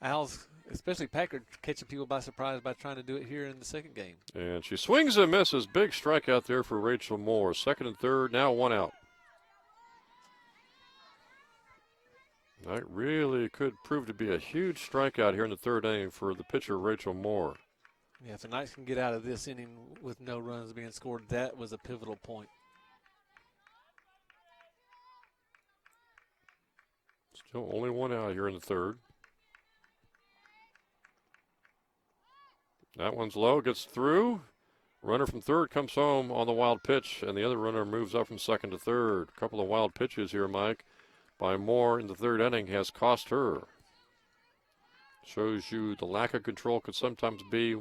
Owls, especially Packard, catching people by surprise by trying to do it here in the second game. And she swings and misses. Big strikeout there for Rachel Moore. Second and third, now one out. That really could prove to be a huge strikeout here in the third inning for the pitcher, Rachel Moore. Yeah, if the Knights can get out of this inning with no runs being scored, that was a pivotal point. Still only one out here in the third. That one's low, gets through. Runner from third comes home on the wild pitch, and the other runner moves up from second to third. A couple of wild pitches here, Mike, by Moore in the third inning has cost her. Shows you the lack of control could sometimes be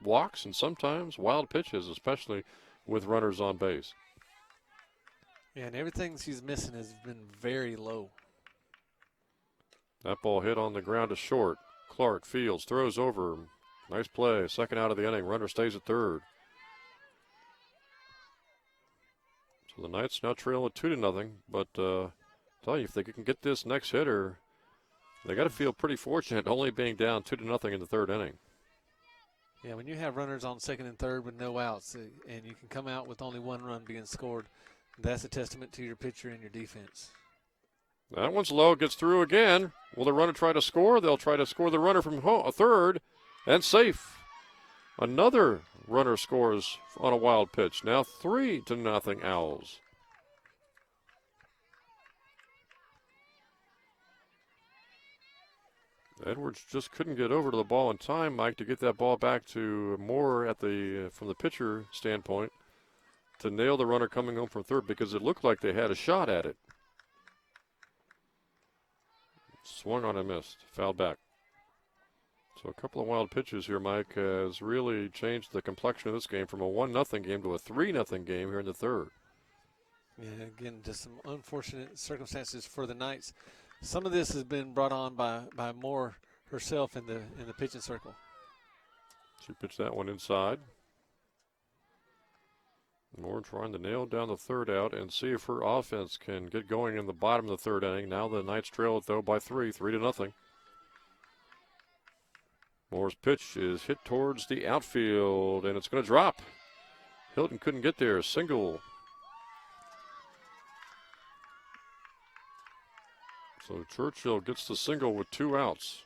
walks and sometimes wild pitches, especially with runners on base. Yeah, and everything she's missing has been very low. That ball hit on the ground to short. Clark fields, throws over. Nice play. Second out of the inning. Runner stays at third. So the Knights now trail at 2-0. But tell you, if they can get this next hitter, they got to feel pretty fortunate only being down 2-0 in the third inning. Yeah, when you have runners on second and third with no outs, and you can come out with only one run being scored, that's a testament to your pitcher and your defense. That one's low, gets through again. Will the runner try to score? They'll try to score the runner from a third, and safe. Another runner scores on a wild pitch. Now 3-0 Owls. Edwards just couldn't get over to the ball in time, Mike, to get that ball back to Moore at the from the pitcher standpoint to nail the runner coming home from third, because it looked like they had a shot at it. Swung on and missed. Fouled back. So a couple of wild pitches here, Mike, has really changed the complexion of this game from a 1-0 game to a 3-0 game here in the third. Yeah, again, just some unfortunate circumstances for the Knights. Some of this has been brought on by Moore herself in the pitching circle. She pitched that one inside. Moore trying to nail down the third out and see if her offense can get going in the bottom of the third inning. Now the Knights trail it, though, by 3-0. Moore's pitch is hit towards the outfield, and it's going to drop. Hilton couldn't get there. Single. So Churchill gets the single with 2 outs.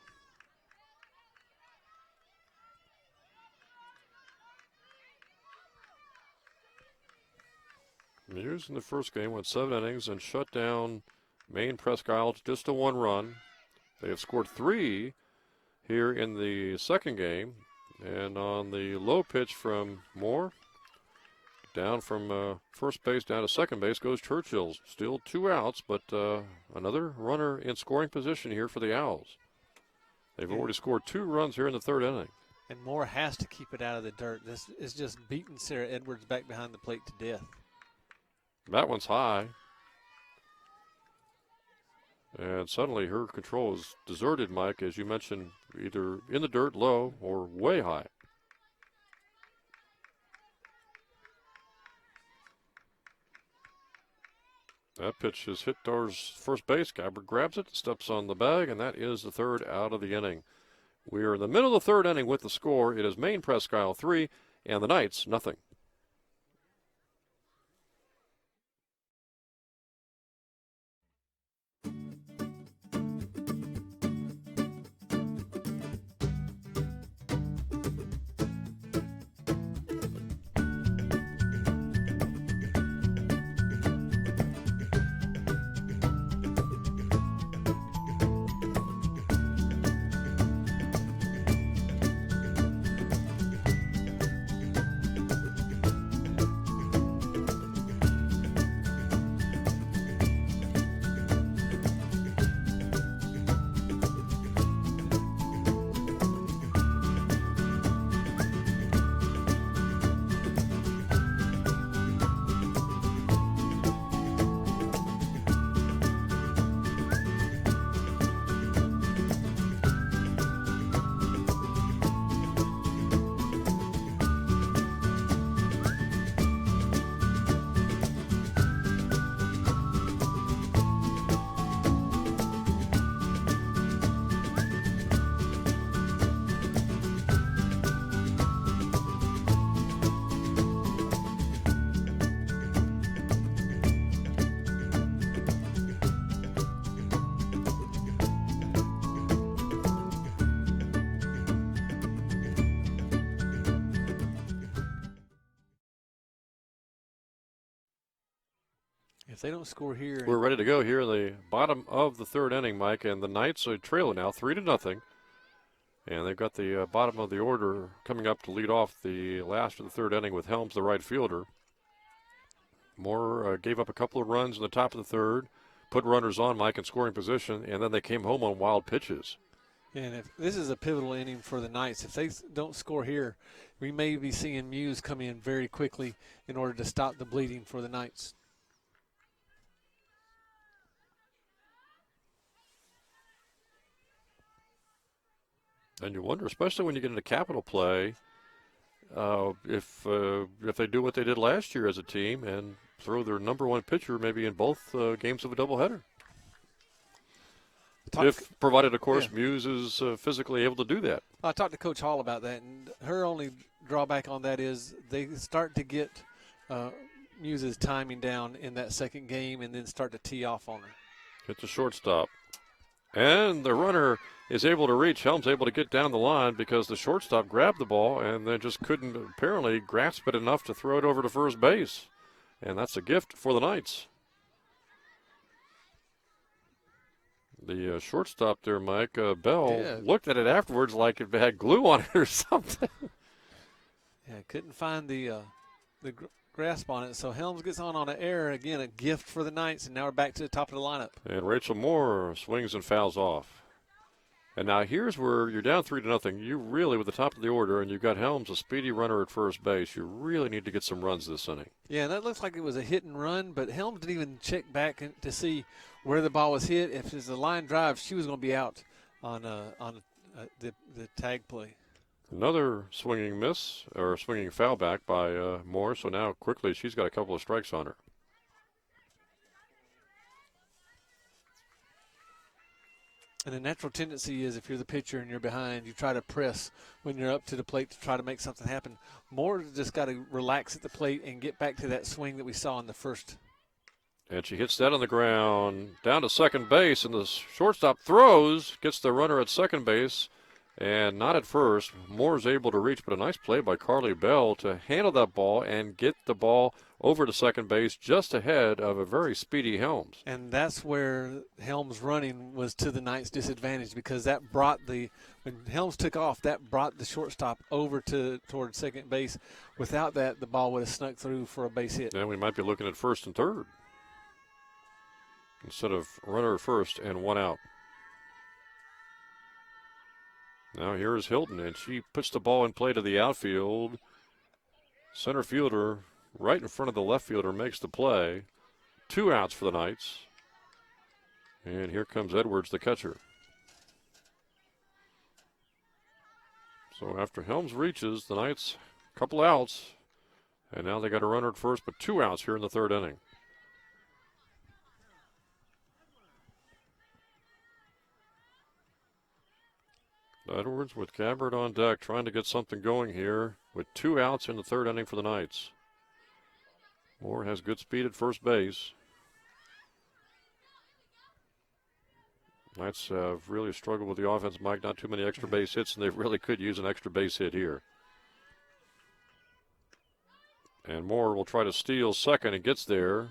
Muse in the first game went 7 innings and shut down Maine-Presque to just a 1 run. They have scored 3 here in the second game. And on the low pitch from Moore, down from first base down to second base goes Churchill. Still 2 outs, but another runner in scoring position here for the Owls. They've already scored 2 runs here in the third inning. And Moore has to keep it out of the dirt. This is just beating Sarah Edwards back behind the plate to death. That one's high. And suddenly her control is deserted, Mike, as you mentioned, either in the dirt low or way high. That pitch is hit towards first base. Gabbard grabs it, steps on the bag, and that is the third out of the inning. We are in the middle of the third inning with the score. It is Maine-Presque 3 and the Knights 0. If they don't score here, We're ready to go here in the bottom of the third inning, Mike, and the Knights are trailing now 3-0. And they've got the bottom of the order coming up to lead off the last of the third inning with Helms, the right fielder. Moore gave up a couple of runs in the top of the third, put runners on, Mike, in scoring position, and then they came home on wild pitches. and if this is a pivotal inning for the Knights, if they don't score here, we may be seeing Muse come in very quickly in order to stop the bleeding for the Knights. And you wonder, especially when you get into capital play, if they do what they did last year as a team and throw their number one pitcher maybe in both games of a doubleheader. If provided, of course, Muse is physically able to do that. I talked to Coach Hall about that, and her only drawback on that is they start to get Muse's timing down in that second game and then start to tee off on her. Hit the shortstop. And the runner is able to reach. Helms able to get down the line because the shortstop grabbed the ball and then just couldn't apparently grasp it enough to throw it over to first base. And that's a gift for the Knights. The shortstop there, Mike Bell, Yeah. looked at it afterwards like it had glue on it or something. Yeah, couldn't find the grasp on it. So Helms gets on an error again, a gift for the Knights, and now we're back to the top of the lineup. And Rachel Moore swings and fouls off. And now here's where you're down 3-0. You really, with the top of the order, and you've got Helms, a speedy runner at first base, you really need to get some runs this inning. Yeah, that looks like it was a hit and run, but Helms didn't even check back to see where the ball was hit. If it was a line drive, she was going to be out on the tag play. Another swinging miss, or swinging foul back by Moore, so now quickly she's got a couple of strikes on her. And the natural tendency is if you're the pitcher and you're behind, you try to press when you're up to the plate to try to make something happen. Moore just got to relax at the plate and get back to that swing that we saw in the first. And she hits that on the ground, down to second base, and the shortstop throws, gets the runner at second base, and not at first. Moore's able to reach, but a nice play by Carly Bell to handle that ball and get the ball over to second base just ahead of a very speedy Helms. And that's where Helms running was to the Knights' disadvantage, because that brought when Helms took off, that brought the shortstop over toward second base. Without that, the ball would have snuck through for a base hit. And we might be looking at first and third instead of runner at first and one out. Now here is Hilton, and she puts the ball in play to the outfield. Center fielder right in front of the left fielder makes the play. 2 outs for the Knights. And here comes Edwards, the catcher. So after Helms reaches, the Knights, a couple outs. And now they got a runner at first, but 2 outs here in the third inning. Edwards with Gabbard on deck, trying to get something going here with 2 outs in the third inning for the Knights. Moore has good speed at first base. Knights have really struggled with the offense, Mike. Not too many extra base hits, and they really could use an extra base hit here. And Moore will try to steal second and gets there.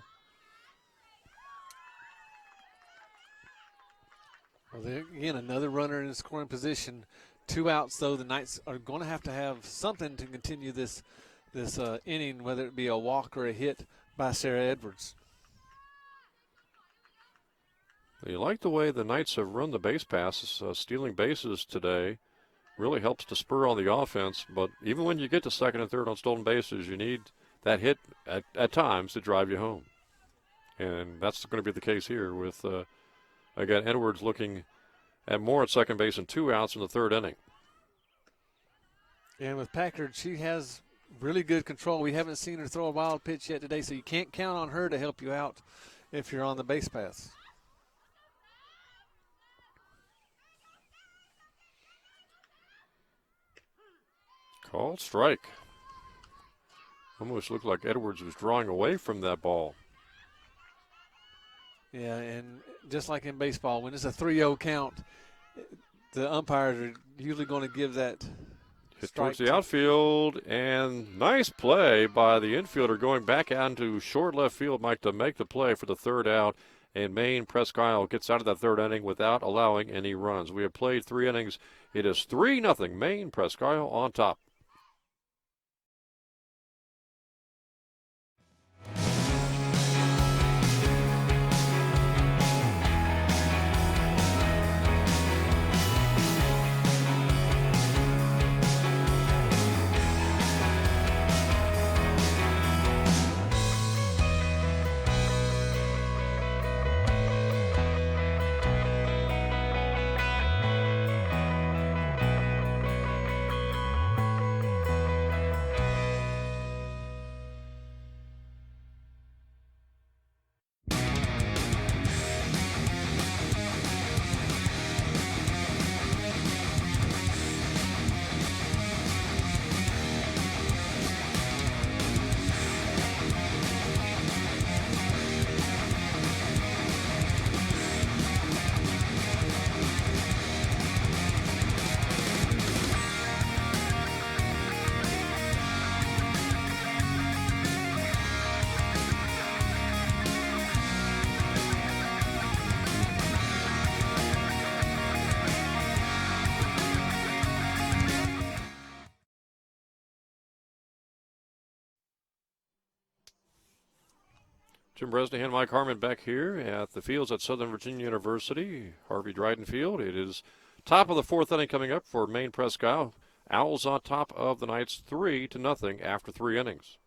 Well, there, again, another runner in scoring position. 2 outs, though. The Knights are going to have something to continue this inning, whether it be a walk or a hit by Sarah Edwards. You like the way the Knights have run the base passes, stealing bases today. Really helps to spur on the offense, but even when you get to second and third on stolen bases, you need that hit at times to drive you home. And that's going to be the case here with, again, Edwards looking at Moore at second base and 2 outs in the third inning. And with Packard, she has really good control. We haven't seen her throw a wild pitch yet today, so you can't count on her to help you out if you're on the base paths. Called strike. Almost looked like Edwards was drawing away from that ball. Yeah, and just like in baseball, when it's a 3-0 count, the umpires are usually going to give that hit strike towards the outfield, and nice play by the infielder going back out into short left field, Mike, to make the play for the third out. And Maine-Presque gets out of that third inning without allowing any runs. We have played 3 innings. It is 3-0. Maine-Presque on top. Jim Bresnahan, Mike Harmon back here at the fields at Southern Virginia University, Harvey Dryden Field. It is top of the fourth inning coming up for Maine-Presque. Owls on top of the Knights 3-0 after 3 innings.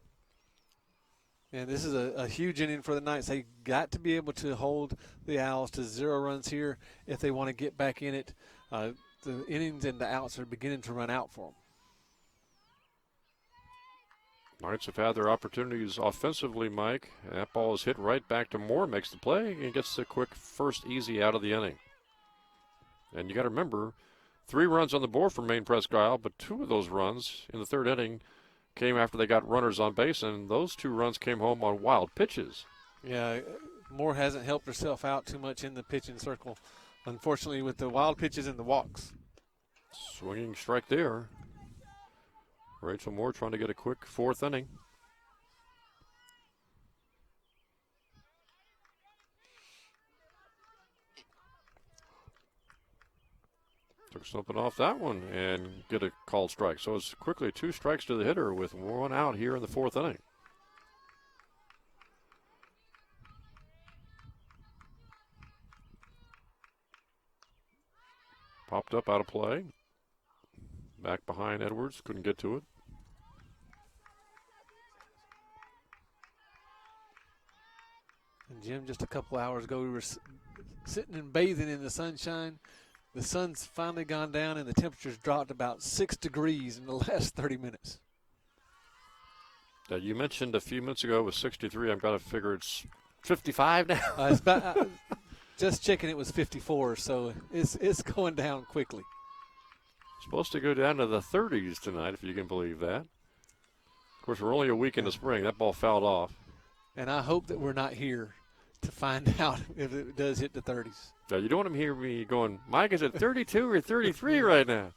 And this is a huge inning for the Knights. They got to be able to hold the Owls to 0 runs here if they want to get back in it. The innings and the outs are beginning to run out for them. Knights have had their opportunities offensively, Mike. That ball is hit right back to Moore, makes the play, and gets the quick first easy out of the inning. And you got to remember, 3 runs on the board for Maine-Presque, but 2 of those runs in the 3rd inning came after they got runners on base, and those 2 runs came home on wild pitches. Yeah, Moore hasn't helped herself out too much in the pitching circle, unfortunately, with the wild pitches and the walks. Swinging strike there. Rachel Moore trying to get a quick 4th inning. Took something off that one and get a called strike. So it's quickly 2 strikes to the hitter with 1 out here in the 4th inning. Popped up out of play. Back behind Edwards, couldn't get to it. And Jim, just a couple hours ago, we were sitting and bathing in the sunshine. The sun's finally gone down, and the temperature's dropped about 6 degrees in the last 30 minutes. You mentioned a few minutes ago it was 63. I've got to figure it's 55 now. It's about, just checking, it was 54, so it's going down quickly. Supposed to go down to the 30s tonight, if you can believe that. Of course, we're only a week into spring. That ball fouled off. And I hope that we're not here to find out if it does hit the 30s. Now, you don't want to hear me going, Mike, is it 32 or 33 right now?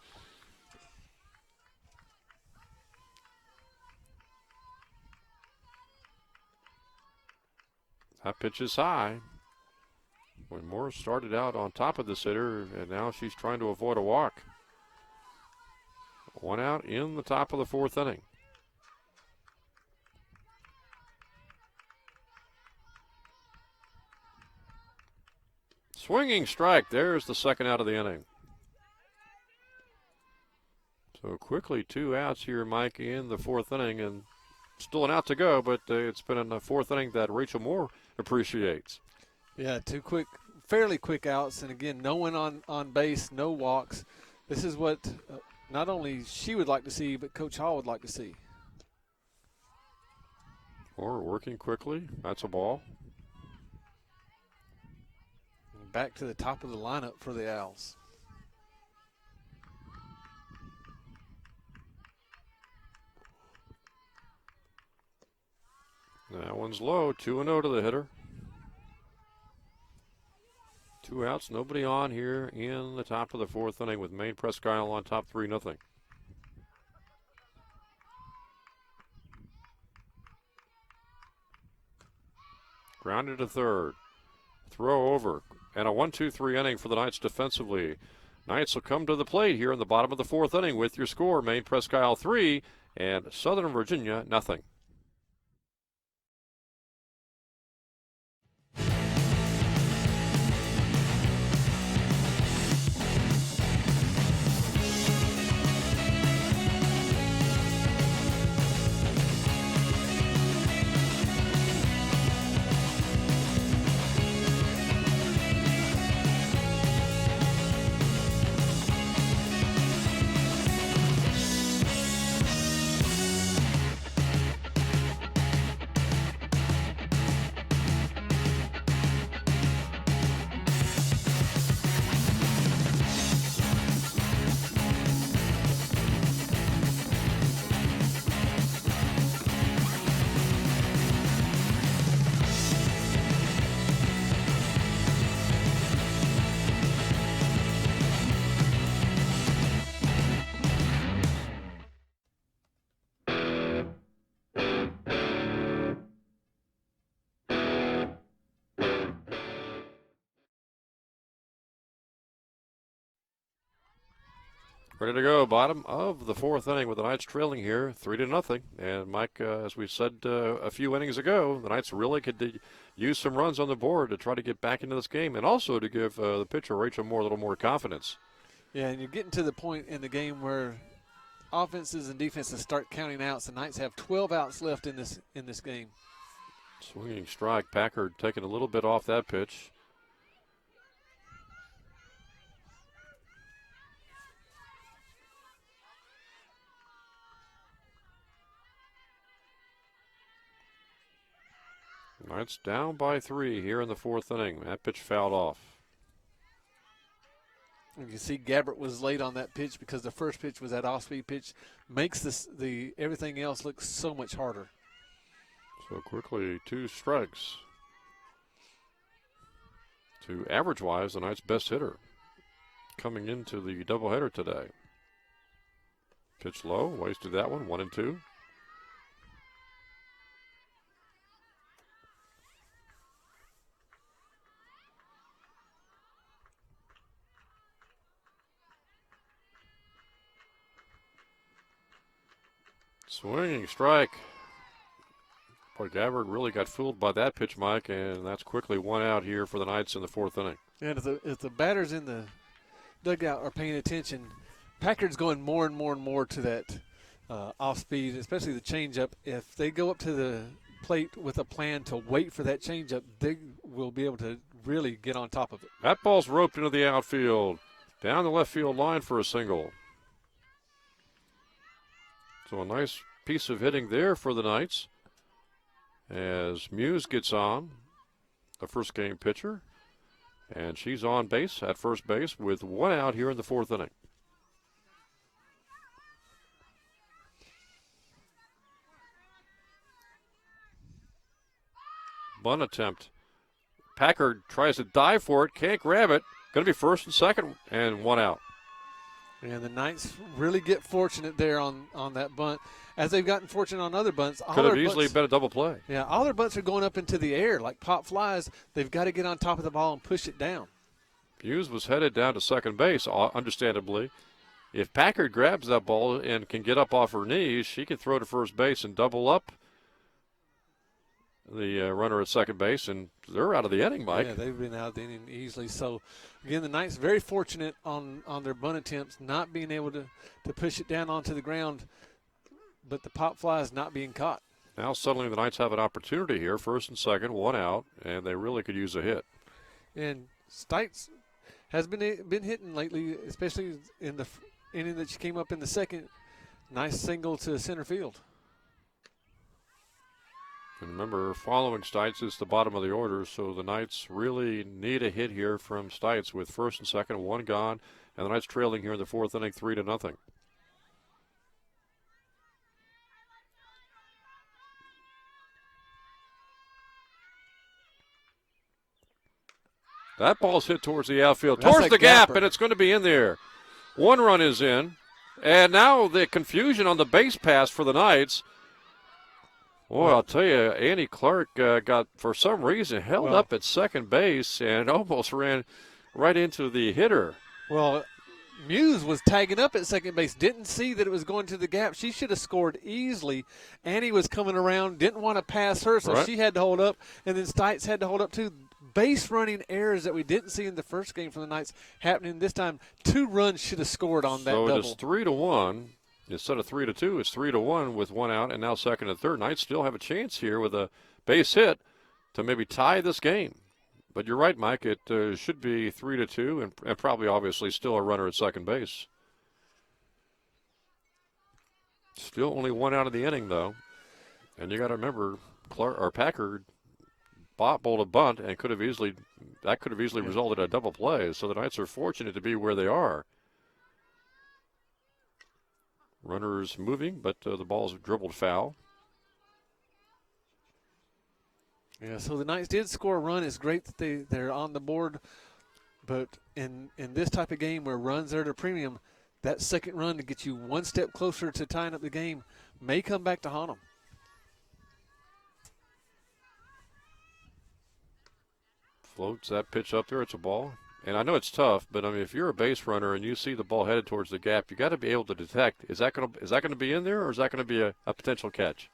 That pitch is high. When Moore started out on top of the hitter, and now she's trying to avoid a walk. 1 out in the top of the 4th inning. Swinging strike. There's the 2nd out of the inning. So quickly 2 outs here, Mike, in the 4th inning, and still an out to go, but it's been in the 4th inning that Rachel Moore appreciates. Yeah, 2 quick, fairly quick outs, and again, no one on base, no walks. This is what not only she would like to see, but Coach Hall would like to see. Moore working quickly. That's a ball. Back to the top of the lineup for the Owls. That one's low. 2-0 to the hitter. 2 outs, nobody on here in the top of the 4th inning with Maine-Presque on top 3-0. Grounded to third. Throw over. And a 1-2-3 inning for the Knights defensively. Knights will come to the plate here in the bottom of the 4th inning with your score. Maine-Presque 3 and Southern Virginia 0. Ready to go. Bottom of the fourth inning with the Knights trailing here 3-0. And Mike, as we said a few innings ago, the Knights really could use some runs on the board to try to get back into this game and also to give the pitcher Rachel Moore a little more confidence. Yeah, and you're getting to the point in the game where offenses and defenses start counting outs. The Knights have 12 outs left in this game. Swinging strike. Packard taking a little bit off that pitch. Knights down by 3 here in the fourth inning. That pitch fouled off. You can see Gabbert was late on that pitch because the first pitch was that off-speed pitch. Makes the everything else look so much harder. So quickly 2 strikes to average-wise the Knights' best hitter coming into the doubleheader today. Pitch low, wasted that one, 1-2. Swinging strike. Boy, Gabbard really got fooled by that pitch, Mike, and that's quickly 1 out here for the Knights in the fourth inning. And if the batters in the dugout are paying attention, Packard's going more and more and more to that off speed, especially the changeup. If they go up to the plate with a plan to wait for that changeup, they will be able to really get on top of it. That ball's roped into the outfield, down the left field line for a single. So a nice piece of hitting there for the Knights as Muse gets on, the first game pitcher, and she's on base at first base with 1 out here in the fourth inning. Bunt attempt. Packard tries to dive for it, can't grab it. Going to be first and second, and 1 out. And the Knights really get fortunate there on that bunt. As they've gotten fortunate on other bunts. Could have easily been a double play. Yeah, all their bunts are going up into the air like pop flies. They've got to get on top of the ball and push it down. Hughes was headed down to second base, understandably. If Packard grabs that ball and can get up off her knees, she can throw to first base and double up the runner at second base, and they're out of the inning, Mike. Yeah, they've been out of the inning easily. So, again, the Knights very fortunate on their bunt attempts, not being able to push it down onto the ground, but the pop fly is not being caught. Now suddenly the Knights have an opportunity here, first and second, 1 out, and they really could use a hit. And Stites has been hitting lately, especially in the inning that she came up in the second. Nice single to center field. And remember, following Stites is the bottom of the order, so the Knights really need a hit here from Stites with first and second, 1 gone, and the Knights trailing here in the fourth inning 3-0. That ball's hit towards the outfield, towards the gap, and it's going to be in there. 1 run is in, and now the confusion on the base pass for the Knights. Boy, I'll tell you, Annie Clark got, for some reason, held up at second base and almost ran right into the hitter. Well, Muse was tagging up at second base, didn't see that it was going to the gap. She should have scored easily. Annie was coming around, didn't want to pass her, so she had to hold up, and then Stites had to hold up too. Base running errors that we didn't see in the first game from the Knights happening this time. 2 runs should have scored on that double. So it is 3-1. Instead of 3-2, it's 3-1 with 1 out, and now second and third. Knights still have a chance here with a base hit to maybe tie this game. But you're right, Mike. It should be 3-2, and probably, obviously, still a runner at second base. Still only 1 out of the inning, though, and you got to remember, Packard bowled a bunt and could have easily resulted in a double play. So the Knights are fortunate to be where they are. Runners moving, but the ball's dribbled foul. Yeah, so the Knights did score a run. It's great that they're on the board. But in this type of game where runs are at a premium, that second run to get you 1 step closer to tying up the game may come back to haunt them. Floats that pitch up there. It's a ball. And I know it's tough, but I mean, if you're a base runner and you see the ball headed towards the gap, you got to be able to detect, is that going to be in there, or is that going to be a potential catch?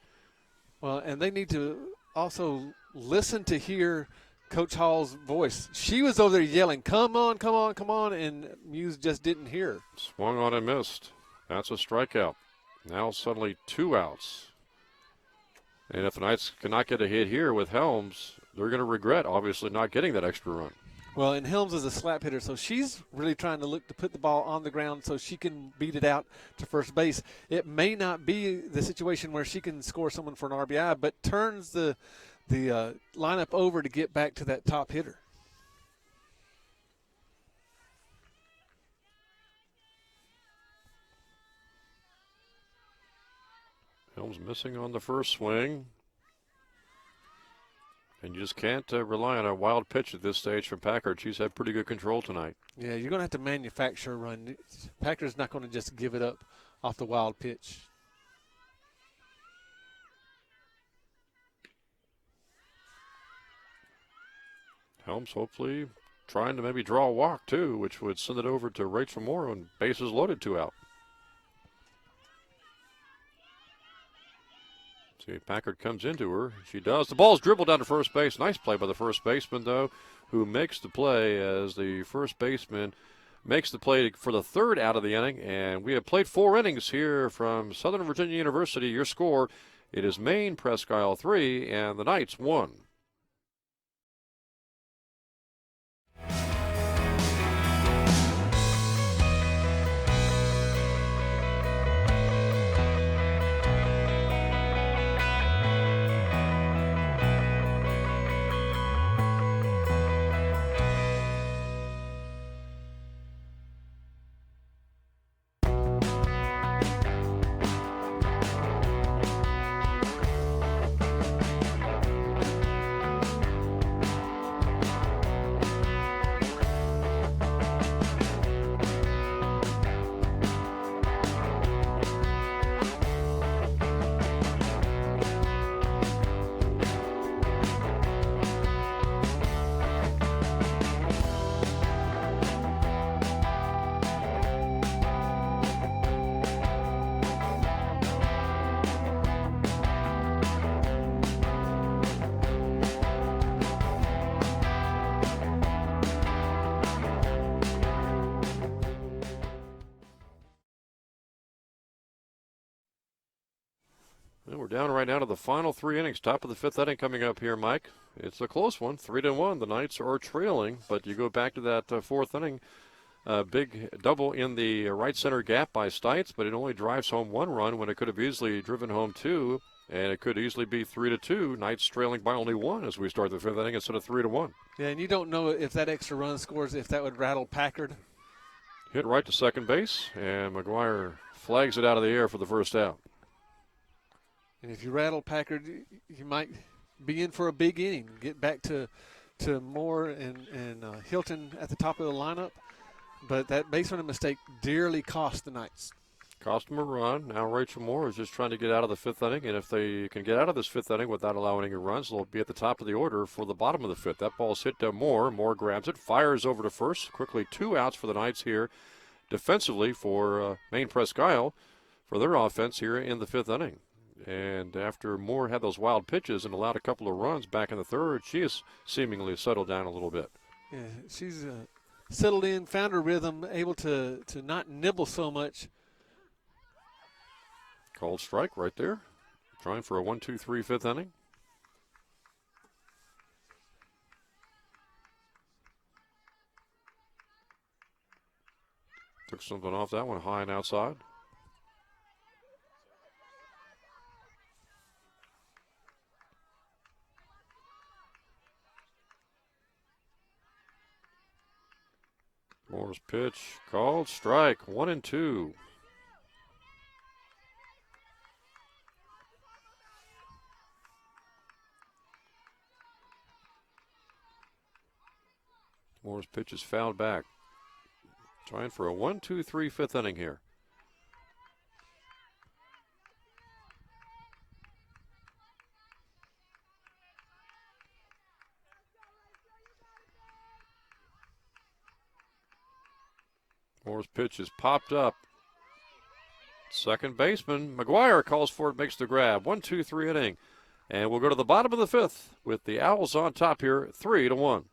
Well, and they need to also listen to hear Coach Hall's voice. She was over there yelling, "Come on, come on, come on," and Muse just didn't hear. Swung on and missed. That's a strikeout. Now suddenly 2 outs. And if the Knights cannot get a hit here with Helms, they're going to regret, obviously, not getting that extra run. Well, and Helms is a slap hitter, so she's really trying to look to put the ball on the ground so she can beat it out to first base. It may not be the situation where she can score someone for an RBI, but turns the lineup over to get back to that top hitter. Helms missing on the first swing. And you just can't rely on a wild pitch at this stage from Packard. She's had pretty good control tonight. Yeah, you're going to have to manufacture a run. Packard's not going to just give it up off the wild pitch. Helms hopefully trying to maybe draw a walk too, which would send it over to Rachel Moore and bases loaded, 2 out. See, Packard comes into her. She does. The ball's dribbled down to first base. Nice play by the first baseman, though, who makes the play as the first baseman makes the play for the 3rd out of the inning. And we have played 4 innings here from Southern Virginia University. Your score, it is Maine-Presque 3 and the Knights 1. Well, we're down right now to the final 3 innings. Top of the 5th inning coming up here, Mike. It's a close one, 3-1. The Knights are trailing, but you go back to that 4th inning. Big double in the right center gap by Stites, but it only drives home 1 run when it could have easily driven home 2, and it could easily be 3-2. Knights trailing by only 1 as we start the 5th inning instead of 3-1. Yeah, and you don't know if that extra run scores, if that would rattle Packard. Hit right to second base, and McGuire flags it out of the air for the 1st out. And if you rattle Packard, you might be in for a big inning. Get back to Moore and Hilton at the top of the lineup. But that base running mistake dearly cost the Knights. Cost them a run. Now Rachel Moore is just trying to get out of the 5th inning, and if they can get out of this 5th inning without allowing any runs, they'll be at the top of the order for the bottom of the 5th. That ball's hit to Moore. Moore grabs it, fires over to first. Quickly 2 outs for the Knights here defensively for Maine-Presque for their offense here in the 5th inning. And after Moore had those wild pitches and allowed a couple of runs back in the 3rd, she has seemingly settled down a little bit. Yeah, she's settled in, found her rhythm, able to not nibble so much. Called strike right there. Trying for a 1-2-3 5th inning. Took something off that one, high and outside. Moore's pitch called strike, 1-2. Moore's pitch is fouled back. Trying for a 1-2-3 5th inning here. Moore's pitch is popped up. Second baseman McGuire calls for it, makes the grab. 1-2-3 inning. And we'll go to the bottom of the fifth with the Owls on top here, 3-1.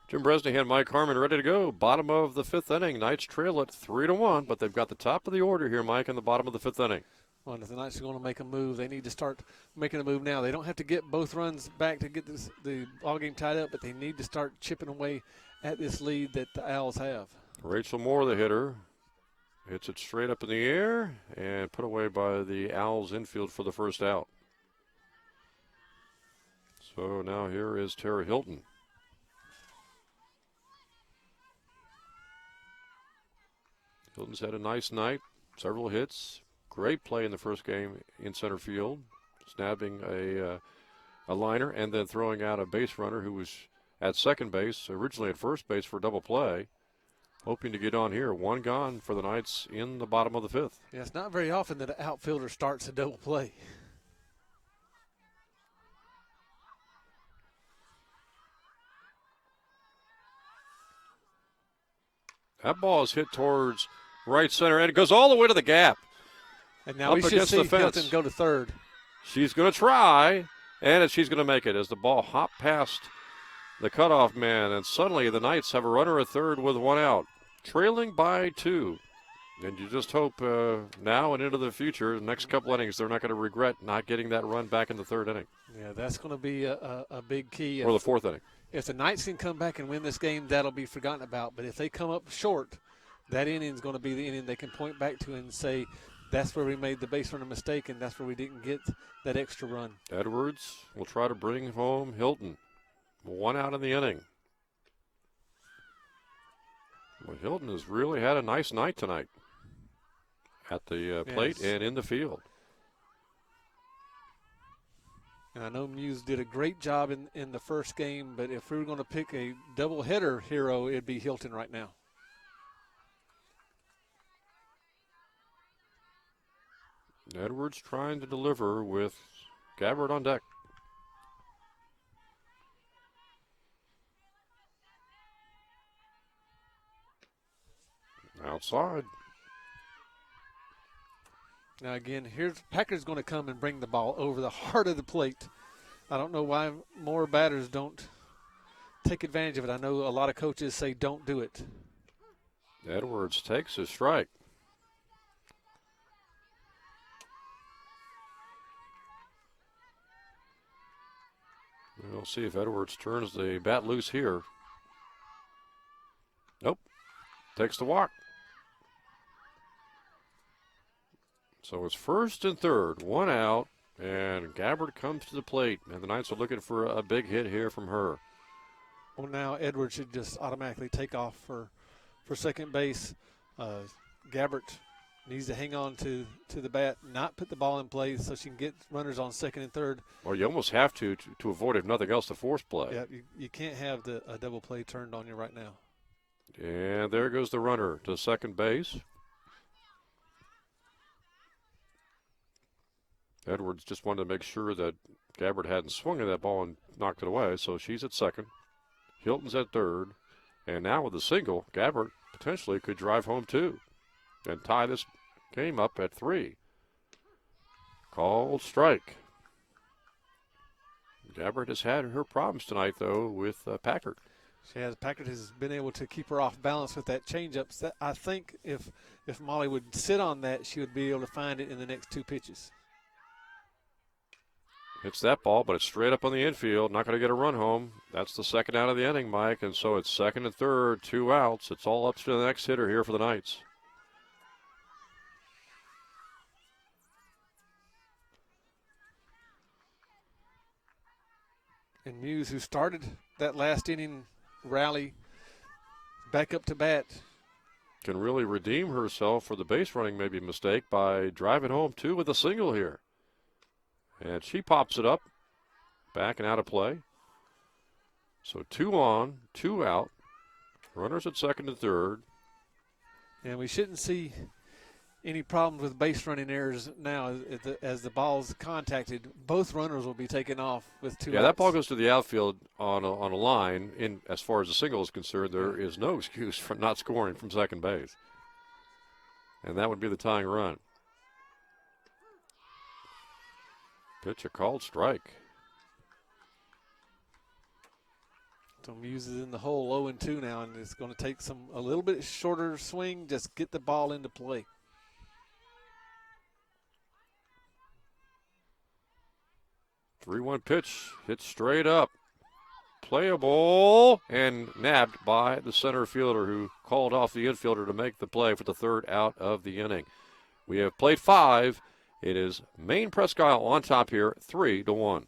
Jim Bresnahan, Mike Harmon ready to go. Bottom of the fifth inning. Knights trail it 3-1, but they've got the top of the order here, Mike, in the bottom of the fifth inning. Well, if the Knights are going to make a move, they need to start making a move now. They don't have to get both runs back to get the ball game tied up, but they need to start chipping away at this lead that the Owls have. Rachel Moore, the hitter, hits it straight up in the air and put away by the Owls infield for the first out. So now here is Tara Hilton. Hilton's had a nice night, several hits, great play in the first game in center field, snapping a liner and then throwing out a base runner who was at second base, originally at first base for double play, hoping to get on here. One gone for the Knights in the bottom of the fifth. Yeah, it's not very often that an outfielder starts a double play. That ball is hit towards right center, and it goes all the way to the gap. And now Up we should against see the fence. Hilton go to third. She's going to try, and she's going to make it as the ball hopped past the cutoff man, and suddenly the Knights have a runner at third with one out, trailing by 2. And you just hope now and into the future, the next couple innings, they're not going to regret not getting that run back in the third inning. Yeah, that's going to be a big key. Or the fourth inning. If the Knights can come back and win this game, that'll be forgotten about. But if they come up short, that inning is going to be the inning they can point back to and say, that's where we made the base runner mistake, and that's where we didn't get that extra run. Edwards will try to bring home Hilton. One out in the inning. Well, Hilton has really had a nice night tonight at the plate and in the field. And I know Muse did a great job in the first game, but if we were going to pick a doubleheader hero, it'd be Hilton right now. Edwards trying to deliver with Gabbard on deck. Outside. Now again, here's Packer's going to come and bring the ball over the heart of the plate. I don't know why more batters don't take advantage of it. I know a lot of coaches say don't do it. Edwards takes his strike. We'll see if Edwards turns the bat loose here. Nope. Takes the walk. So it's first and third, one out, and Gabbard comes to the plate, and the Knights are looking for a big hit here from her. Well, now Edwards should just automatically take off for second base. Gabbard needs to hang on to the bat, not put the ball in play so she can get runners on second and third. Or you almost have to avoid, if nothing else, the force play. Yeah, you can't have a double play turned on you right now. And there goes the runner to second base. Edwards just wanted to make sure that Gabbard hadn't swung at that ball and knocked it away, so she's at second. Hilton's at third. And now with a single, Gabbard potentially could drive home too and tie this game up at 3. Called strike. Gabbard has had her problems tonight, though, with Packard. Packard has been able to keep her off balance with that changeup. I think if Molly would sit on that, she would be able to find it in the next 2 pitches. Hits that ball, but it's straight up on the infield. Not going to get a run home. That's the second out of the inning, Mike. And so it's second and third, 2 outs. It's all up to the next hitter here for the Knights. And Muse, who started that last inning rally, back up to bat. Can really redeem herself for the base running maybe mistake by driving home 2 with a single here. And she pops it up, back and out of play. So 2 on, 2 out. Runners at second and third. And we shouldn't see any problems with base running errors now. As the ball's contacted, both runners will be taken off with 2 outs. Yeah, that ball goes to the outfield on a line. In as far as the single is concerned, there is no excuse for not scoring from second base. And that would be the tying run. Pitch a called strike. So Muse is in the hole 0-2 now, and it's going to take a little bit shorter swing, just get the ball into play. Three-one pitch, hit straight up. Playable and nabbed by the center fielder who called off the infielder to make the play for the 3rd out of the inning. We have played 5. It is Maine-Presque on top here, 3-1.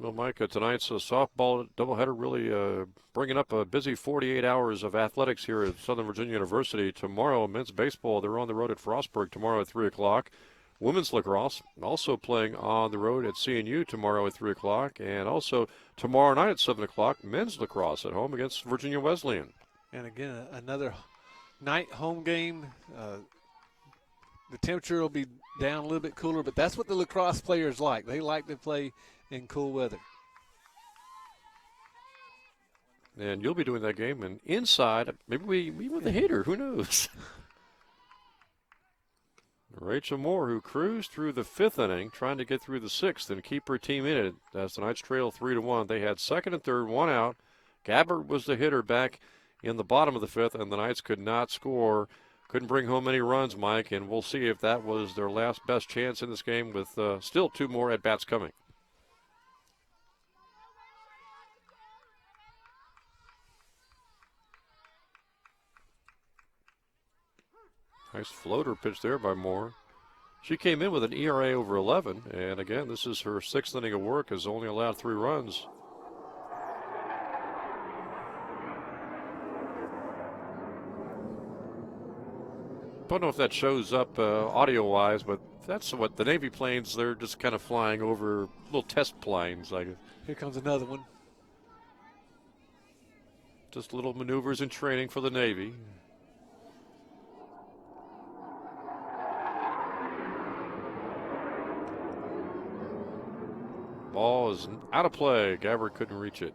Well, Mike, tonight's softball doubleheader really bringing up a busy 48 hours of athletics here at Southern Virginia University. Tomorrow, men's baseball, they're on the road at Frostburg tomorrow at 3 o'clock. Women's lacrosse also playing on the road at CNU tomorrow at 3 o'clock. And also tomorrow night at 7 o'clock, men's lacrosse at home against Virginia Wesleyan. And again, another night home game. The temperature will be down a little bit cooler, but that's what the lacrosse players like. They like to play in cool weather. And you'll be doing that game and inside, maybe we with a hitter, who knows? Rachel Moore, who cruised through the 5th inning, trying to get through the 6th and keep her team in it as the Knights trail 3-1. They had second and third, 1 out. Gabbard was the hitter back in the bottom of the 5th, and the Knights could not score. Couldn't bring home any runs, Mike, and we'll see if that was their last best chance in this game with still 2 more at-bats coming. Nice floater pitch there by Moore. She came in with an ERA over 11, and again, this is her 6th inning of work, has only allowed 3 runs. Don't know if that shows up audio-wise, but that's what the Navy planes, they're just kind of flying over little test planes. Like, Here comes another one. just little maneuvers and training for the Navy. Ball is out of play. Gabbard couldn't reach it.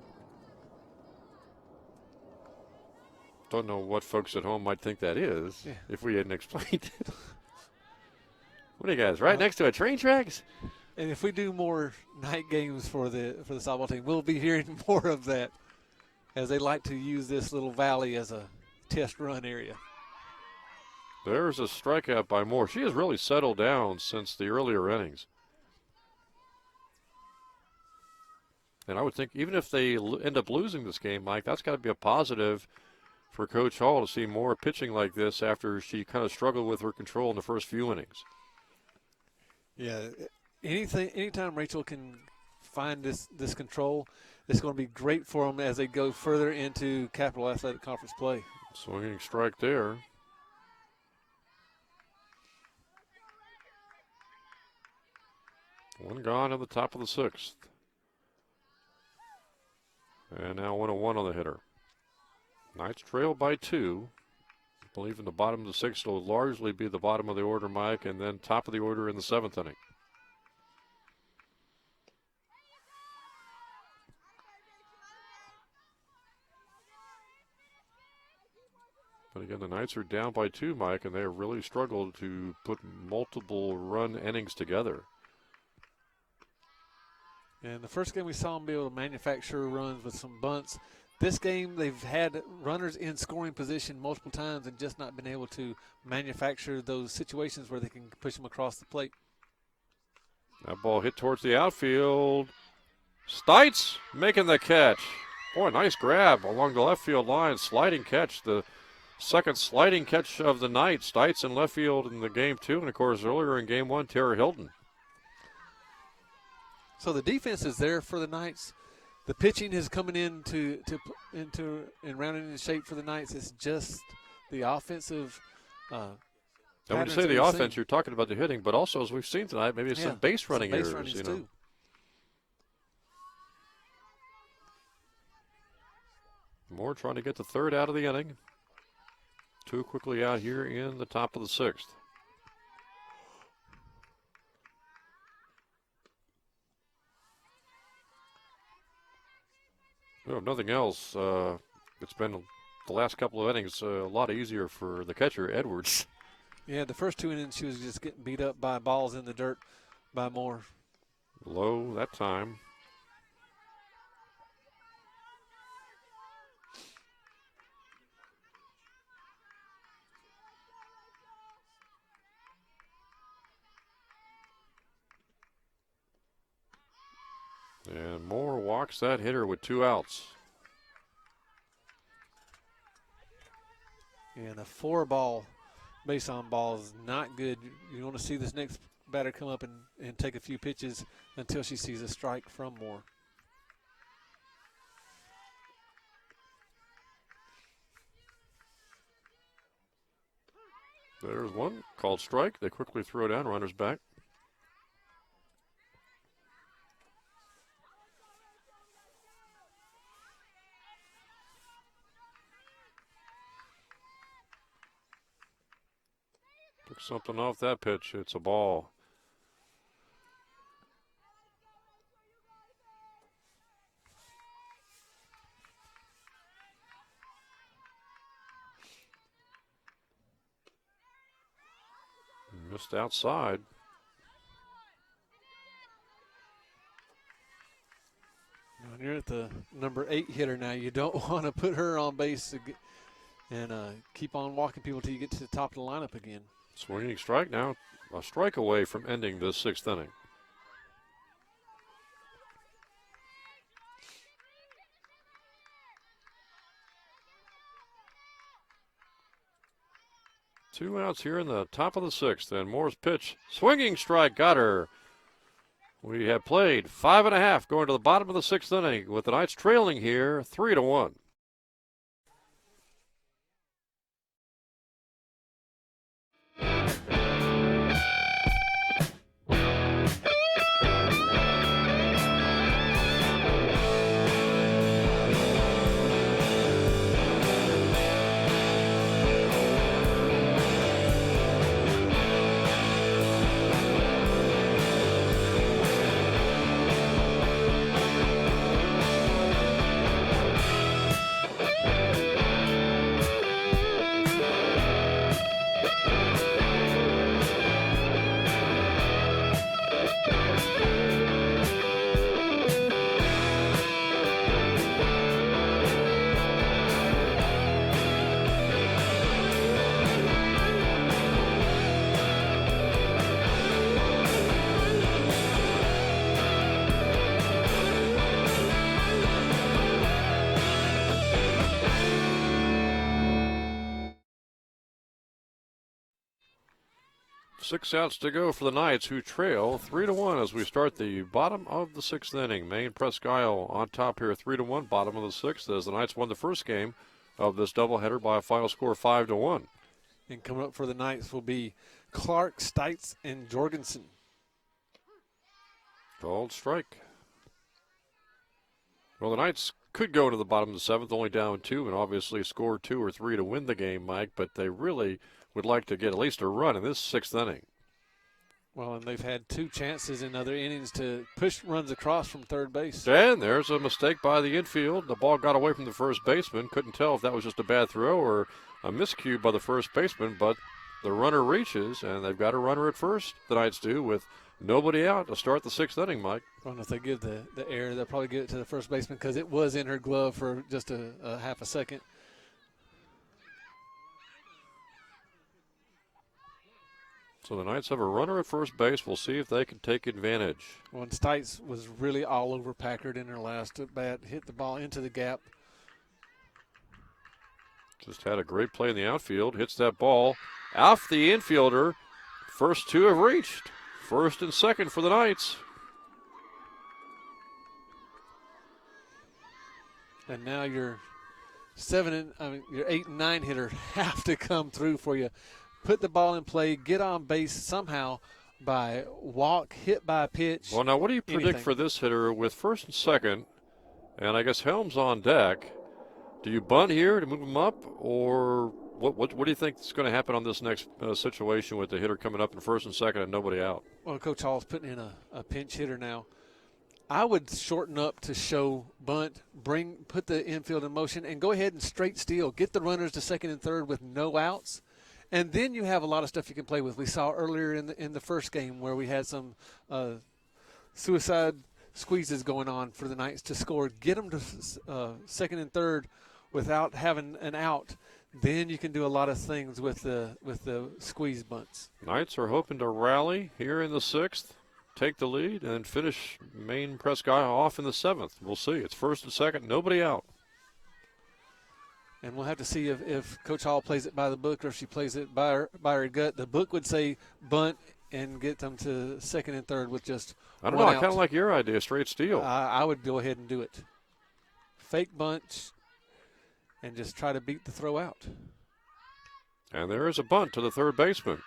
Don't know what folks at home might think that is if we hadn't explained it. What are you guys, right next to a train tracks? And if we do more night games for the softball team, we'll be hearing more of that, as they like to use this little valley as a test run area. There's a strikeout by Moore. She has really settled down since the earlier innings. And I would think even if they end up losing this game, Mike, that's got to be a positive for Coach Hall to see Moore pitching like this after she kind of struggled with her control in the first few innings. Yeah, anytime Rachel can find this control, it's going to be great for them as they go further into Capital Athletic Conference play. Swinging strike there. One gone at the top of the sixth. And now 1-1 on the hitter. Knights trail by 2. I believe in the bottom of the sixth will largely be the bottom of the order, Mike, and then top of the order in the 7th inning. But again, the Knights are down by 2, Mike, and they have really struggled to put multiple run innings together. And the first game we saw them be able to manufacture runs with some bunts. This game, they've had runners in scoring position multiple times and just not been able to manufacture those situations where they can push them across the plate. That ball hit towards the outfield. Stites making the catch. Boy, nice grab along the left field line. Sliding catch. The second sliding catch of the night. Stites in left field in the game 2. And, of course, earlier in game 1, Tara Hilton. So the defense is there for the Knights. The pitching is coming into and rounding into shape for the Knights. It's just the offensive. And when you say the offense, you're talking about the hitting, but also, as we've seen tonight, maybe some base running errors. You know. Too. Moore trying to get the third out of the inning. 2 quickly out here in the top of the 6th. Well, if nothing else, it's been the last couple of innings a lot easier for the catcher, Edwards. Yeah, the first 2 innings she was just getting beat up by balls in the dirt by Moore. Low that time. And Moore walks that hitter with 2 outs. And a 4-ball base on ball is not good. You want to see this next batter come up and take a few pitches until she sees a strike from Moore. There's one called strike. They quickly throw down, runners back. Took something off that pitch. It's a ball. Missed outside. When you're at the number 8 hitter now, you don't want to put her on base and keep on walking people till you get to the top of the lineup again. Swinging strike now. A strike away from ending the 6th inning. Two outs here in the top of the 6th, and Moore's pitch, swinging strike, got her. We have played 5.5 going to the bottom of the 6th inning with the Knights trailing here 3-1. 6 outs to go for the Knights, who trail 3-1 as we start the bottom of the 6th inning. Maine-Presque on top here, 3-1, bottom of the 6th, as the Knights won the first game of this doubleheader by a final score of 5-1. And coming up for the Knights will be Clark, Stites, and Jorgensen. Called strike. Well, the Knights could go to the bottom of the 7th, only down 2, and obviously score 2 or 3 to win the game, Mike, but they really would like to get at least a run in this 6th inning. Well, and they've had 2 chances in other innings to push runs across from third base. And there's a mistake by the infield. The ball got away from the first baseman. Couldn't tell if that was just a bad throw or a miscue by the first baseman, but the runner reaches, and they've got a runner at first, the Knights do, with nobody out to start the 6th inning, Mike. Well, if they give the error, they'll probably give it to the first baseman because it was in her glove for just a half a second. So the Knights have a runner at first base. We'll see if they can take advantage. Well, and Stites was really all over Packard in her last at bat, hit the ball into the gap. Just had a great play in the outfield. Hits that ball off the infielder. First 2 have reached. First and second for the Knights. And now your 8 and 9 hitter have to come through for you. Put the ball in play, get on base somehow by walk, hit by a pitch. Well, now what do you predict anything for this hitter with first and second, and I guess Helms on deck? Do you bunt here to move him up, or what do you think is going to happen on this next situation with the hitter coming up in first and second and nobody out? Well, Coach Hall's putting in a pinch hitter now. I would shorten up to show bunt, put the infield in motion, and go ahead and straight steal. Get the runners to second and third with no outs. And then you have a lot of stuff you can play with. We saw earlier in the first game where we had some suicide squeezes going on for the Knights to score. Get them to second and third without having an out. Then you can do a lot of things with the squeeze bunts. Knights are hoping to rally here in the 6th, take the lead, and finish Maine-Presque off in the 7th. We'll see. It's first and second, nobody out. And we'll have to see if Coach Hall plays it by the book or if she plays it by her gut. The book would say bunt and get them to second and third with just I don't know. I kind of like your idea, straight steal. I would go ahead and do it. Fake bunch and just try to beat the throw out. And there is a bunt to the third baseman.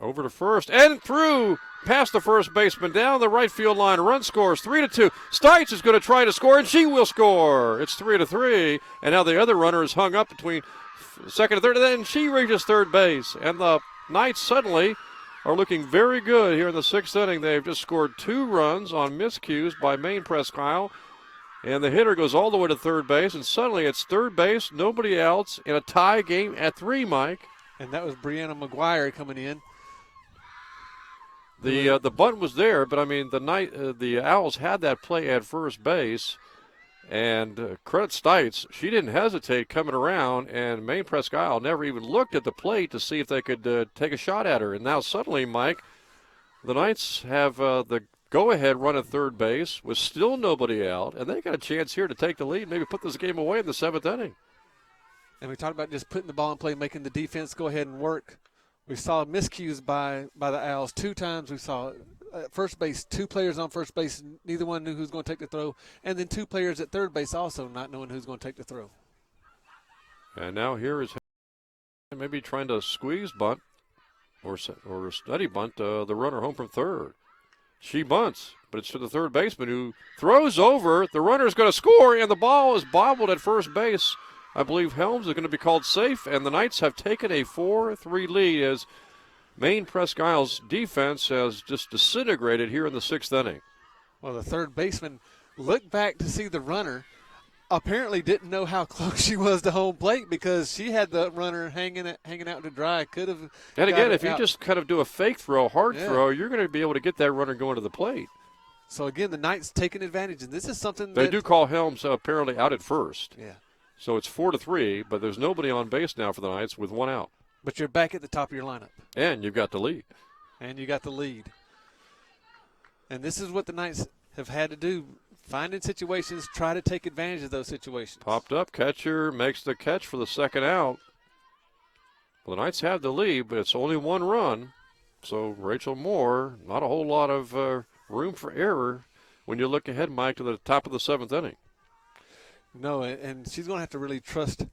Over to first and through past the first baseman down the right field line. Run scores 3-2. Stites is going to try to score, and she will score. It's 3-3. And now the other runner is hung up between second and third, and then she reaches third base. And the Knights suddenly are looking very good here in the 6th inning. They've just scored 2 runs on miscues by Maine-Presque. And the hitter goes all the way to third base, and suddenly it's third base, nobody else, in a tie game at 3, Mike. And that was Brianna McGuire coming in. The bunt was there, but I mean the Owls had that play at first base, and credit Stites, she didn't hesitate coming around, and Maine-Presque never even looked at the plate to see if they could take a shot at her. And now suddenly, Mike, the Knights have the go-ahead run at third base with still nobody out, and they got a chance here to take the lead, maybe put this game away in the 7th inning. And we talked about just putting the ball in play, making the defense go ahead and work. We saw miscues by the Owls 2 times. We saw at first base 2 players on first base. Neither one knew who was going to take the throw. And then 2 players at third base also not knowing who's going to take the throw. And now here is maybe trying to squeeze bunt or study bunt the runner home from third. She bunts, but it's to the third baseman who throws over. The runner's going to score, and the ball is bobbled at first base. I believe Helms is going to be called safe, and the Knights have taken a 4-3 lead as Maine-Presque defense has just disintegrated here in the 6th inning. Well, the third baseman looked back to see the runner. Apparently didn't know how close she was to home plate because she had the runner hanging out to dry. Could have. And again, if you just kind of do a fake throw, hard throw, you're going to be able to get that runner going to the plate. So again, the Knights taking advantage, and this is something they do call Helms apparently out at first. Yeah. So it's 4-3, but there's nobody on base now for the Knights with 1 out. But you're back at the top of your lineup. And you've got the lead. And this is what the Knights have had to do. Finding situations, try to take advantage of those situations. Popped up, catcher makes the catch for the second out. Well, the Knights have the lead, but it's only 1 run. So Rachel Moore, not a whole lot of room for error when you look ahead, Mike, to the top of the 7th inning. No, and she's going to have to really trust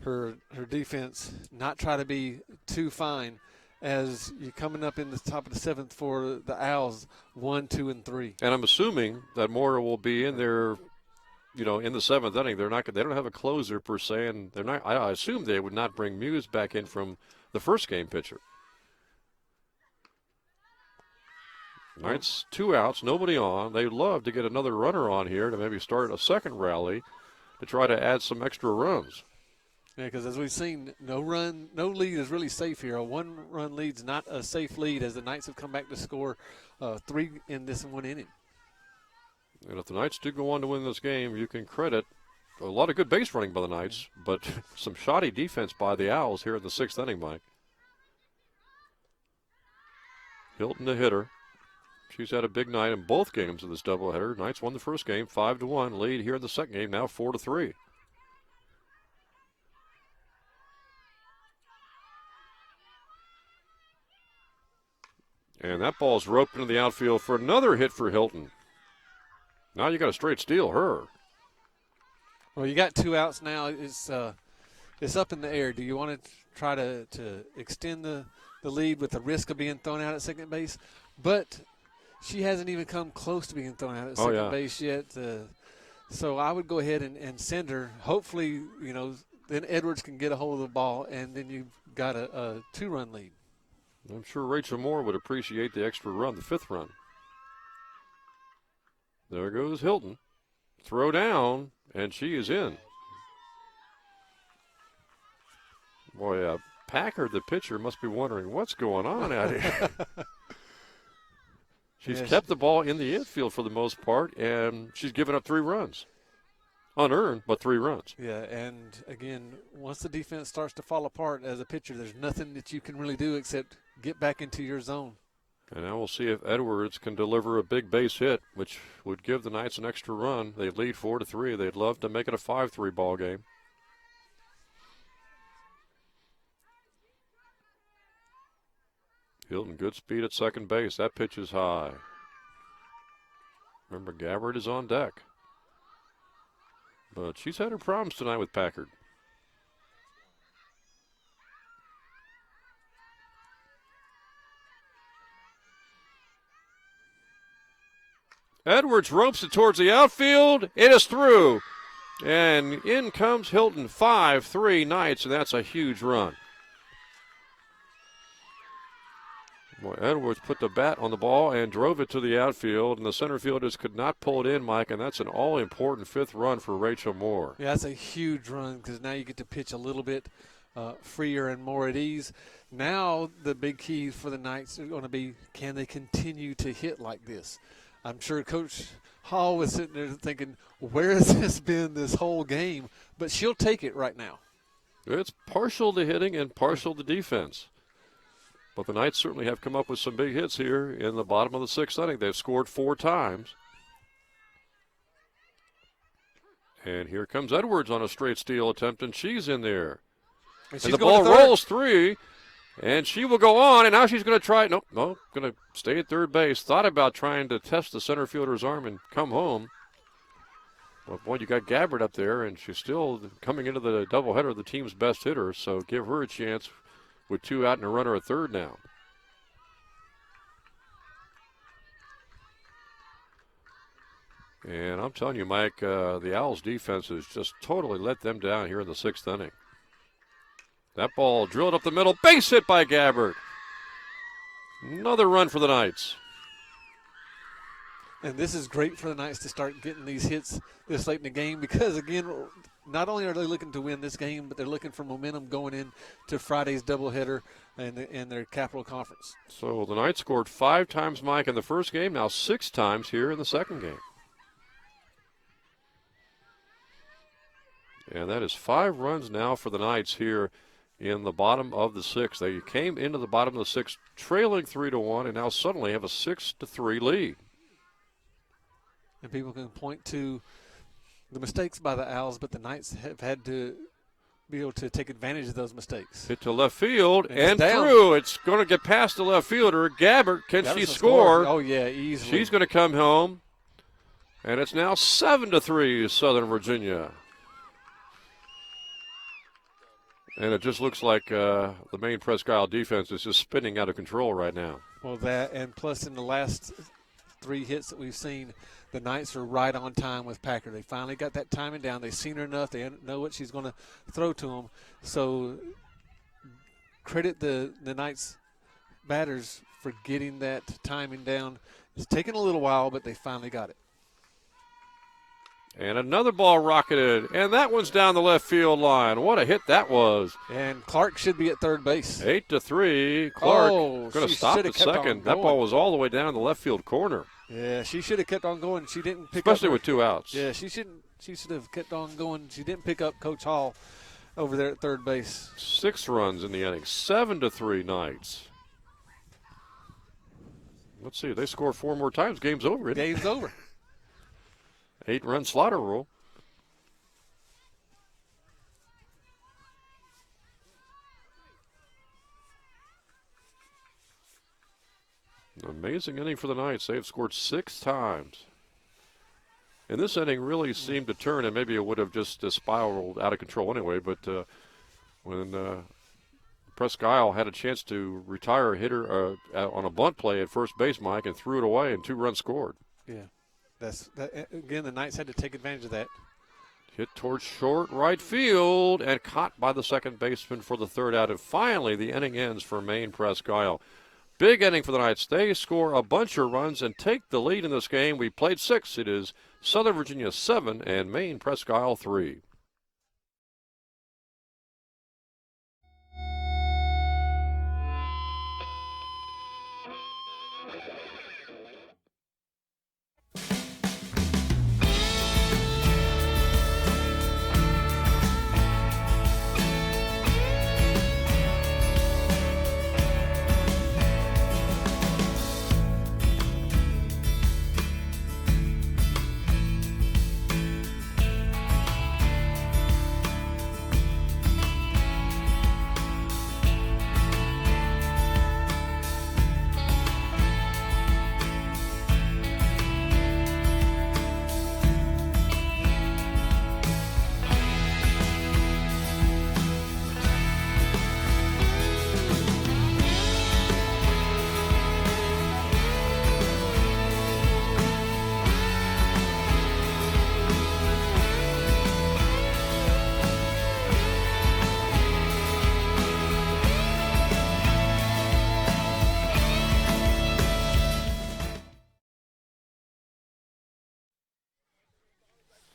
her defense, not try to be too fine as you're coming up in the top of the 7th for the Owls, 1, 2, and 3. And I'm assuming that Moore will be in there, in the 7th inning. They don't have a closer per se, and they're not. I assume they would not bring Muse back in from the first game pitcher. Knights 2 outs, nobody on. They'd love to get another runner on here to maybe start a second rally to try to add some extra runs. Yeah, because as we've seen, no lead is really safe here. A 1-run lead's not a safe lead as the Knights have come back to score 3 in this 1 inning. And if the Knights do go on to win this game, you can credit a lot of good base running by the Knights, but some shoddy defense by the Owls here in the 6th inning, Mike. Hilton, the hitter. She's had a big night in both games of this doubleheader. Knights won the first game 5-1. Lead here in the second game, now 4-3. And that ball's roped into the outfield for another hit for Hilton. Now you got a straight steal, her. Well, you got 2 outs now. It's up in the air. Do you want to try to extend the lead with the risk of being thrown out at second base? But she hasn't even come close to being thrown out at second base yet. So I would go ahead and send her. Hopefully, then Edwards can get a hold of the ball, and then you've got a 2-run lead. I'm sure Rachel Moore would appreciate the extra run, the 5th run. There goes Hilton. Throw down, and she is in. Boy, Packard, the pitcher, must be wondering what's going on out here. She's kept the ball in the infield for the most part, and she's given up 3 runs. Unearned, but 3 runs. Yeah, and again, once the defense starts to fall apart as a pitcher, there's nothing that you can really do except get back into your zone. And now we'll see if Edwards can deliver a big base hit, which would give the Knights an extra run. They'd lead 4-3. They'd love to make it a 5-3 ball game. Hilton, good speed at second base. That pitch is high. Remember, Gabbard is on deck. But she's had her problems tonight with Packard. Edwards ropes it towards the outfield. It is through. And in comes Hilton. 5-3 Knights, and that's a huge run. Boy, Edwards put the bat on the ball and drove it to the outfield, and the center fielders could not pull it in, Mike, and that's an all-important 5th run for Rachel Moore. Yeah, that's a huge run because now you get to pitch a little bit freer and more at ease. Now the big key for the Knights are going to be, can they continue to hit like this? I'm sure Coach Hall was sitting there thinking, where has this been this whole game? But she'll take it right now. It's partial to hitting and partial to defense. But the Knights certainly have come up with some big hits here in the bottom of the 6th inning. They've scored 4 times. And here comes Edwards on a straight steal attempt, and she's in there. And the ball rolls 3, and she will go on, and now she's going to try. Nope, going to stay at third base. Thought about trying to test the center fielder's arm and come home. Well, boy, you got Gabbard up there, and she's still coming into the doubleheader, the team's best hitter, so give her a chance with 2 out and a runner at third now. And I'm telling you, Mike, the Owls' defense has just totally let them down here in the 6th inning. That ball drilled up the middle, base hit by Gabbard. Another run for the Knights. And this is great for the Knights to start getting these hits this late in the game because, again, not only are they looking to win this game, but they're looking for momentum going into Friday's doubleheader in their Capital Conference. So the Knights scored 5 times, Mike, in the first game, now 6 times here in the second game. And that is 5 runs now for the Knights here in the bottom of the 6th. They came into the bottom of the 6th trailing 3-1 and now suddenly have a 6-3 lead. And people can point to the mistakes by the Owls, but the Knights have had to be able to take advantage of those mistakes. Hit to left field and down. through. It's going to get past the left fielder. Gabbert, can she score? Oh, yeah, easily. She's going to come home. And it's now 7-3 Southern Virginia. And it just looks like the Maine-Presque defense is just spinning out of control right now. Well, that, and plus in the last 3 hits that we've seen, the Knights are right on time with Packer. They finally got that timing down. They've seen her enough. They know what she's going to throw to them. So credit the Knights batters for getting that timing down. It's taken a little while, but they finally got it. And another ball rocketed, and that one's down the left field line. What a hit that was. And Clark should be at third base. 8-3. Clark going to stop at kept second. That ball was all the way down the left field corner. Yeah, she should have kept on going. She didn't pick Especially up with 2 outs. Yeah, she should have kept on going. She didn't pick up Coach Hall over there at third base. 6 runs in the inning. 7-3 Knights. Let's see. If they score 4 more times, game's over. Game's over. 8-run slaughter rule. An amazing inning for the Knights. They have scored 6 times. And this inning really seemed to turn, and maybe it would have just spiraled out of control anyway, but when Presque Isle had a chance to retire a hitter on a bunt play at first base, Mike, and threw it away, and 2 runs scored. Yeah. Again, the Knights had to take advantage of that. Hit towards short right field and caught by the second baseman for the 3rd out. And finally, the inning ends for Maine-Presque Isle. Big inning for the Knights. They score a bunch of runs and take the lead in this game. We played 6. It is Southern Virginia 7 and Maine-Presque Isle 3.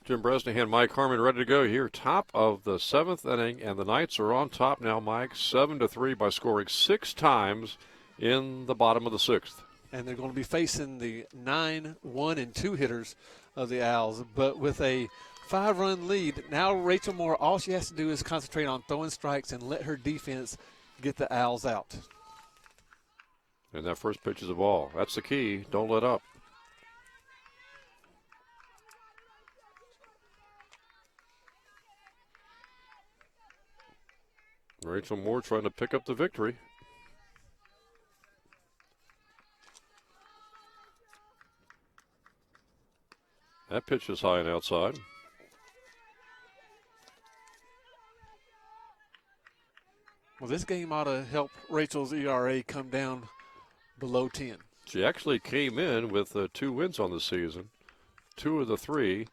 Jim Bresnahan, Mike Harmon ready to go here. Top of the 7th inning, and the Knights are on top now, Mike, 7-3 by scoring 6 times in the bottom of the 6th. And they're going to be facing the 9, 1, and 2 hitters of the Owls. But with a 5-run lead, now Rachel Moore, all she has to do is concentrate on throwing strikes and let her defense get the Owls out. And that first pitch is a ball. That's the key. Don't let up. Rachel Moore trying to pick up the victory. That pitch is high and outside. Well, this game ought to help Rachel's ERA come down below 10. She actually came in with 2 wins on the season, 2 of the 3.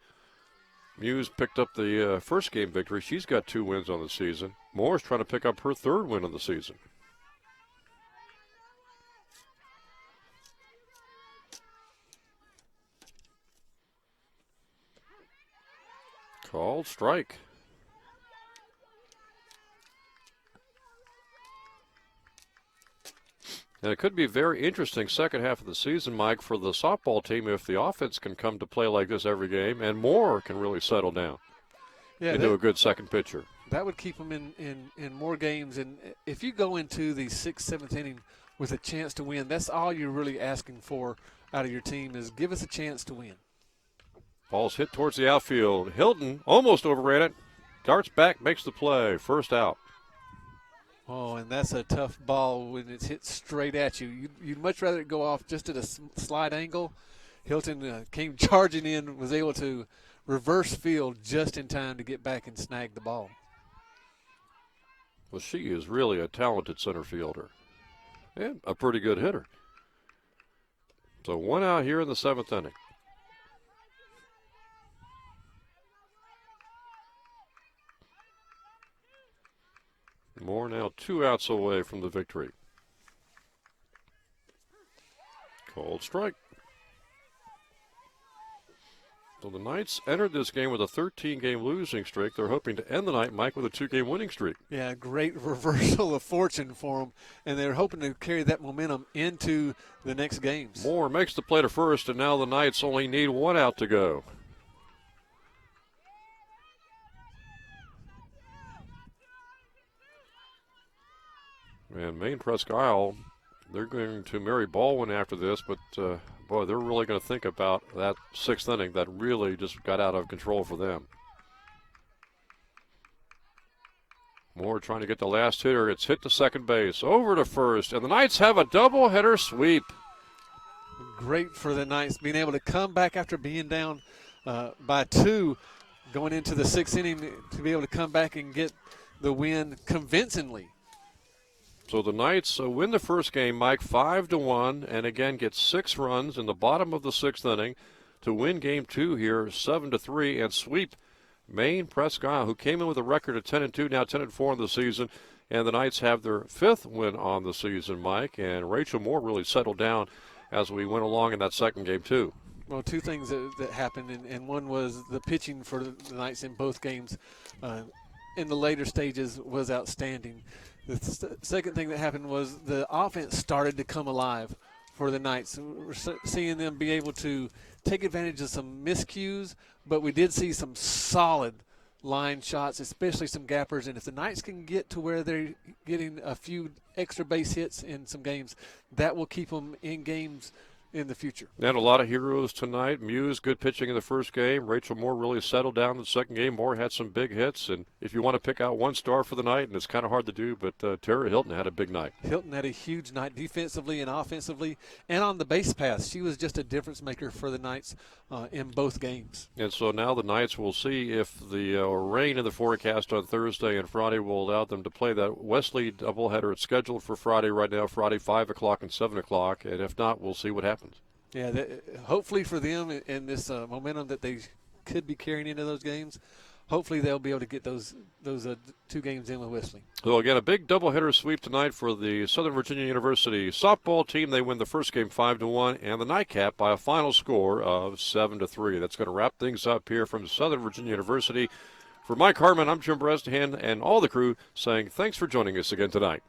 Muse picked up the first game victory. She's got 2 wins on the season. Moore's trying to pick up her 3rd win of the season. Called strike. And it could be a very interesting second half of the season, Mike, for the softball team if the offense can come to play like this every game and Moore can really settle down into a good second pitcher. That would keep them in more games. And if you go into the 6th, 7th inning with a chance to win, that's all you're really asking for out of your team is give us a chance to win. Ball's hit towards the outfield. Hilton almost overran it. darts back, makes the play. First out. Oh, and that's a tough ball when it's hit straight at you. You'd much rather it go off just at a slight angle. Hilton came charging in, was able to reverse field just in time to get back and snag the ball. Well, she is really a talented center fielder and a pretty good hitter. So 1 out here in the 7th inning. Moore now 2 outs away from the victory. Called strike. So the Knights entered this game with a 13-game losing streak. They're hoping to end the night, Mike, with a 2-game winning streak. Yeah, great reversal of fortune for them, and they're hoping to carry that momentum into the next games. Moore makes the play to first, and now the Knights only need 1 out to go. And Maine-Presque, they're going to Mary Baldwin after this, but boy, they're really going to think about that 6th inning that really just got out of control for them. Moore trying to get the last hitter. It's hit to second base, over to first, and the Knights have a doubleheader sweep. Great for the Knights, being able to come back after being down by 2 going into the 6th inning to be able to come back and get the win convincingly. So the Knights win the first game, Mike, 5-1, and again get 6 runs in the bottom of the 6th inning to win game 2 here, 7-3, and sweep Maine-Presque, who came in with a record of 10-2, now 10-4 in the season. And the Knights have their 5th win on the season, Mike. And Rachel Moore really settled down as we went along in that second game, too. Well, 2 things that happened, and one was the pitching for the Knights in both games in the later stages was outstanding. The second thing that happened was the offense started to come alive for the Knights. We're seeing them be able to take advantage of some miscues, but we did see some solid line shots, especially some gappers. And if the Knights can get to where they're getting a few extra base hits in some games, that will keep them in games in the future. And a lot of heroes tonight. Muse, good pitching in the first game. Rachel Moore really settled down in the second game. Moore had some big hits. And if you want to pick out one star for the night, and it's kind of hard to do, but Tara Hilton had a big night. Hilton had a huge night defensively and offensively, and on the base paths. She was just a difference maker for the Knights in both games. And so now the Knights will see if the rain in the forecast on Thursday and Friday will allow them to play that Wesley doubleheader. It's scheduled for Friday right now, Friday 5 o'clock and 7 o'clock. And if not, we'll see what happens. Yeah, hopefully for them and this momentum that they could be carrying into those games, hopefully they'll be able to get those 2 games in with Wesley. So again, a big doubleheader sweep tonight for the Southern Virginia University softball team. They win the first game 5-1, and the nightcap by a final score of 7-3. That's going to wrap things up here from Southern Virginia University. For Mike Harmon, I'm Jim Bresnahan, and all the crew saying thanks for joining us again tonight.